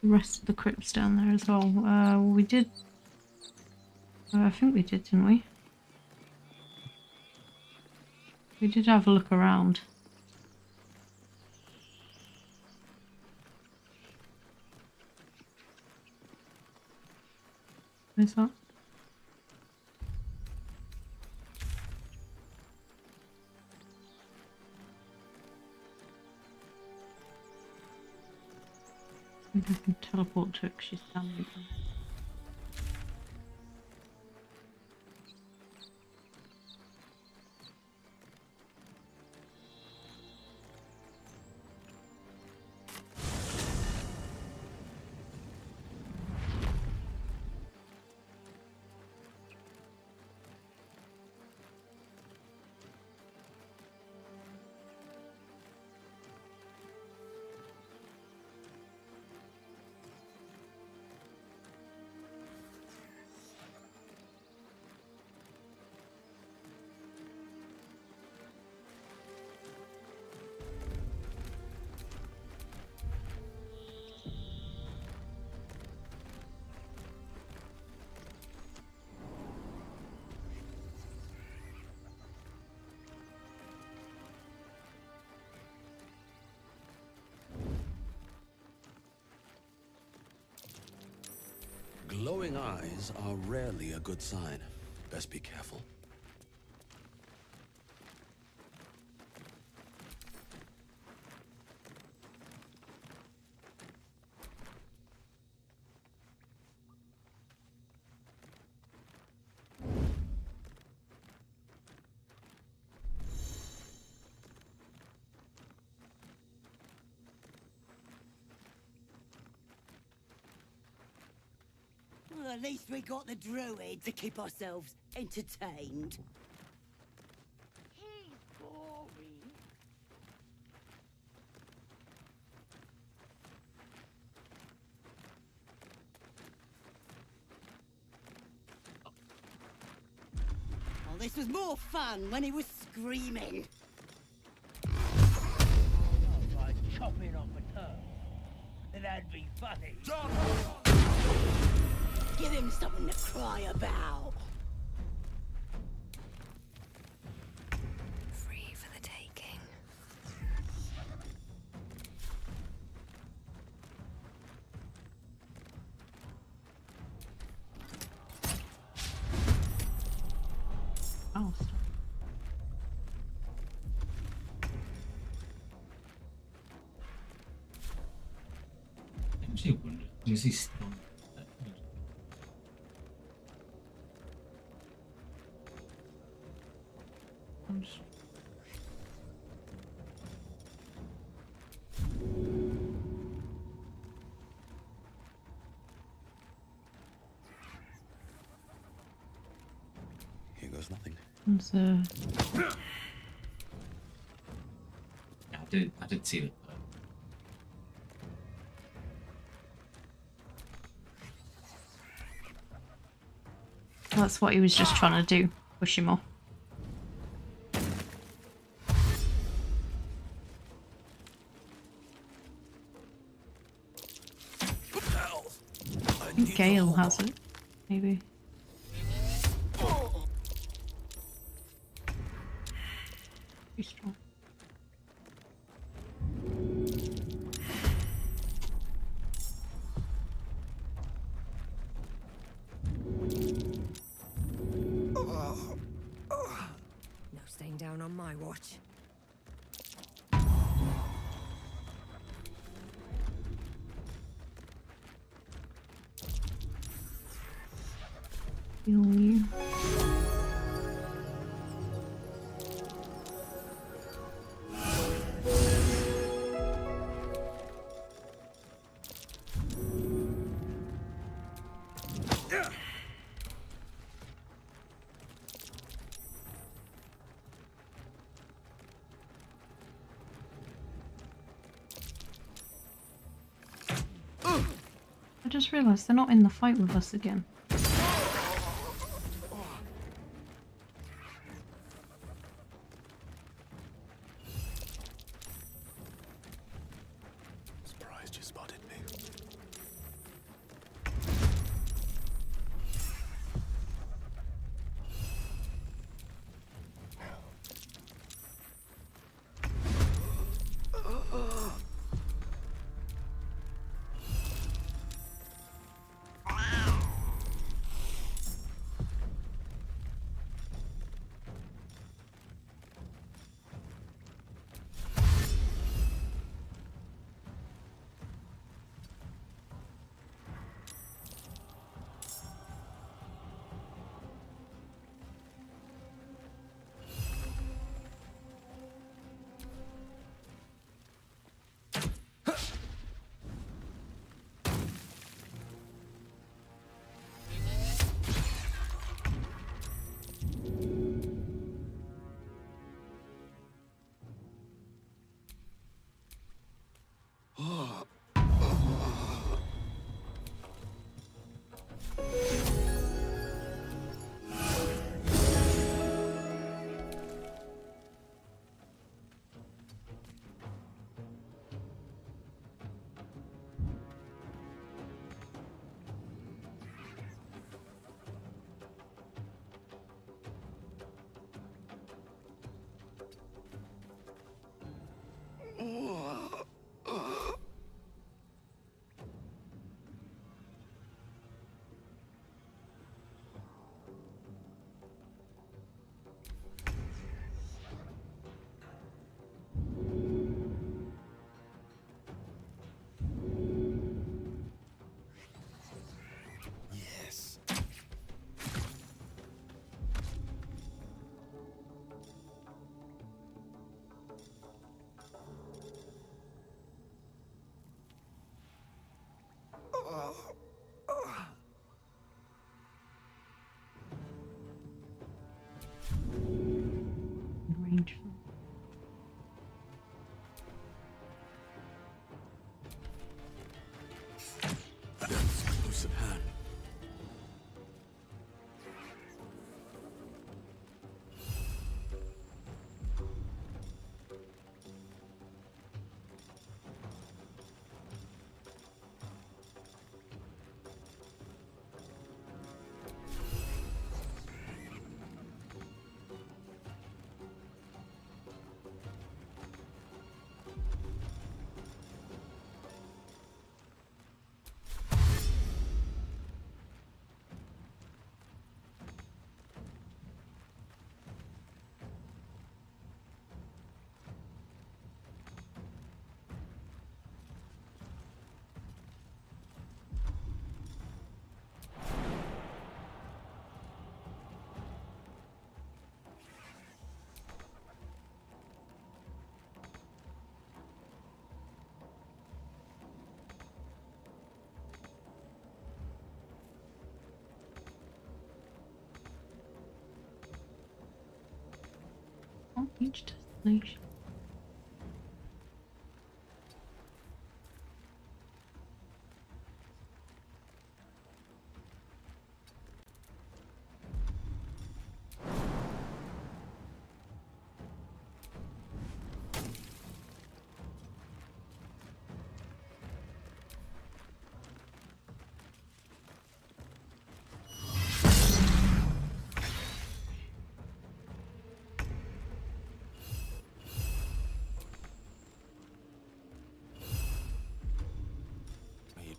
rest of the crypts down there as well. We did. I think we did, didn't we? We did have a look around. Where's that? Maybe I can teleport to her 'cause she's standing there. Glowing eyes are rarely a good sign. Best be careful. Well, at least we got the druid to keep ourselves entertained. He's boring. Well, this was more fun when he was screaming. Like chopping off a toe. That'd be funny. Give him something to cry about. Free for the taking. Oh, stop. I actually wonder, is he still... Here goes nothing. There's Yeah, I did see it. That's what he was just trying to do. Push him off. I think Gale has it. Maybe. Too strong. No staying down on my watch. Heal you. I just realised they're not in the fight with us again. Surprised you spotted me. change. That's close at hand. Each destination.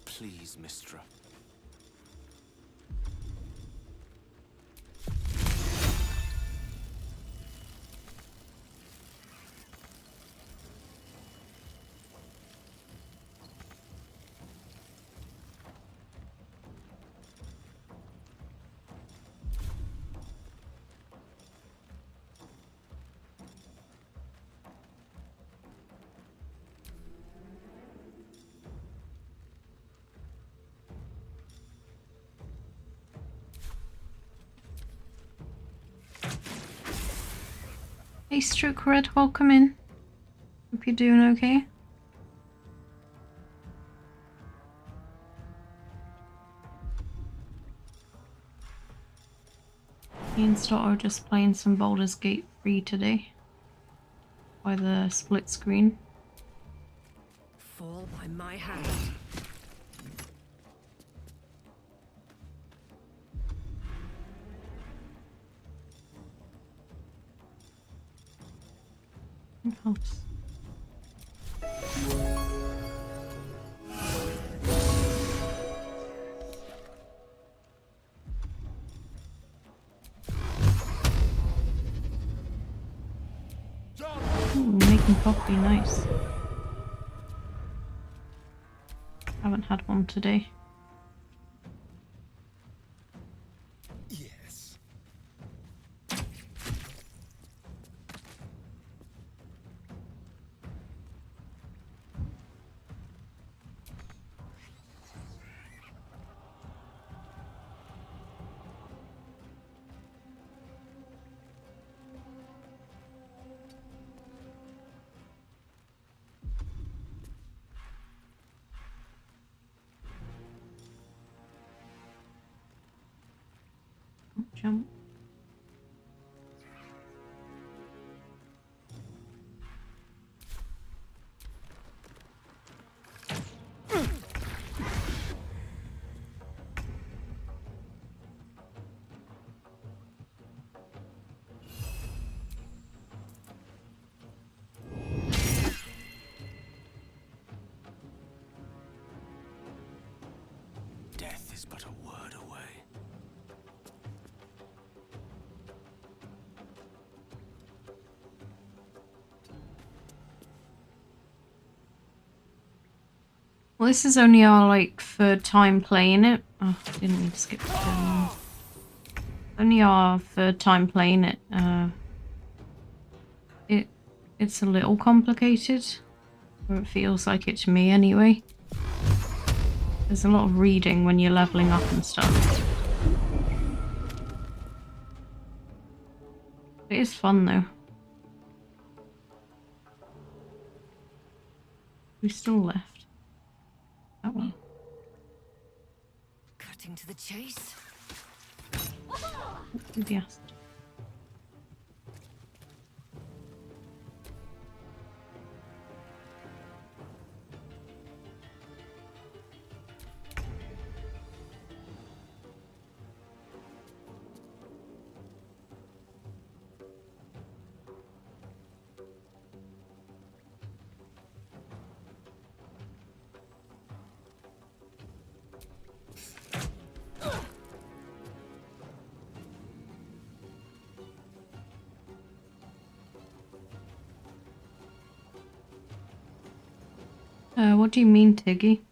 Please, Mistra. Hey Stroke Red, welcome in. Hope you're doing okay. Me and Stott are just playing some Baldur's Gate 3 today. By the split screen. Fall by my hand. House. Ooh, making coffee, nice. Haven't had one today. Yes. Jump. Death is but a word away. Well, this is only our like third time playing it. Oh, didn't mean to skip the turn. Only our third time playing it. It's a little complicated, or it feels like it to me anyway. There's a lot of reading when you're leveling up and stuff. It is fun though. We still left. That one. Cutting to the chase. Yes. What do you mean, Tiggy?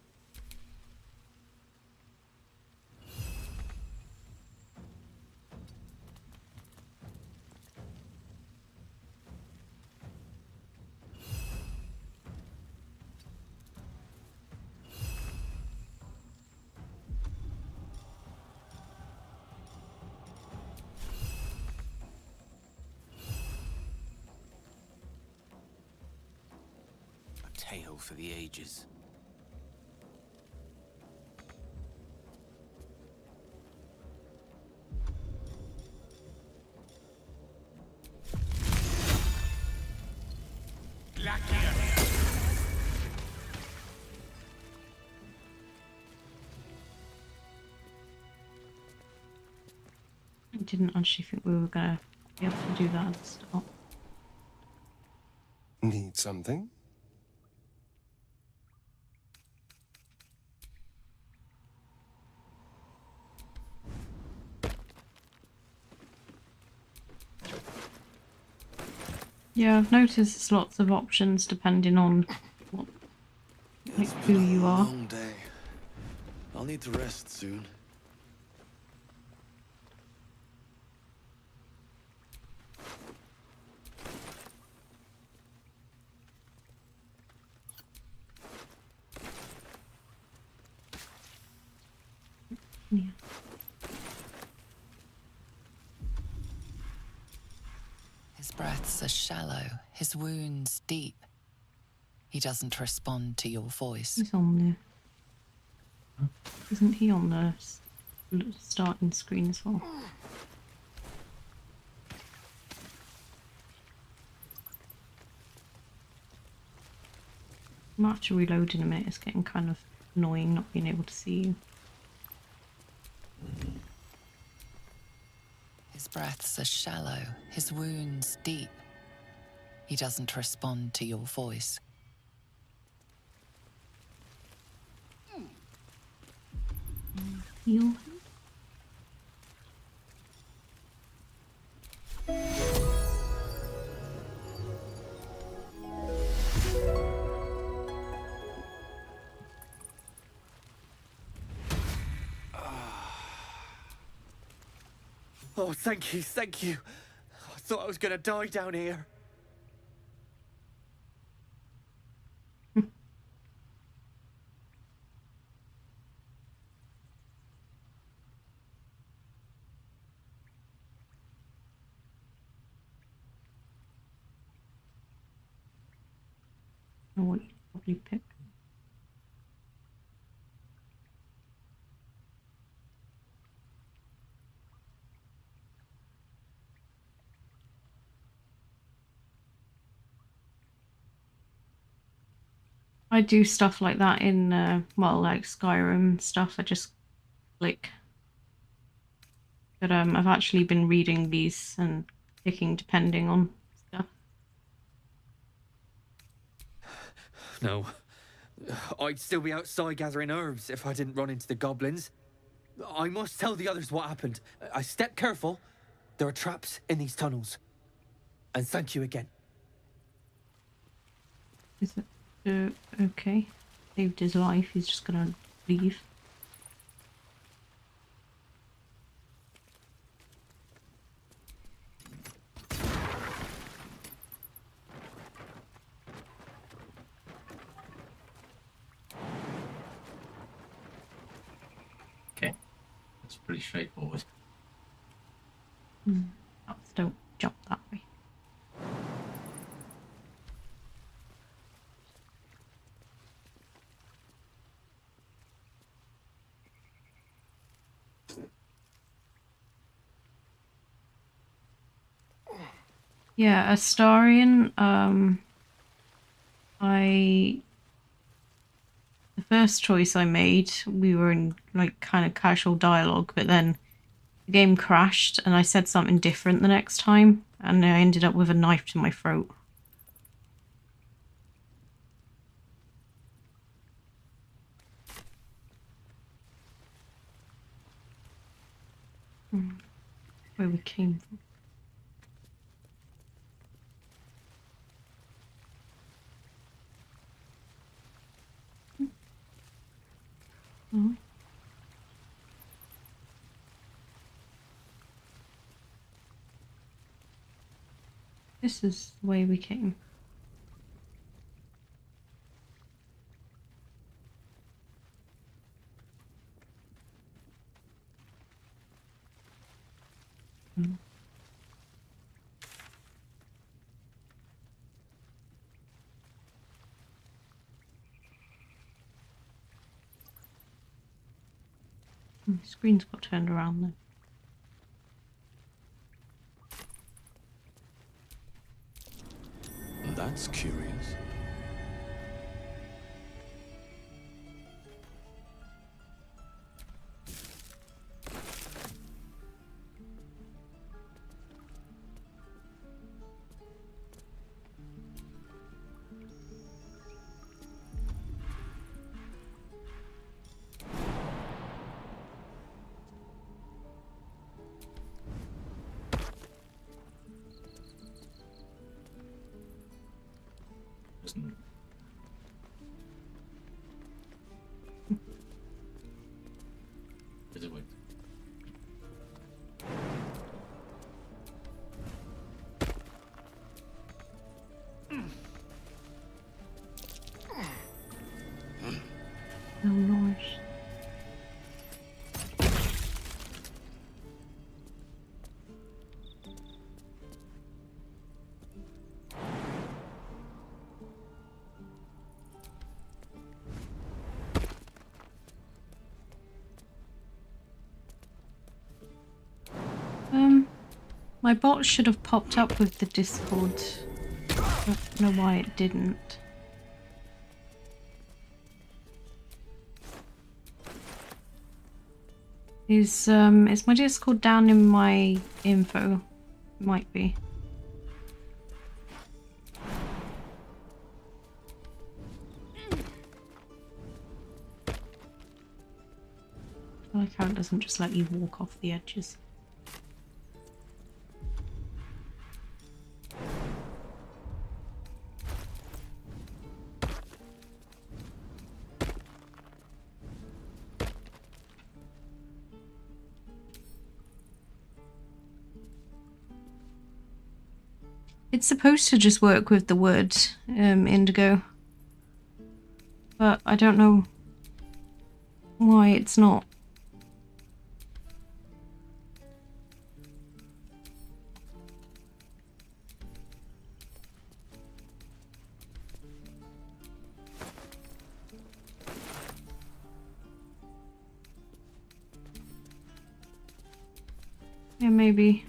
A tale for the ages. I didn't actually think we were gonna be able to do that at the start. Need something? Yeah, I've noticed there's lots of options depending on what, like, who you are. Long day. I'll need to rest soon. Yeah. His breaths are shallow, his wounds deep. He doesn't respond to your voice. He's on the... Isn't he on the starting screen as well? I'm not to reload in a minute. It's getting kind of annoying not being able to see you. His breaths are shallow, his wounds deep. He doesn't respond to your voice. Heal. Oh, thank you, thank you. I thought I was gonna die down here. I want you to probably pick. I do stuff like that in, well, like Skyrim stuff. I just click. But I've actually been reading these and picking depending on stuff. No. I'd still be outside gathering herbs if I didn't run into the goblins. I must tell the others what happened. I step careful. There are traps in these tunnels. And thank you again. Is it? Okay. Saved his life. He's just gonna leave. Okay. That's pretty straightforward. Don't jump that way. Yeah, Astarion, the first choice I made, we were in like kind of casual dialogue, but then the game crashed and I said something different the next time and I ended up with a knife to my throat. Where we came from. Oh. This is the way we came. The screen's got turned around though. That's curious. Does it work? Oh nice. My bot should have popped up with the Discord. I don't know why it didn't. Is my Discord down in my info? Might be. I like how it doesn't just let you walk off the edges. It's supposed to just work with the wood, indigo. But I don't know why it's not. Yeah, maybe.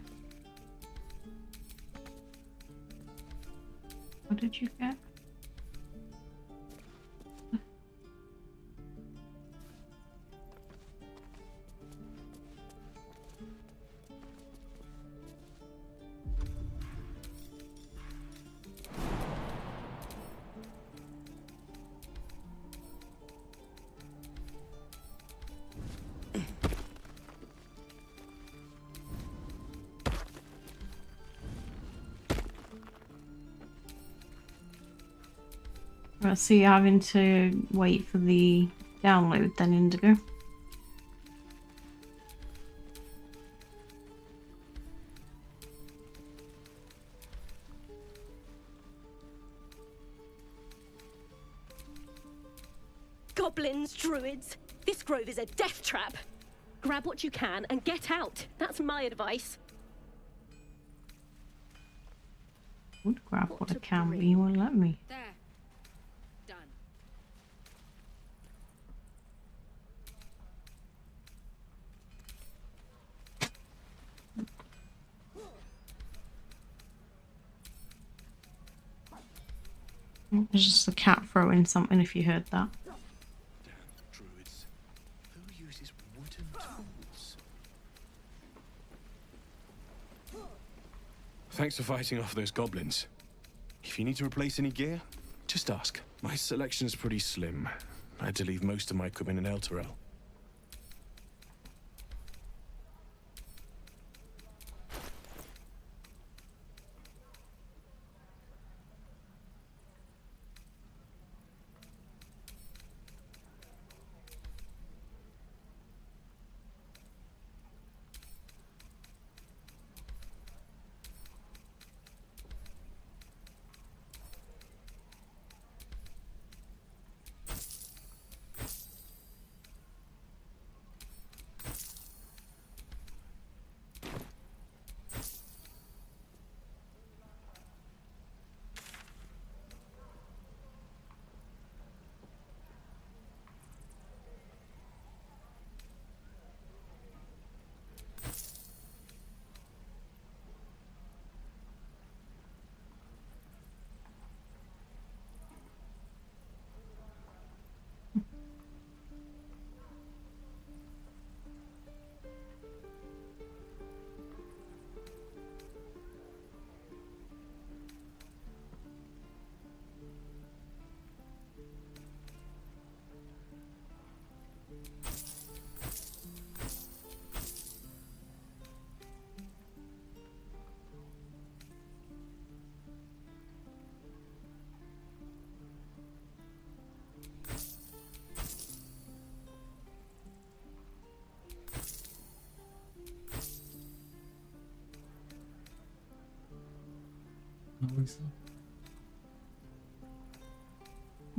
What did you get? Right, so you're having to wait for the download then, Indigo. Goblins, druids, this grove is a death trap. Grab what you can and get out. That's my advice. Would grab what I can, but you won't let me. There. Done. It was just a cat throwing something if you heard that. Druids. Who uses wooden tools? Thanks for fighting off those goblins. If you need to replace any gear, just ask. My selection's pretty slim. I had to leave most of my equipment in Elturel.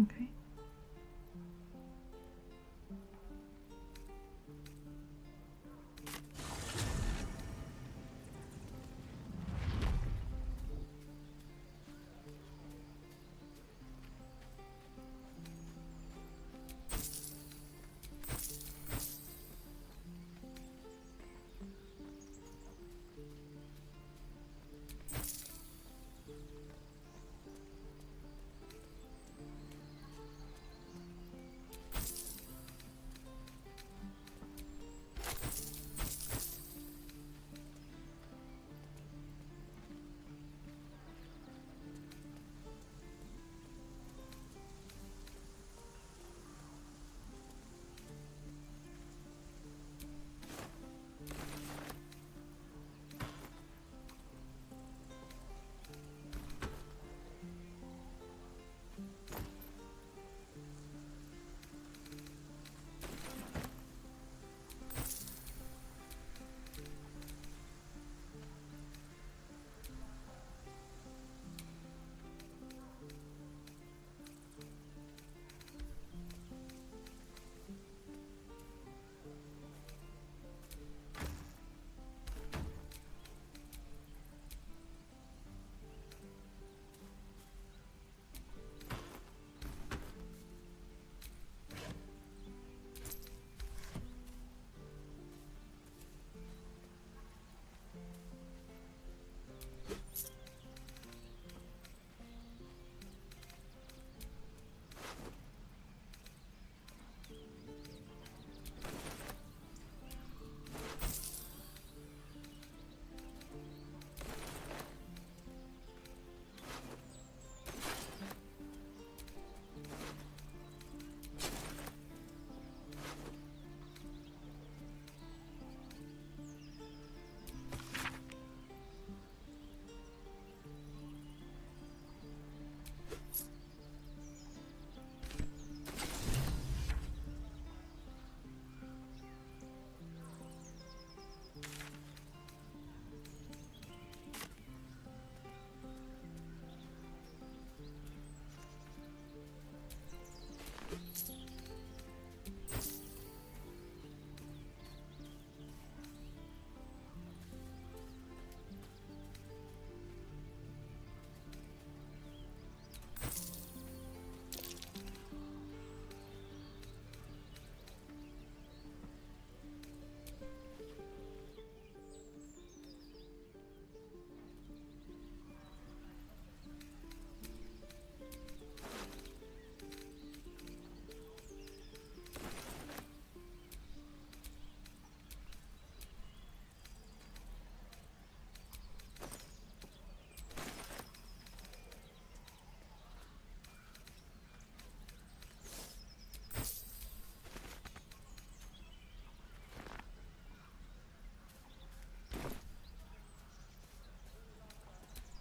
Okay.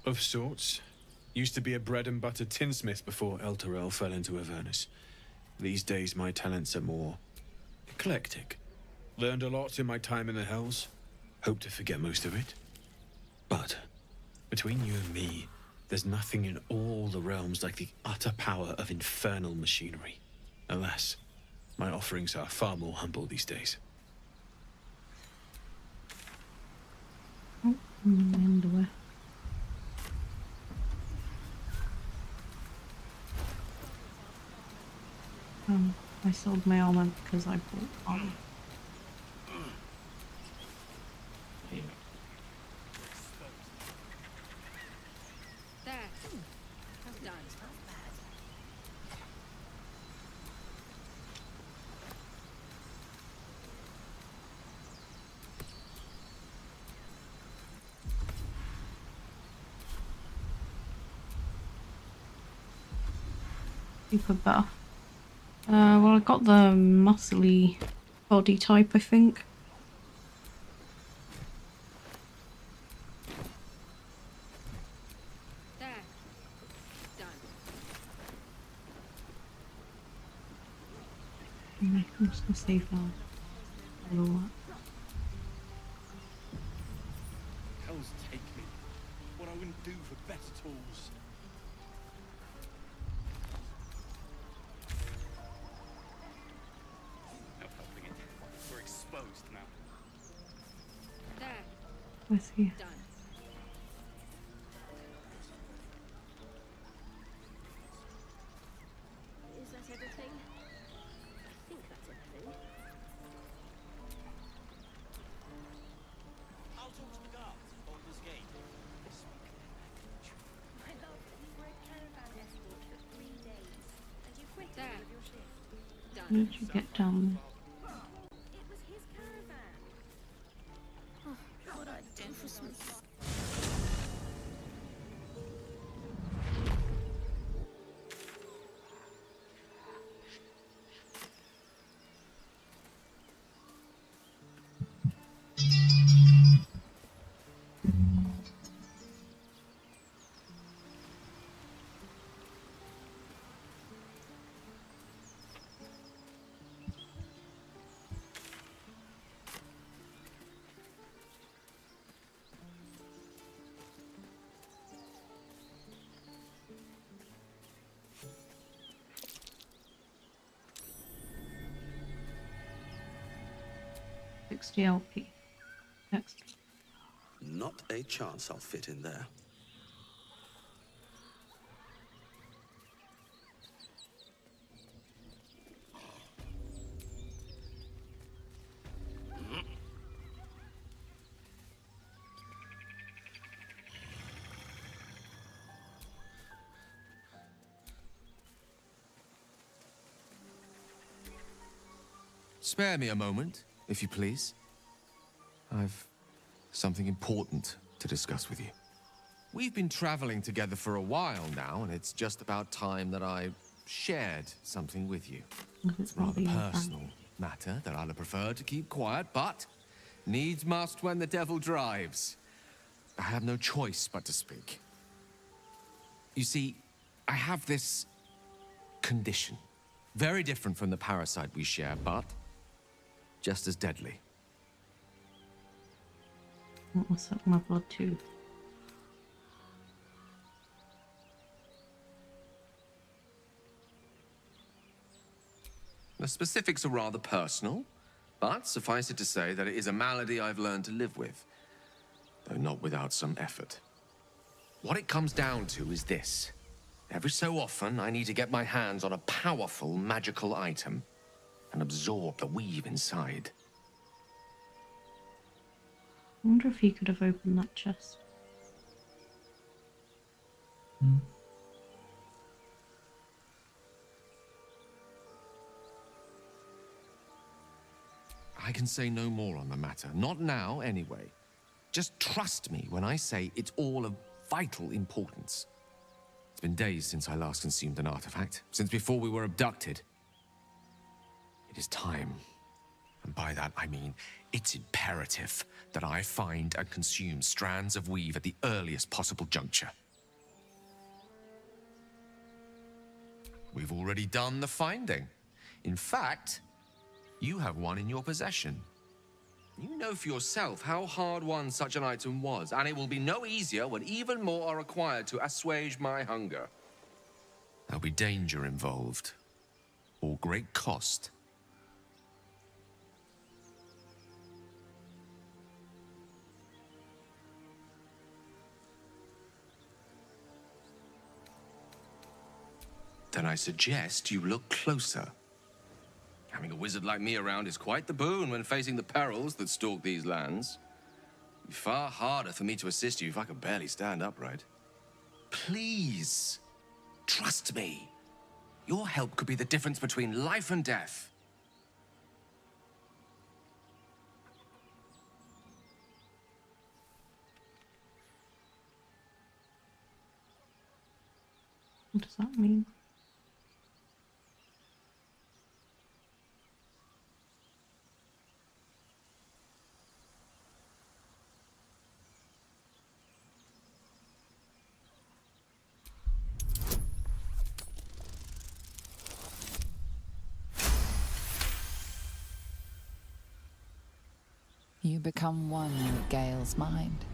Of sorts. Used to be a bread and butter tinsmith before El Terrell fell into Avernus. These days my talents are more eclectic. Learned a lot in my time in the Hells. Hope to forget most of it. But between you and me, there's nothing in all the realms like the utter power of infernal machinery. Alas, my offerings are far more humble these days. Oh, my underwear. I sold my armor because I bought armor. There. That's done. Super buff. Well, I got the muscly body type, I think. There. Done. I'm just gonna save now. All that. Hells take me. What I wouldn't do for better tools. No helping it. We're exposed now. There. Where's he? Done. Is that everything? I think that's everything. I'll talk to the guards at Baldur's Gate. My love, you were a caravan escort for 3 days, and you quit There. all of your shift. How did you get down there? It was his caravan. Oh, what I'd do for some... LP. Next. Not a chance I'll fit in there. Spare me a moment, if you please. I've something important to discuss with you. We've been traveling together for a while now, and it's just about time that I shared something with you. It's a rather personal matter that I'd have preferred to keep quiet, but needs must when the devil drives. I have no choice but to speak. You see, I have this condition. Very different from the parasite we share, but just as deadly. What's up with my blood too? The specifics are rather personal, but suffice it to say that it is a malady I've learned to live with, though not without some effort. What it comes down to is this. Every so often, I need to get my hands on a powerful magical item and absorb the weave inside. I wonder if he could have opened that chest. I can say no more on the matter. Not now, anyway. Just trust me when I say it's all of vital importance. It's been days since I last consumed an artifact, since before we were abducted. It is time. And by that, I mean It's imperative that I find and consume strands of weave at the earliest possible juncture. We've already done the finding. In fact, you have one in your possession. You know for yourself how hard-won such an item was, and it will be no easier when even more are required to assuage my hunger. There'll be danger involved, or great cost. Then I suggest you look closer. Having a wizard like me around is quite the boon when facing the perils that stalk these lands. It'd be far harder for me to assist you if I could barely stand upright. Please, trust me. Your help could be the difference between life and death. What does that mean? You become one with Gale's mind,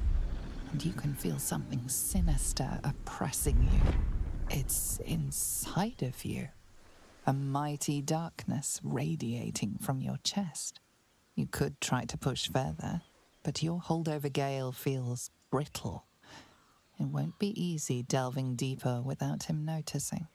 and you can feel something sinister oppressing you. It's inside of you, a mighty darkness radiating from your chest. You could try to push further, but your hold over Gale feels brittle. It won't be easy delving deeper without him noticing.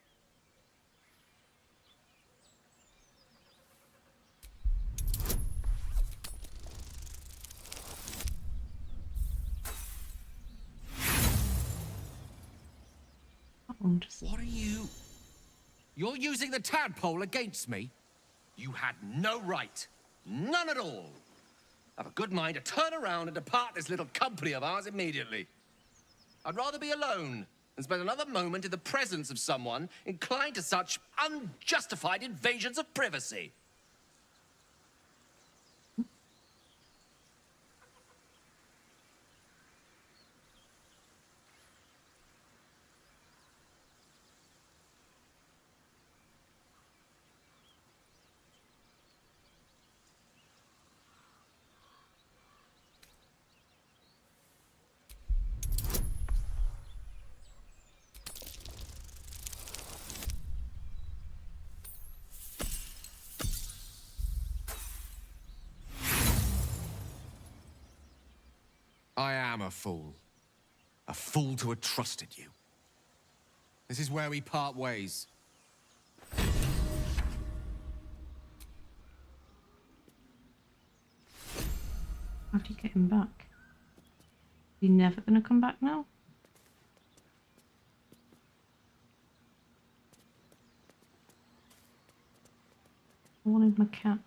What are you? You're using the tadpole against me? You had no right. None at all. I've a good mind to turn around and depart this little company of ours immediately. I'd rather be alone than spend another moment in the presence of someone inclined to such unjustified invasions of privacy. I am a fool. A fool to have trusted you. This is where we part ways. How do you get him back? Is he never gonna come back now? I wanted my cat.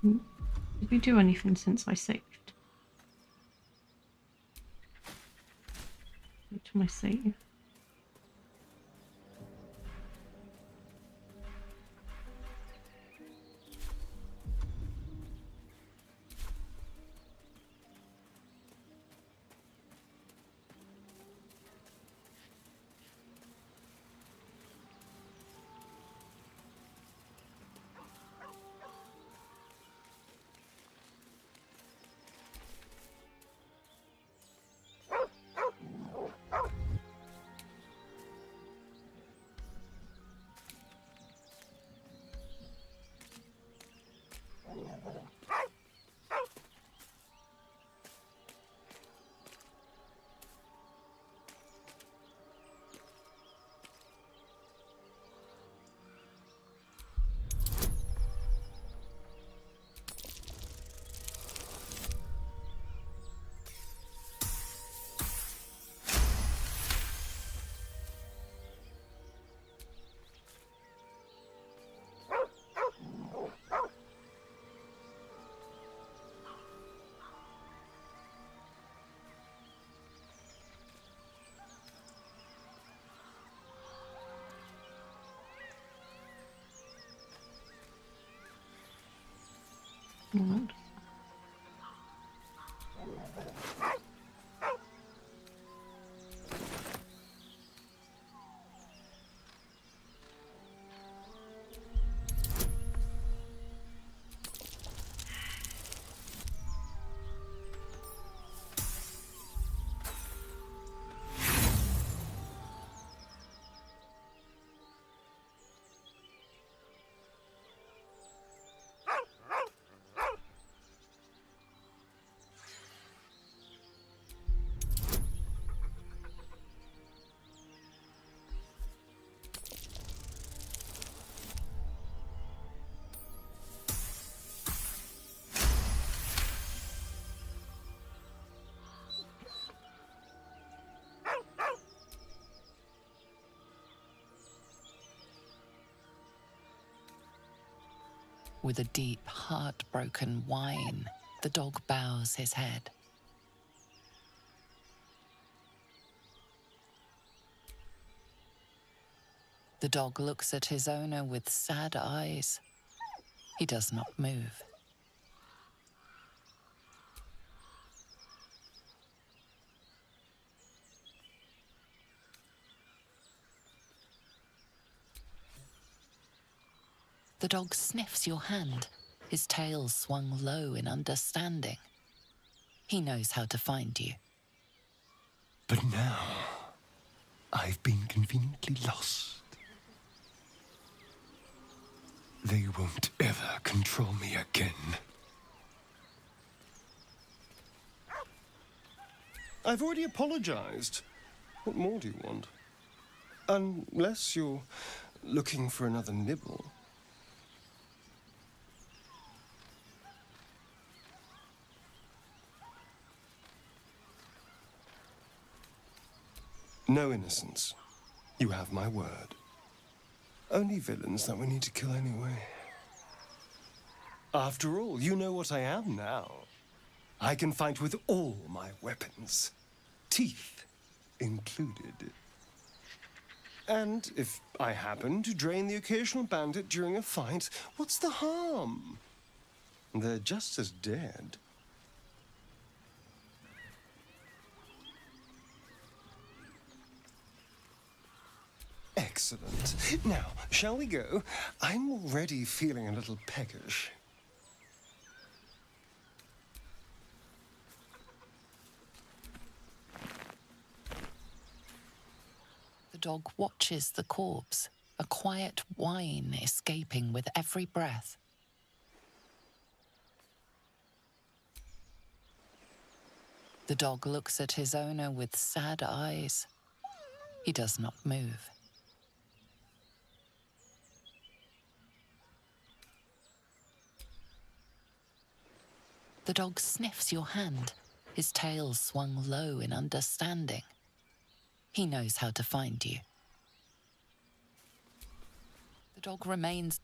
Did we do anything since I saved? Go to my save. What? With a deep, heartbroken whine, the dog bows his head. The dog looks at his owner with sad eyes. He does not move. The dog sniffs your hand, his tail swung low in understanding. He knows how to find you. But now, I've been conveniently lost. They won't ever control me again. I've already apologized. What more do you want? Unless you're looking for another nibble. No innocence. You have my word. Only villains that we need to kill anyway. After all, you know what I am now. I can fight with all my weapons, teeth included. And if I happen to drain the occasional bandit during a fight, what's the harm? They're just as dead. Excellent. Now, shall we go? I'm already feeling a little peckish. The dog watches the corpse, a quiet whine escaping with every breath. The dog looks at his owner with sad eyes. He does not move. The dog sniffs your hand, his tail swung low in understanding. He knows how to find you. The dog remains.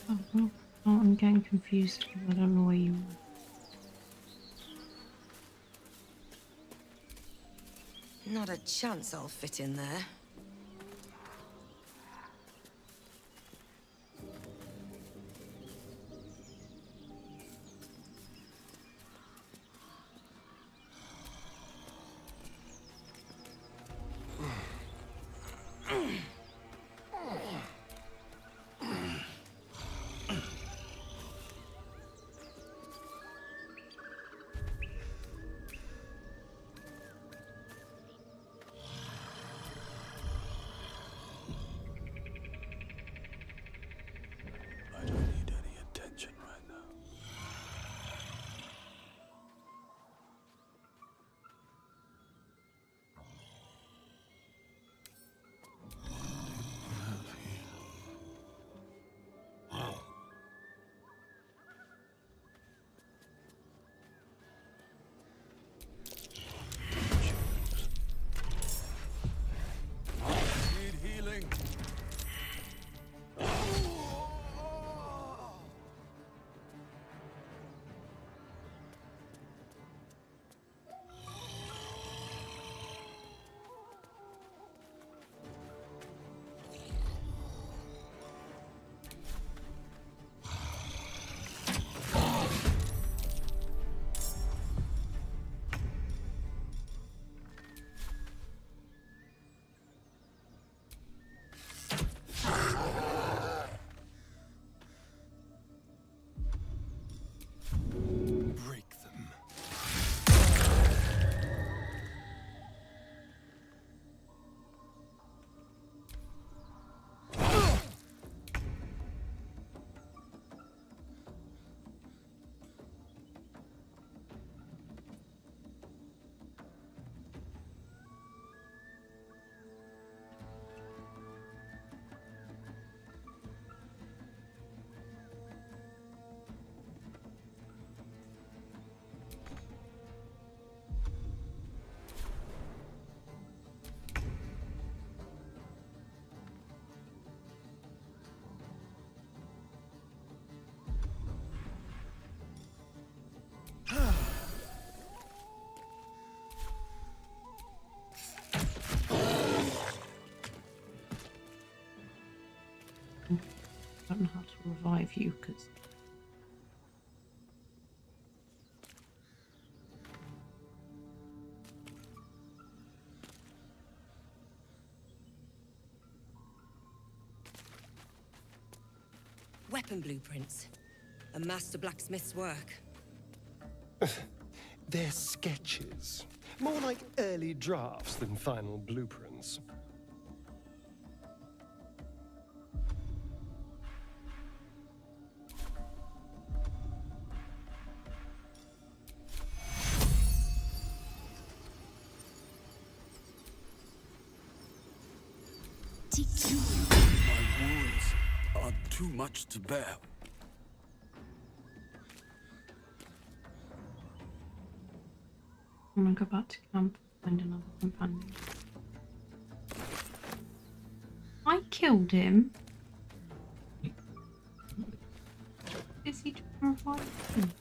Oh, no. Oh, I'm getting confused because I don't know where you are. Not a chance I'll fit in there. don't know how to revive you because. Weapon blueprints. A master blacksmith's work. They're sketches. More like early drafts than final blueprints. My wounds are too much to bear. I'm gonna go back to camp and find another companion. I killed him. Is he trying to revive him?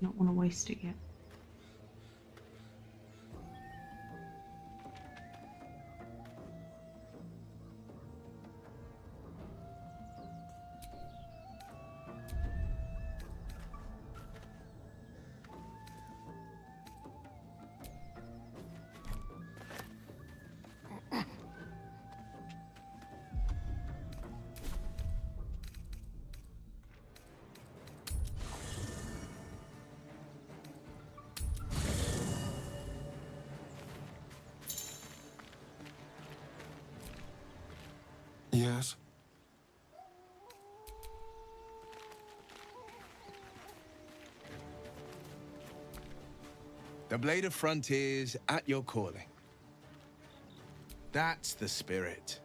Not want to waste it yet. Yes? The Blade of Frontiers at your calling. That's the spirit.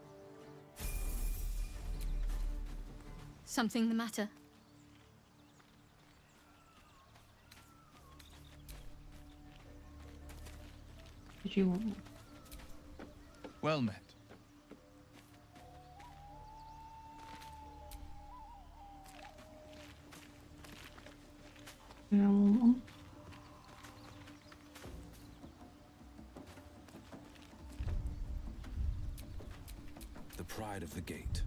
Something the matter? Did you want one? Well met. You want one? The pride of the gate.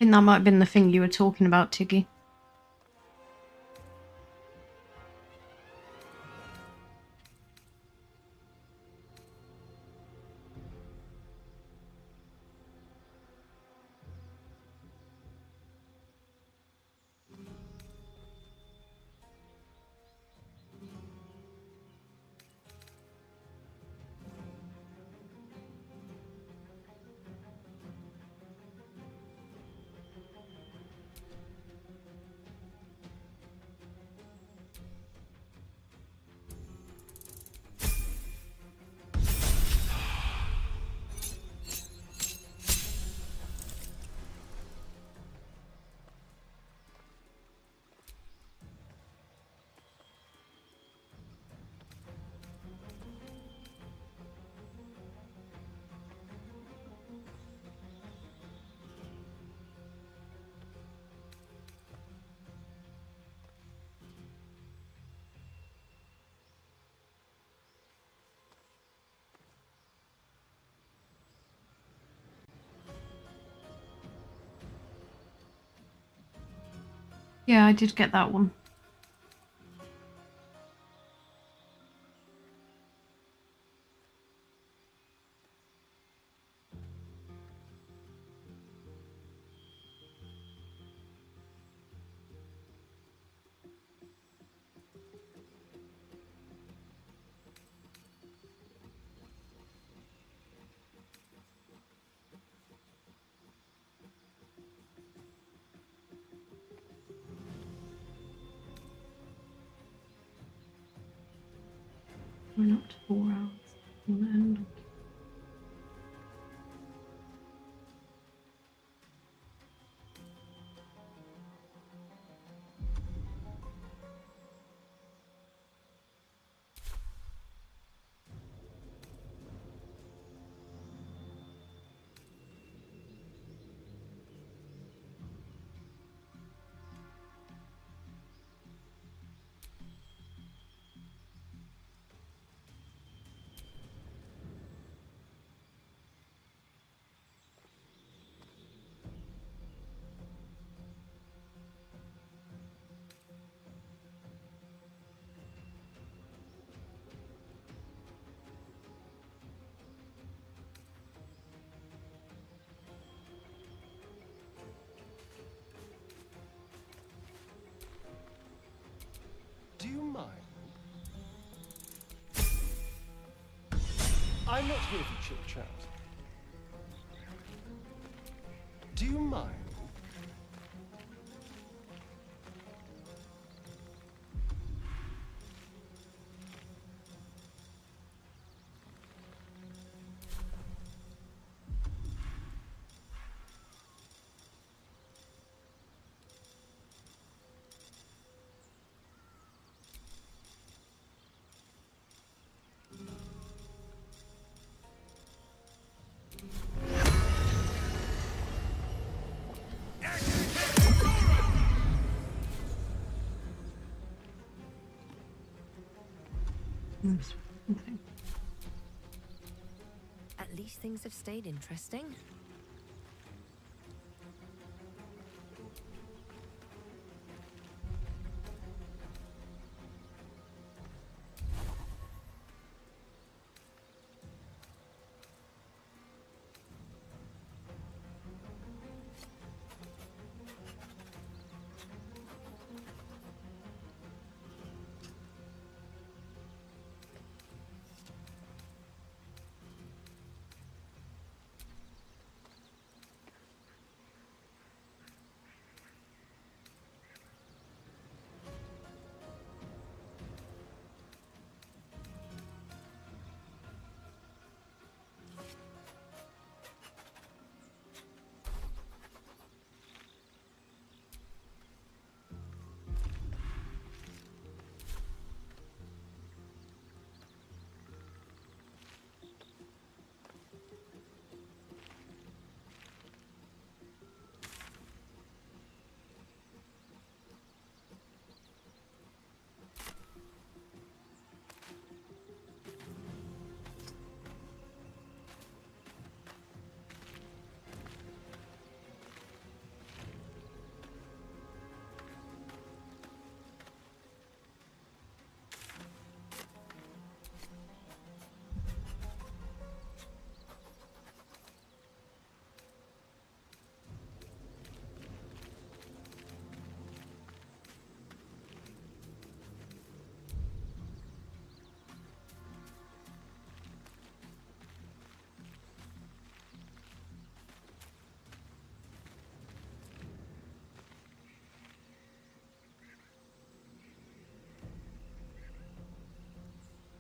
think that might have been the thing you were talking about, Tiggy. Yeah, I did get that one. We're up to 4 hours on the end. Do you mind? I'm not here for chit chat. Do you mind? Okay. At least things have stayed interesting.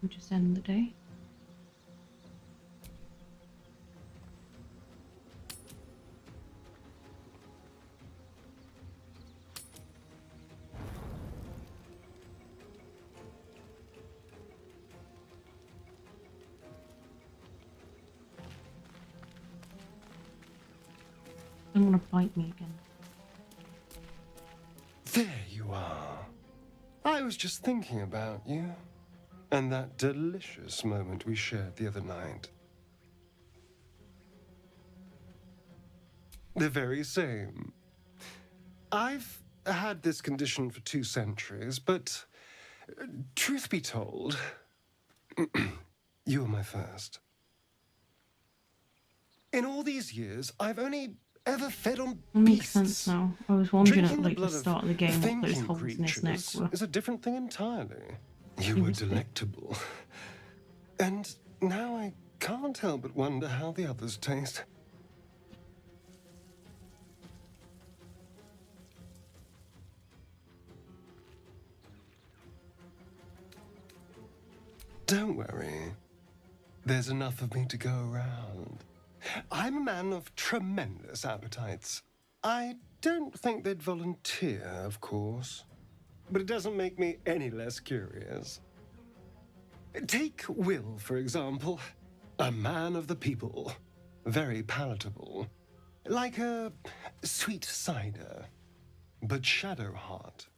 We'll just end the day. Don't want to bite me again. There you are. I was just thinking about you. And that delicious moment we shared the other night. The very same. I've had this condition for 2 centuries, but truth be told, you were my first. In all these years, I've only ever fed on It makes beasts. sense now. I was wondering Drinking at the like the blood start of the game what those thinking holes in his neck creatures were. is a different thing entirely. You He were was big. delectable. And now I can't help but wonder how the others taste. Don't worry. There's enough of me to go around. I'm a man of tremendous appetites. I don't think they'd volunteer, of course. But it doesn't make me any less curious. Take Will, for example. A man of the people. Very palatable. Like a sweet cider. But shadow hot.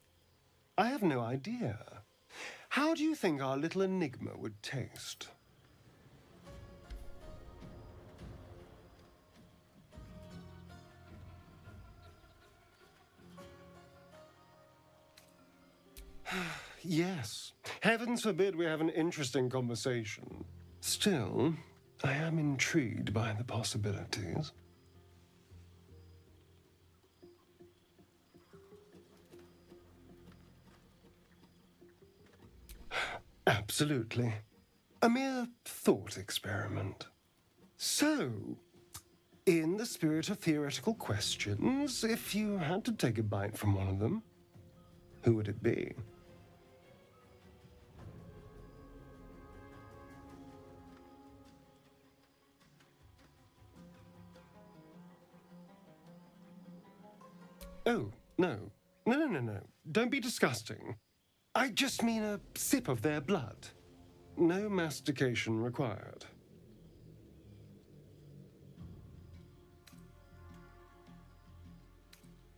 I have no idea. How do you think our little enigma would taste? Yes. Heavens forbid we have an interesting conversation. Still, I am intrigued by the possibilities. Absolutely. A mere thought experiment. So, in the spirit of theoretical questions, if you had to take a bite from one of them, who would it be? Oh, no. No. Don't be disgusting. I just mean a sip of their blood. No mastication required.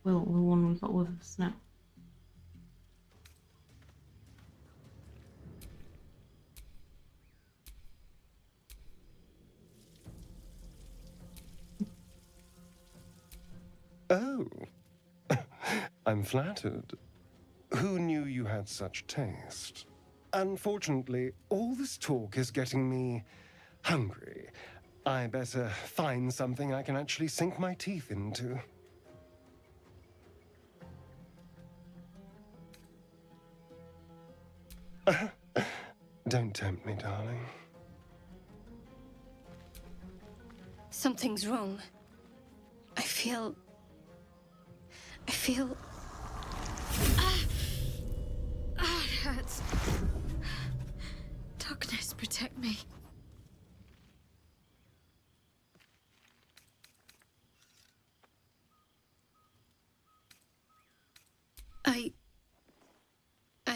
Well, the one we've got with us now. Oh. I'm flattered. Who knew you had such taste? Unfortunately, all this talk is getting me hungry. I better find something I can actually sink my teeth into. Don't tempt me, darling. Something's wrong. I feel... it hurts. Darkness, protect me. I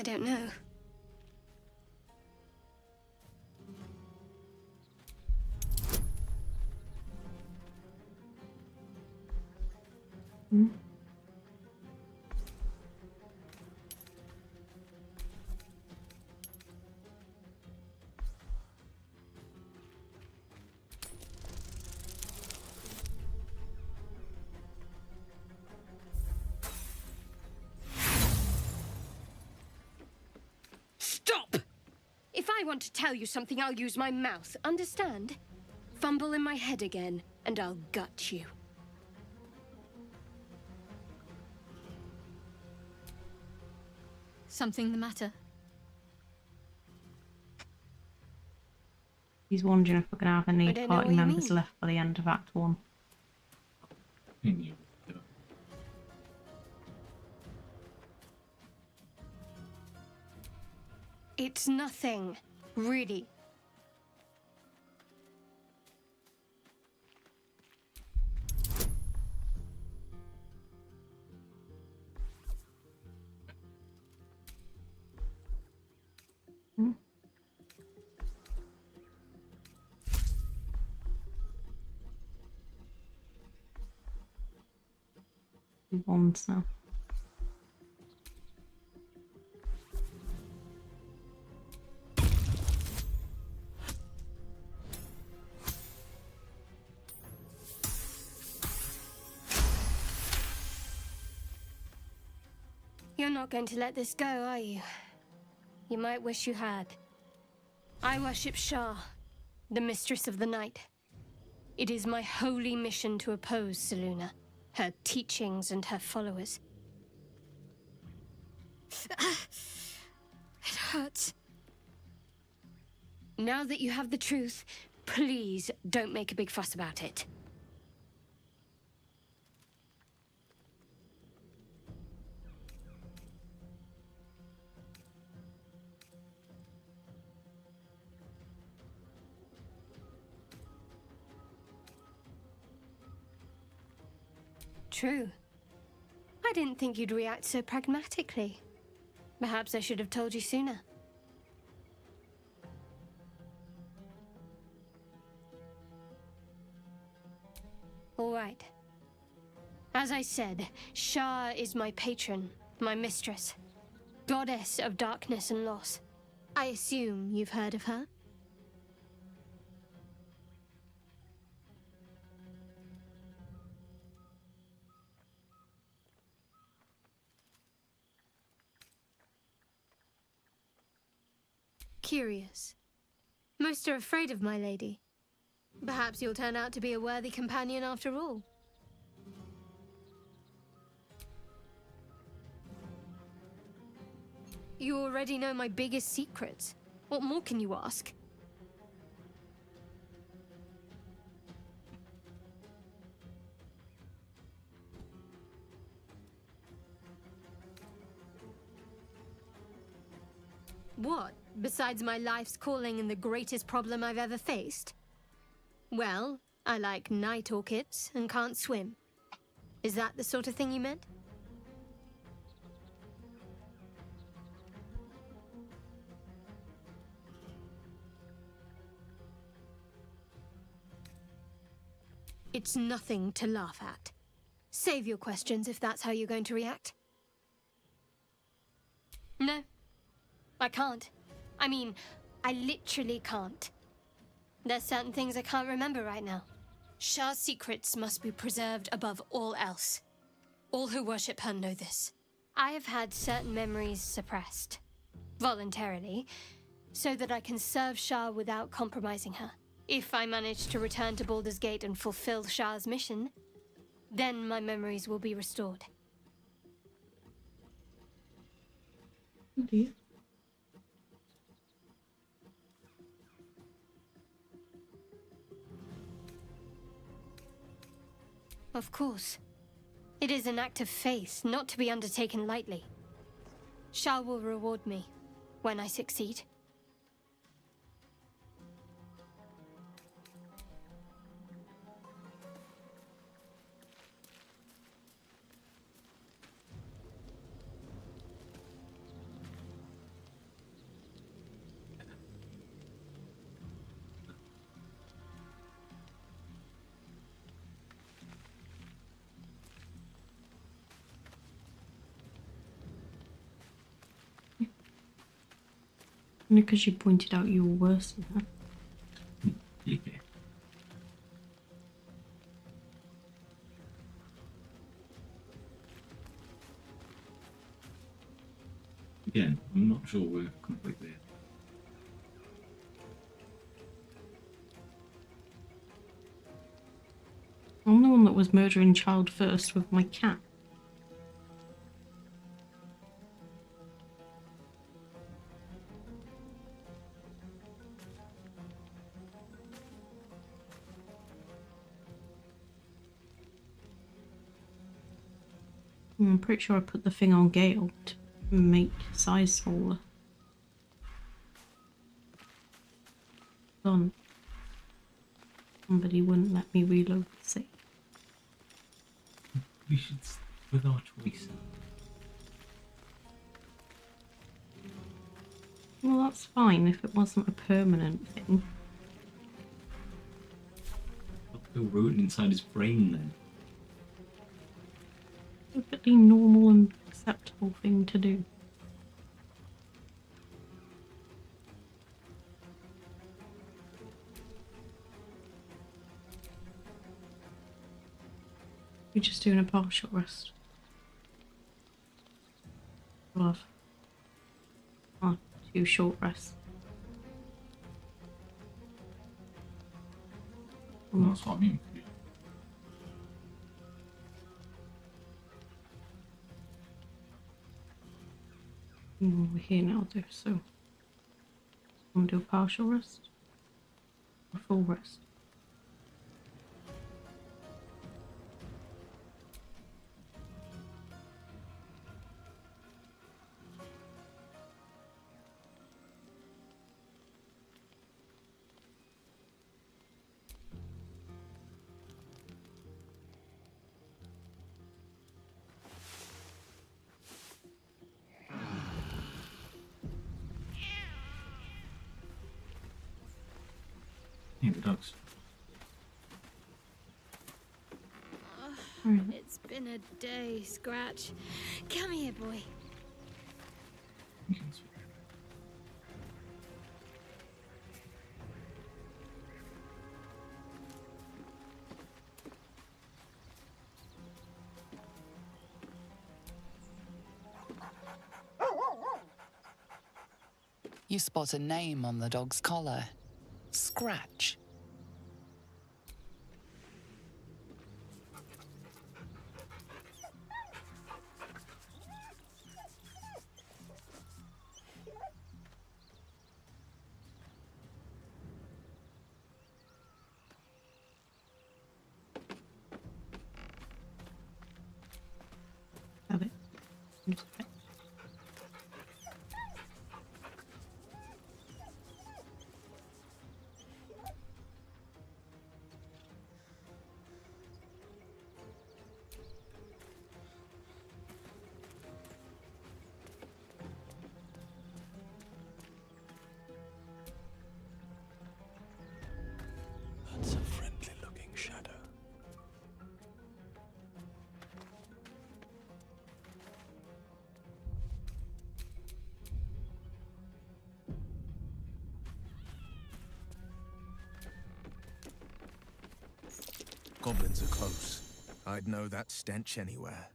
don't know. Hmm? Stop! If I want to tell you something, I'll use my mouth, understand? Fumble in my head again, and I'll gut you. Something the matter? He's wondering if we're going to have any I don't know party what you members mean. left by the end of Act 1. It's nothing. Really. Wands now. You're not going to let this go, are you? You might wish you had. I worship Shah, the mistress of the night. It is my holy mission to oppose Selûne, her teachings and her followers. It hurts. Now that you have the truth, please don't make a big fuss about it. True. I didn't think you'd react so pragmatically. Perhaps I should have told you sooner. All right. As I said, Shah is my patron, my mistress, goddess of darkness and loss. I assume you've heard of her? Curious. Most are afraid of my lady. Perhaps you'll turn out to be a worthy companion after all. You already know my biggest secrets. What more can you ask? What, besides my life's calling and the greatest problem I've ever faced? Well, I like night orchids and can't swim. Is that the sort of thing you meant? It's nothing to laugh at. Save your questions if that's how you're going to react. No, I can't. I mean, I literally can't. There's certain things I can't remember right now. Shah's secrets must be preserved above all else. All who worship her know this. I have had certain memories suppressed, voluntarily, so that I can serve Shah without compromising her. If I manage to return to Baldur's Gate and fulfill Shah's mission, then my memories will be restored. Okay. Of course. It is an act of faith, not to be undertaken lightly. Shah will reward me when I succeed. Only because you pointed out you were worse than her. Yeah. Again, I'm not sure we're completely. I'm the one that was murdering child first with my cat. I'm pretty sure I put the thing on Gale to make size smaller. done. Somebody wouldn't let me reload the save. We should stick with our choices. Well, that's fine if it wasn't a permanent thing. What's still rooted inside his brain then? Perfectly normal and acceptable thing to do. You're just doing a partial rest. Love. Oh, 2 short rests. Well, that's what I mean. We're here now, though, so. Want to do a partial rest? Or full rest? Yeah, the dogs. It's been a day, Scratch. Come here, boy. You spot a name on the dog's collar. Scratch. Have it. That's a friendly-looking shadow. Goblins are close. I'd know that stench anywhere.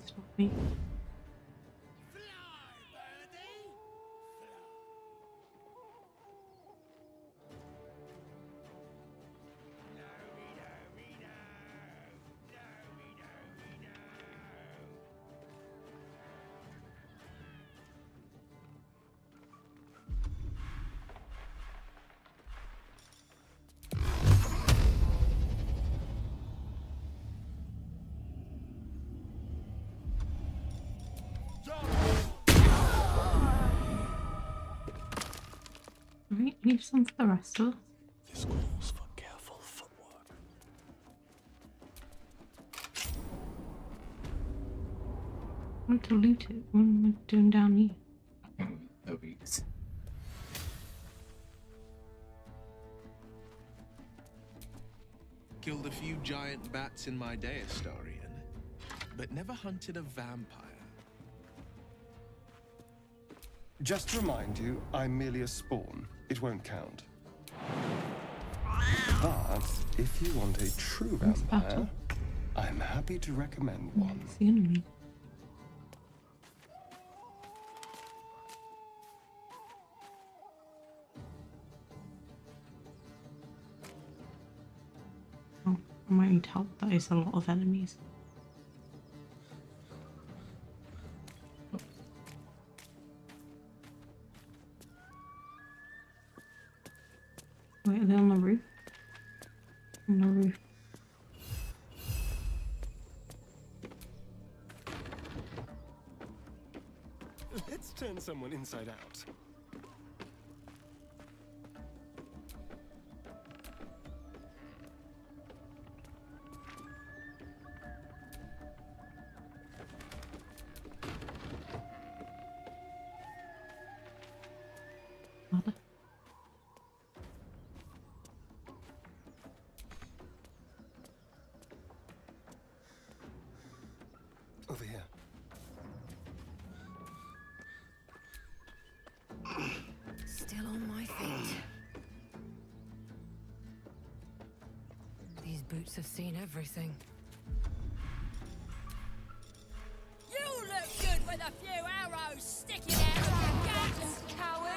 Stop me. Right, leave some for the rest of us. This calls for careful footwork. I want to loot it. What am I doing down here? That'll be easy. Killed a few giant bats in my day, Astarian, but never hunted a vampire. Just to remind you, I'm merely a spawn. It won't count. But if you want a true vampire, I'm happy to recommend one. It's the enemy. Oh, I might need help. That is a lot of enemies. Wait, are they on the roof? On the roof. Let's turn someone inside out. Ladder. Over here. Still on my feet. These boots have seen everything. You look good with a few arrows sticking out of your guts, coward!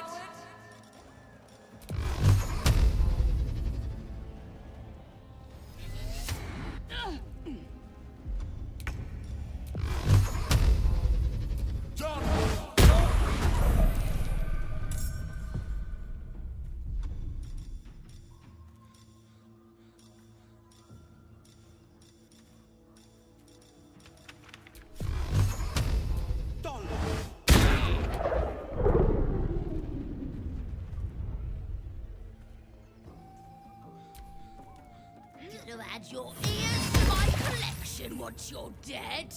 Could have had your ears to my collection once you're dead.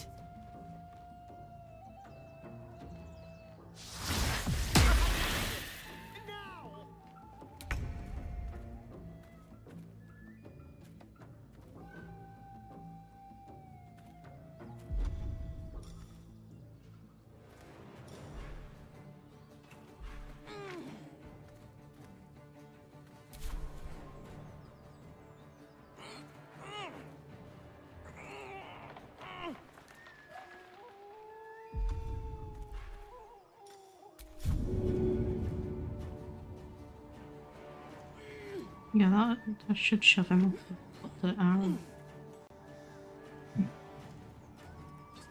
Yeah, that should shove him off the arrow.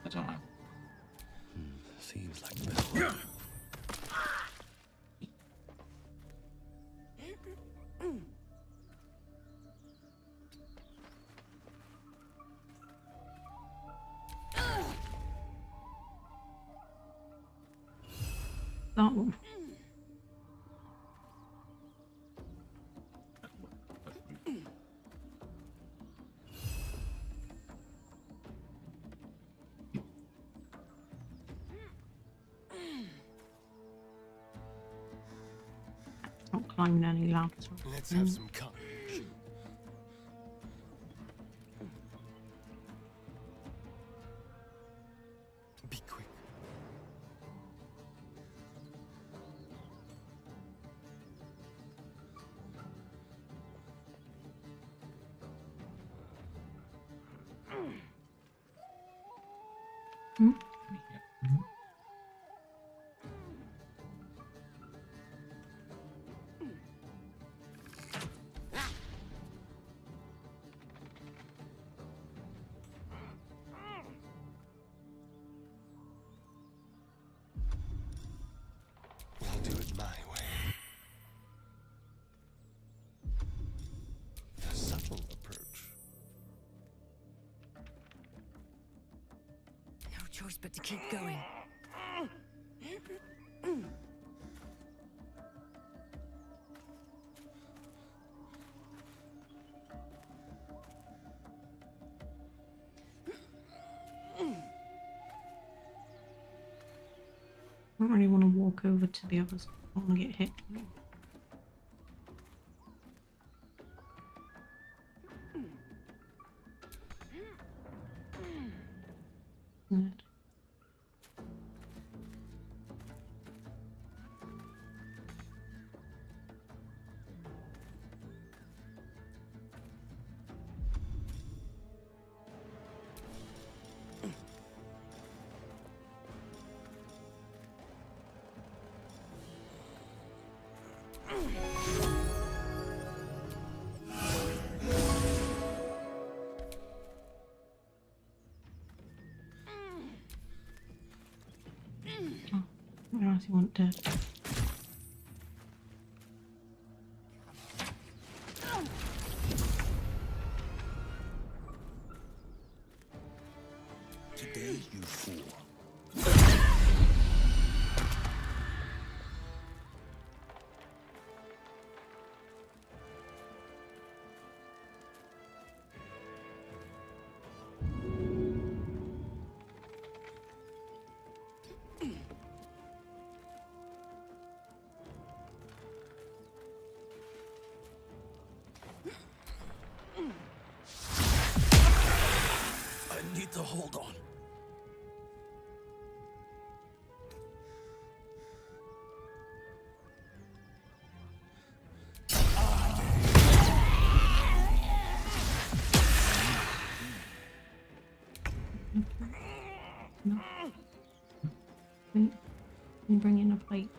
I don't know. Seems like this. That one. Not climbing any ladders. Let's have some courage. Be quick. Hmm? I'll do it my way. A subtle approach. No choice but to keep going. I don't really want to walk over to the others. I don't want to get hit. Good. Where else you want dead? can bring in a plate.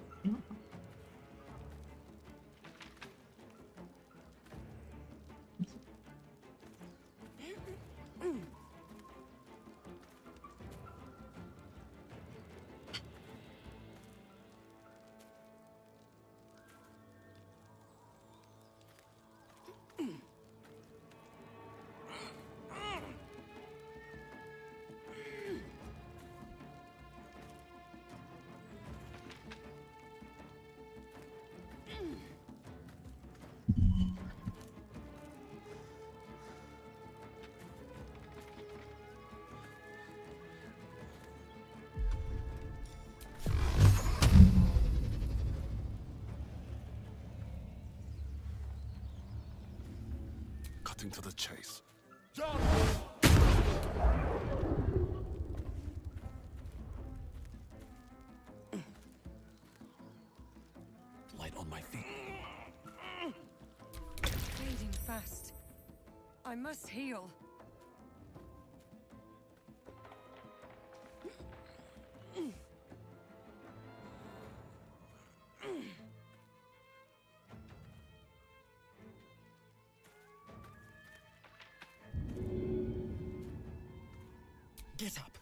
Cutting to the chase. Light on my feet. Bleeding fast. I must heal. Get up.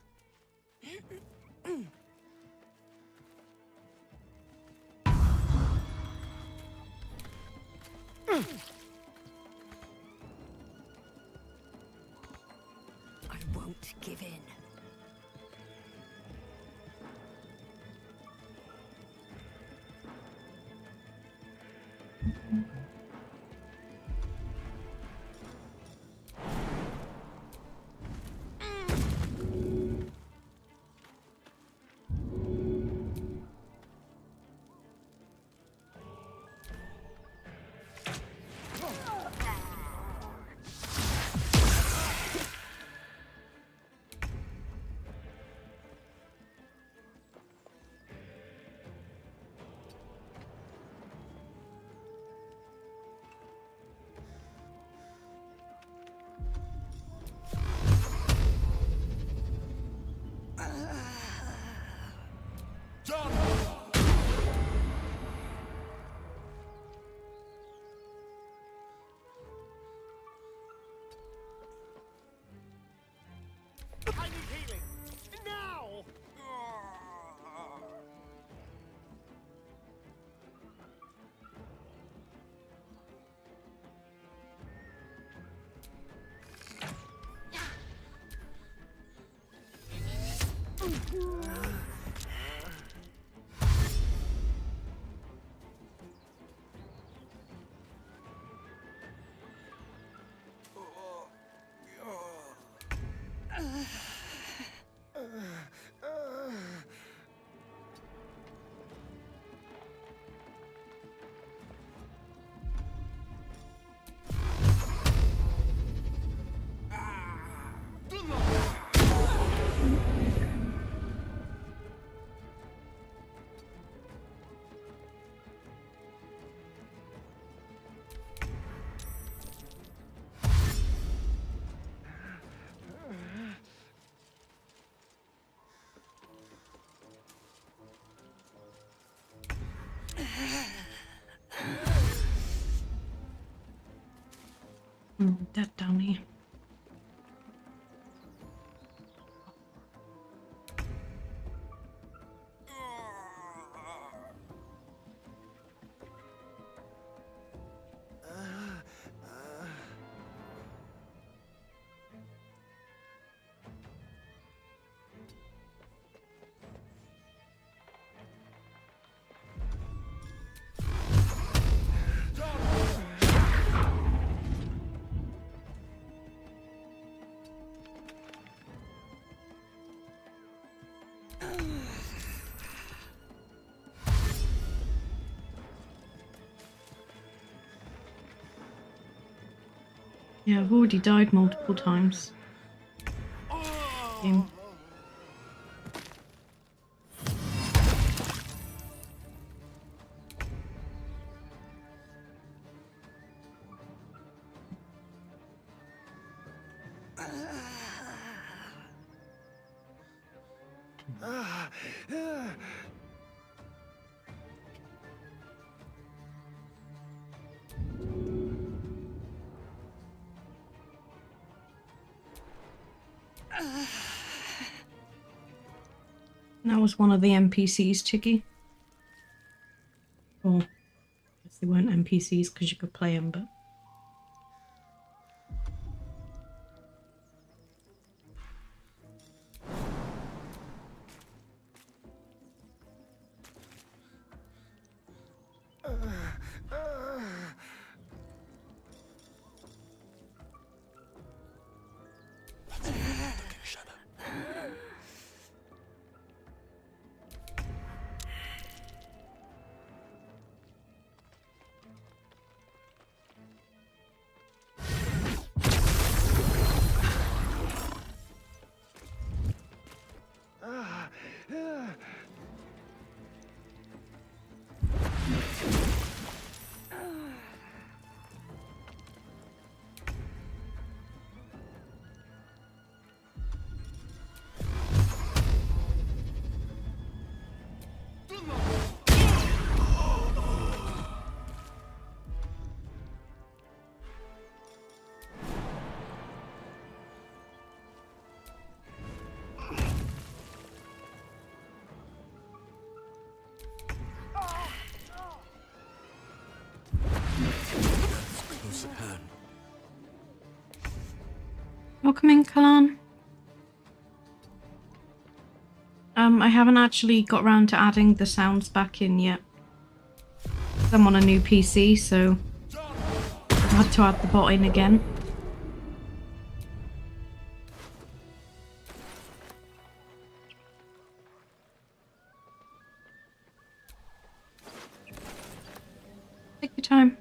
I won't give in. I need healing! Now! That down here. Yeah, I've already died multiple times. Game. That was one of the NPCs, Chiggy. Or, I guess they weren't NPCs because you could play them, but... Close at hand. Welcome in, Kalan. I haven't actually got round to adding the sounds back in yet. I'm on a new PC, so I had to add the bot in again. Take your time.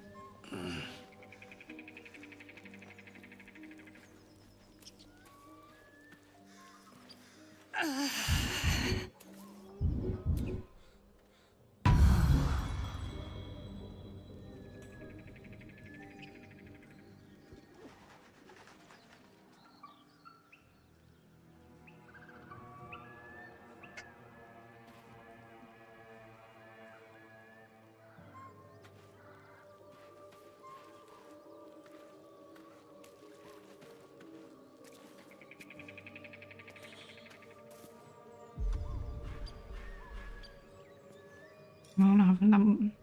I don't have them.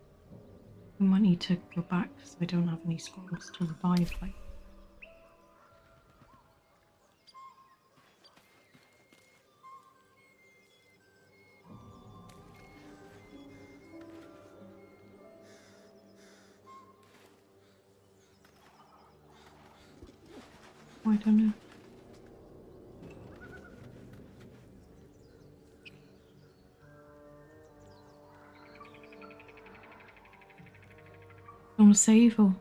I might need to go back because I don't have any scrolls to revive. Like, I don't know. Want to save or?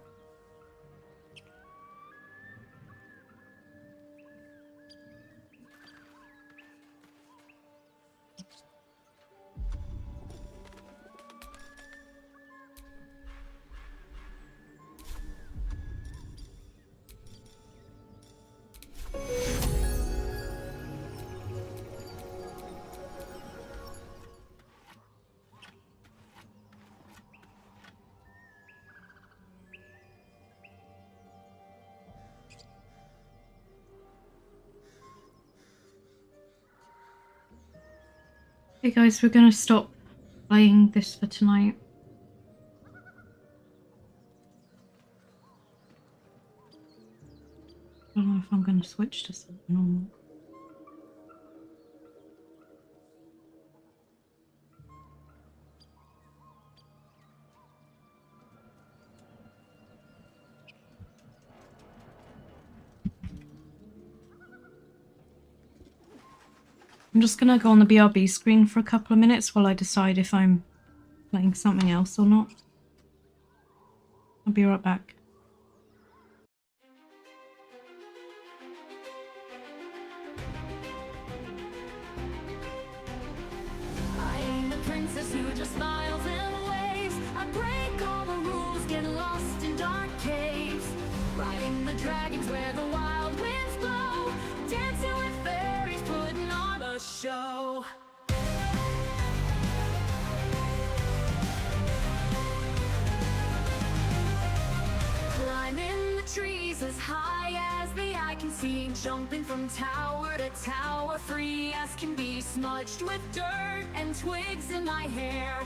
Hey guys, we're gonna stop playing this for tonight. I don't know if I'm gonna switch to something normal. I'm just gonna go on the BRB screen for a couple of minutes while I decide if I'm playing something else or not. I'll be right back. I ain't the princess who just smiles and waves. I break all the rules, get lost in dark caves. Riding the dragons where the wild winds blow. Dancing with fairies, putting on a show. Climbing the trees as high as the eye can see, jumping from tower to tower, free as can be, smudged with dirt and twigs in my hair.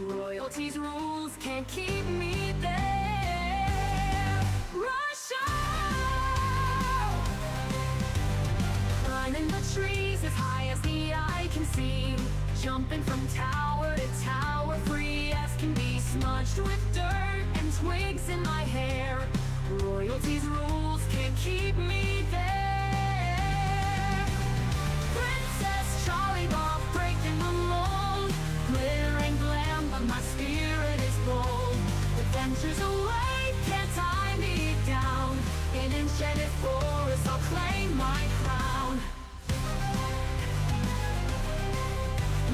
Royalty's rules can't keep me there. Rush out! Climbing the trees as high as the eye can see, jumping from tower to tower, free as can be, smudged with dirt and twigs in my hair. Royalty's rules can't keep me there. Princess Charlie Bob breaking the mold, glitter and glam, but my spirit is bold. Adventures away, can't tie me down. In enchanted forest, I'll claim my crown.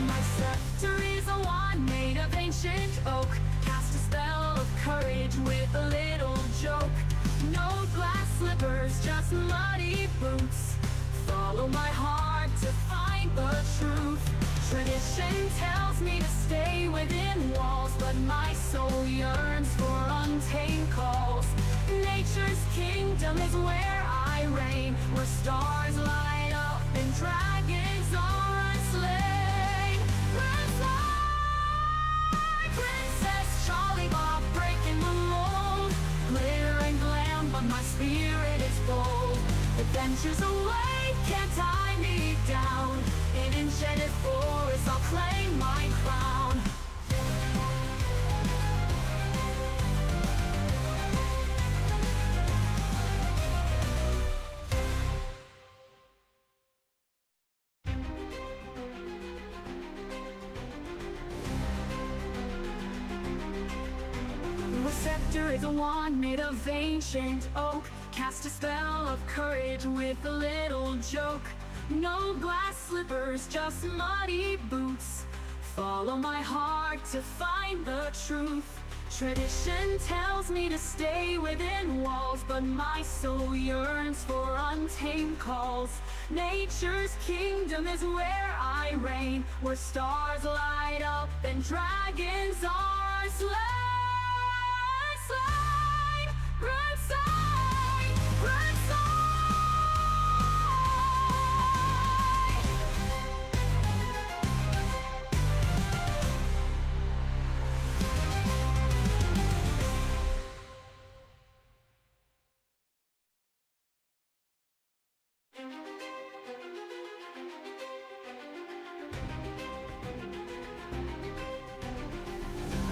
My scepter is a wand made of ancient oak. Cast a spell of courage with a little joke. No glass slippers, just muddy boots. Follow my heart to find the truth. Tradition tells me to stay within walls, but my soul yearns for untamed calls. Nature's kingdom is where I reign, where stars light up and dragons are unslain. Princess Charlie Bob breaking the mold, glitter and glam, but my spirit is bold. Adventures away, can't tie me down. In enchanted forest, I'll claim my crown. The scepter is a wand made of ancient oak. Cast a spell of courage with a little joke. No glass slippers, just muddy boots. Follow my heart to find the truth. Tradition tells me to stay within walls, but my soul yearns for untamed calls. Nature's kingdom is where I reign, where stars light up and dragons are slain. Broadside, broadside.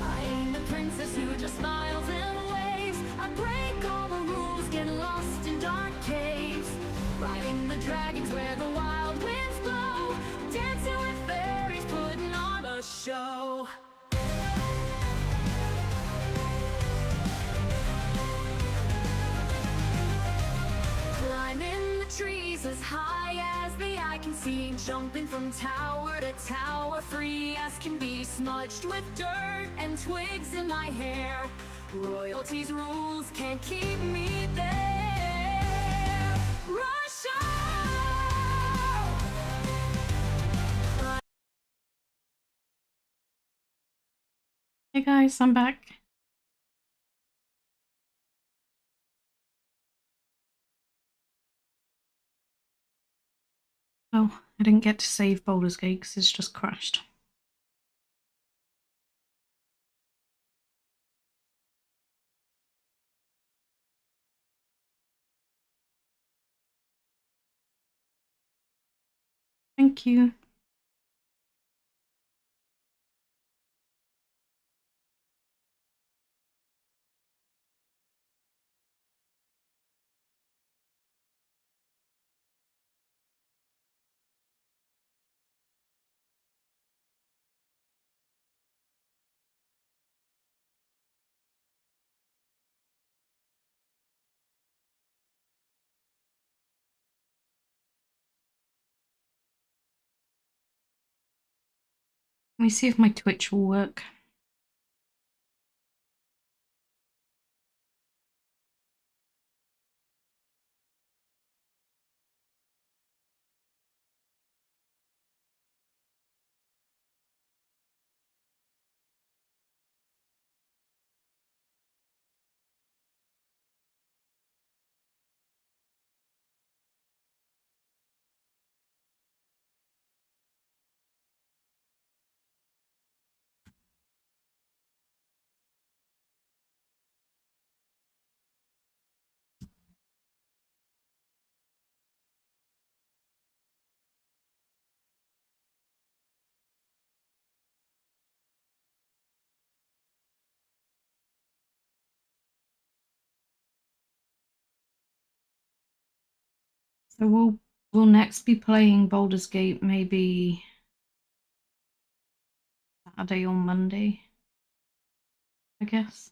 I ain't the princess who just smiles and waves. I break all the rules, get lost in dark caves. Riding the dragons where the wild winds blow. Dancing with fairies, putting on a show. Climbing the trees as high as the eye can see, jumping from tower to tower, free as can be, smudged with dirt and twigs in my hair. Royalty's rules can't keep me there. Rush out! Hey guys, I'm back. Oh, I didn't get to save Baldur's Gate because it's just crashed. Thank you. Let me see if my Twitch will work. So we'll next be playing Baldur's Gate maybe Saturday or Monday, I guess.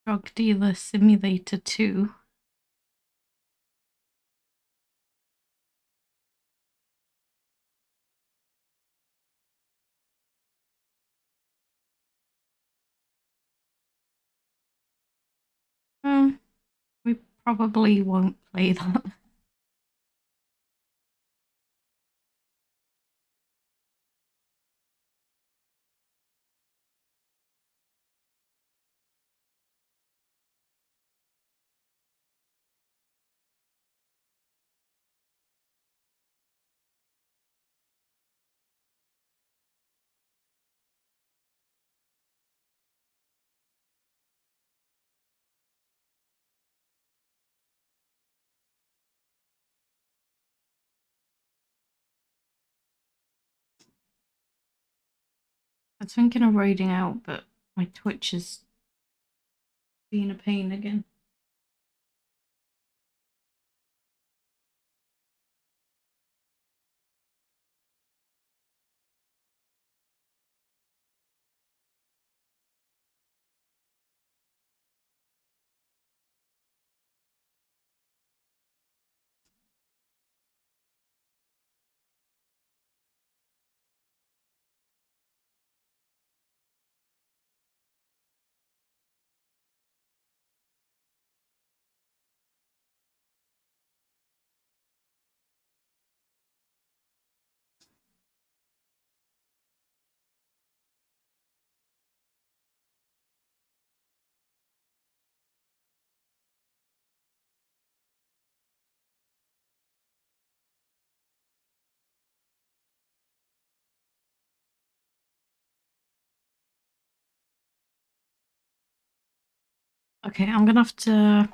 Drug Dealer Simulator 2. We probably won't play that. I was thinking of raiding out, but my Twitch is being a pain again. Okay, I'm gonna have to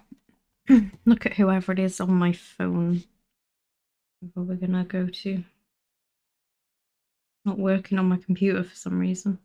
look at whoever it is on my phone. Where we're gonna go to. Not working on my computer for some reason.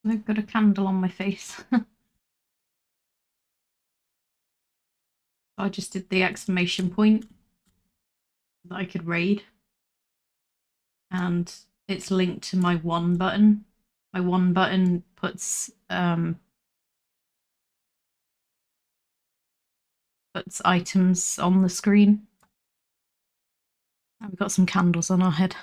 I've got a candle on my face. I just did the exclamation point that I could raid. And it's linked to my one button. My one button puts items on the screen. And we've got some candles on our head.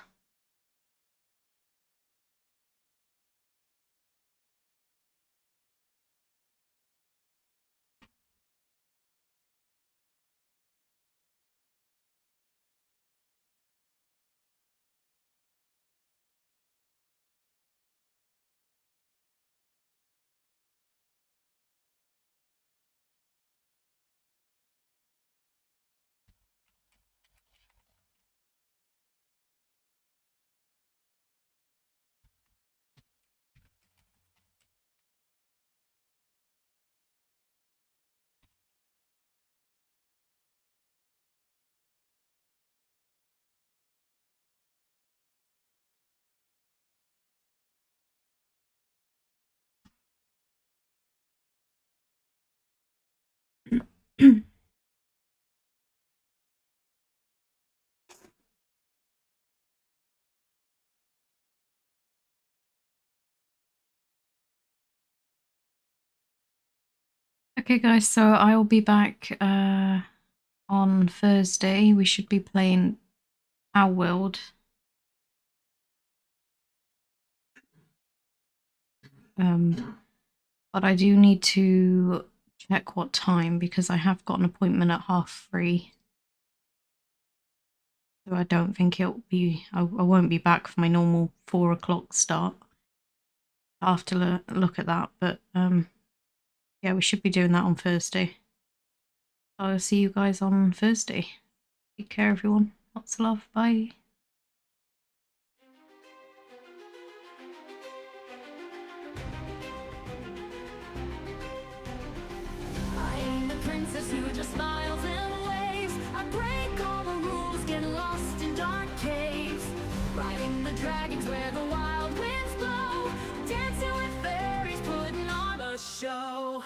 Okay guys, so I will be back on Thursday. We should be playing Our World. But I do need to check what time because I have got an appointment at 3:30. So I don't think it'll be, I won't be back for my normal 4 o'clock start. I'll have to look at that, but yeah, we should be doing that on Thursday. I'll see you guys on Thursday. Take care, everyone. Lots of love. Bye. I am the princess who just smiles and waves. I break all the rules, get lost in dark caves. Riding the dragons where the wild winds blow. Dancing with fairies, putting on a show.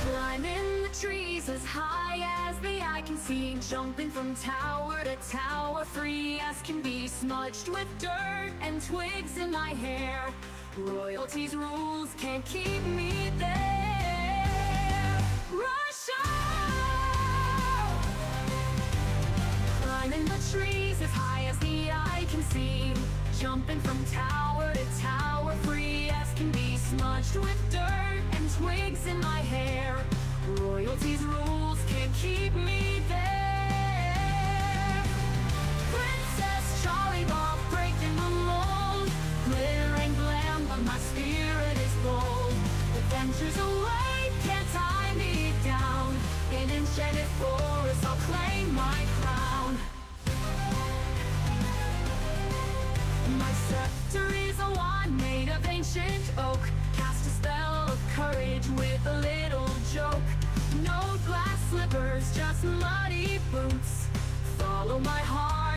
Climbing the trees as high as the eye can see. Jumping from tower to tower, free as can be. Smudged with dirt and twigs in my hair. Royalty's rules can't keep me there. Rush on! Climbing the trees as high as the eye can see. Jumping from tower to tower, free as can be. Smudged with dirt and twigs in my hair. Royalty's rules can't keep me there. Princess Charlie Bob breaking the mold. Glitter and glam, but my spirit is bold. Adventures away, can't tie me down. In enchanted forest, I'll claim my crown. My scepter is a wand made of ancient oak. Cast a spell of courage with a little joke. No glass slippers, just muddy boots. Follow my heart.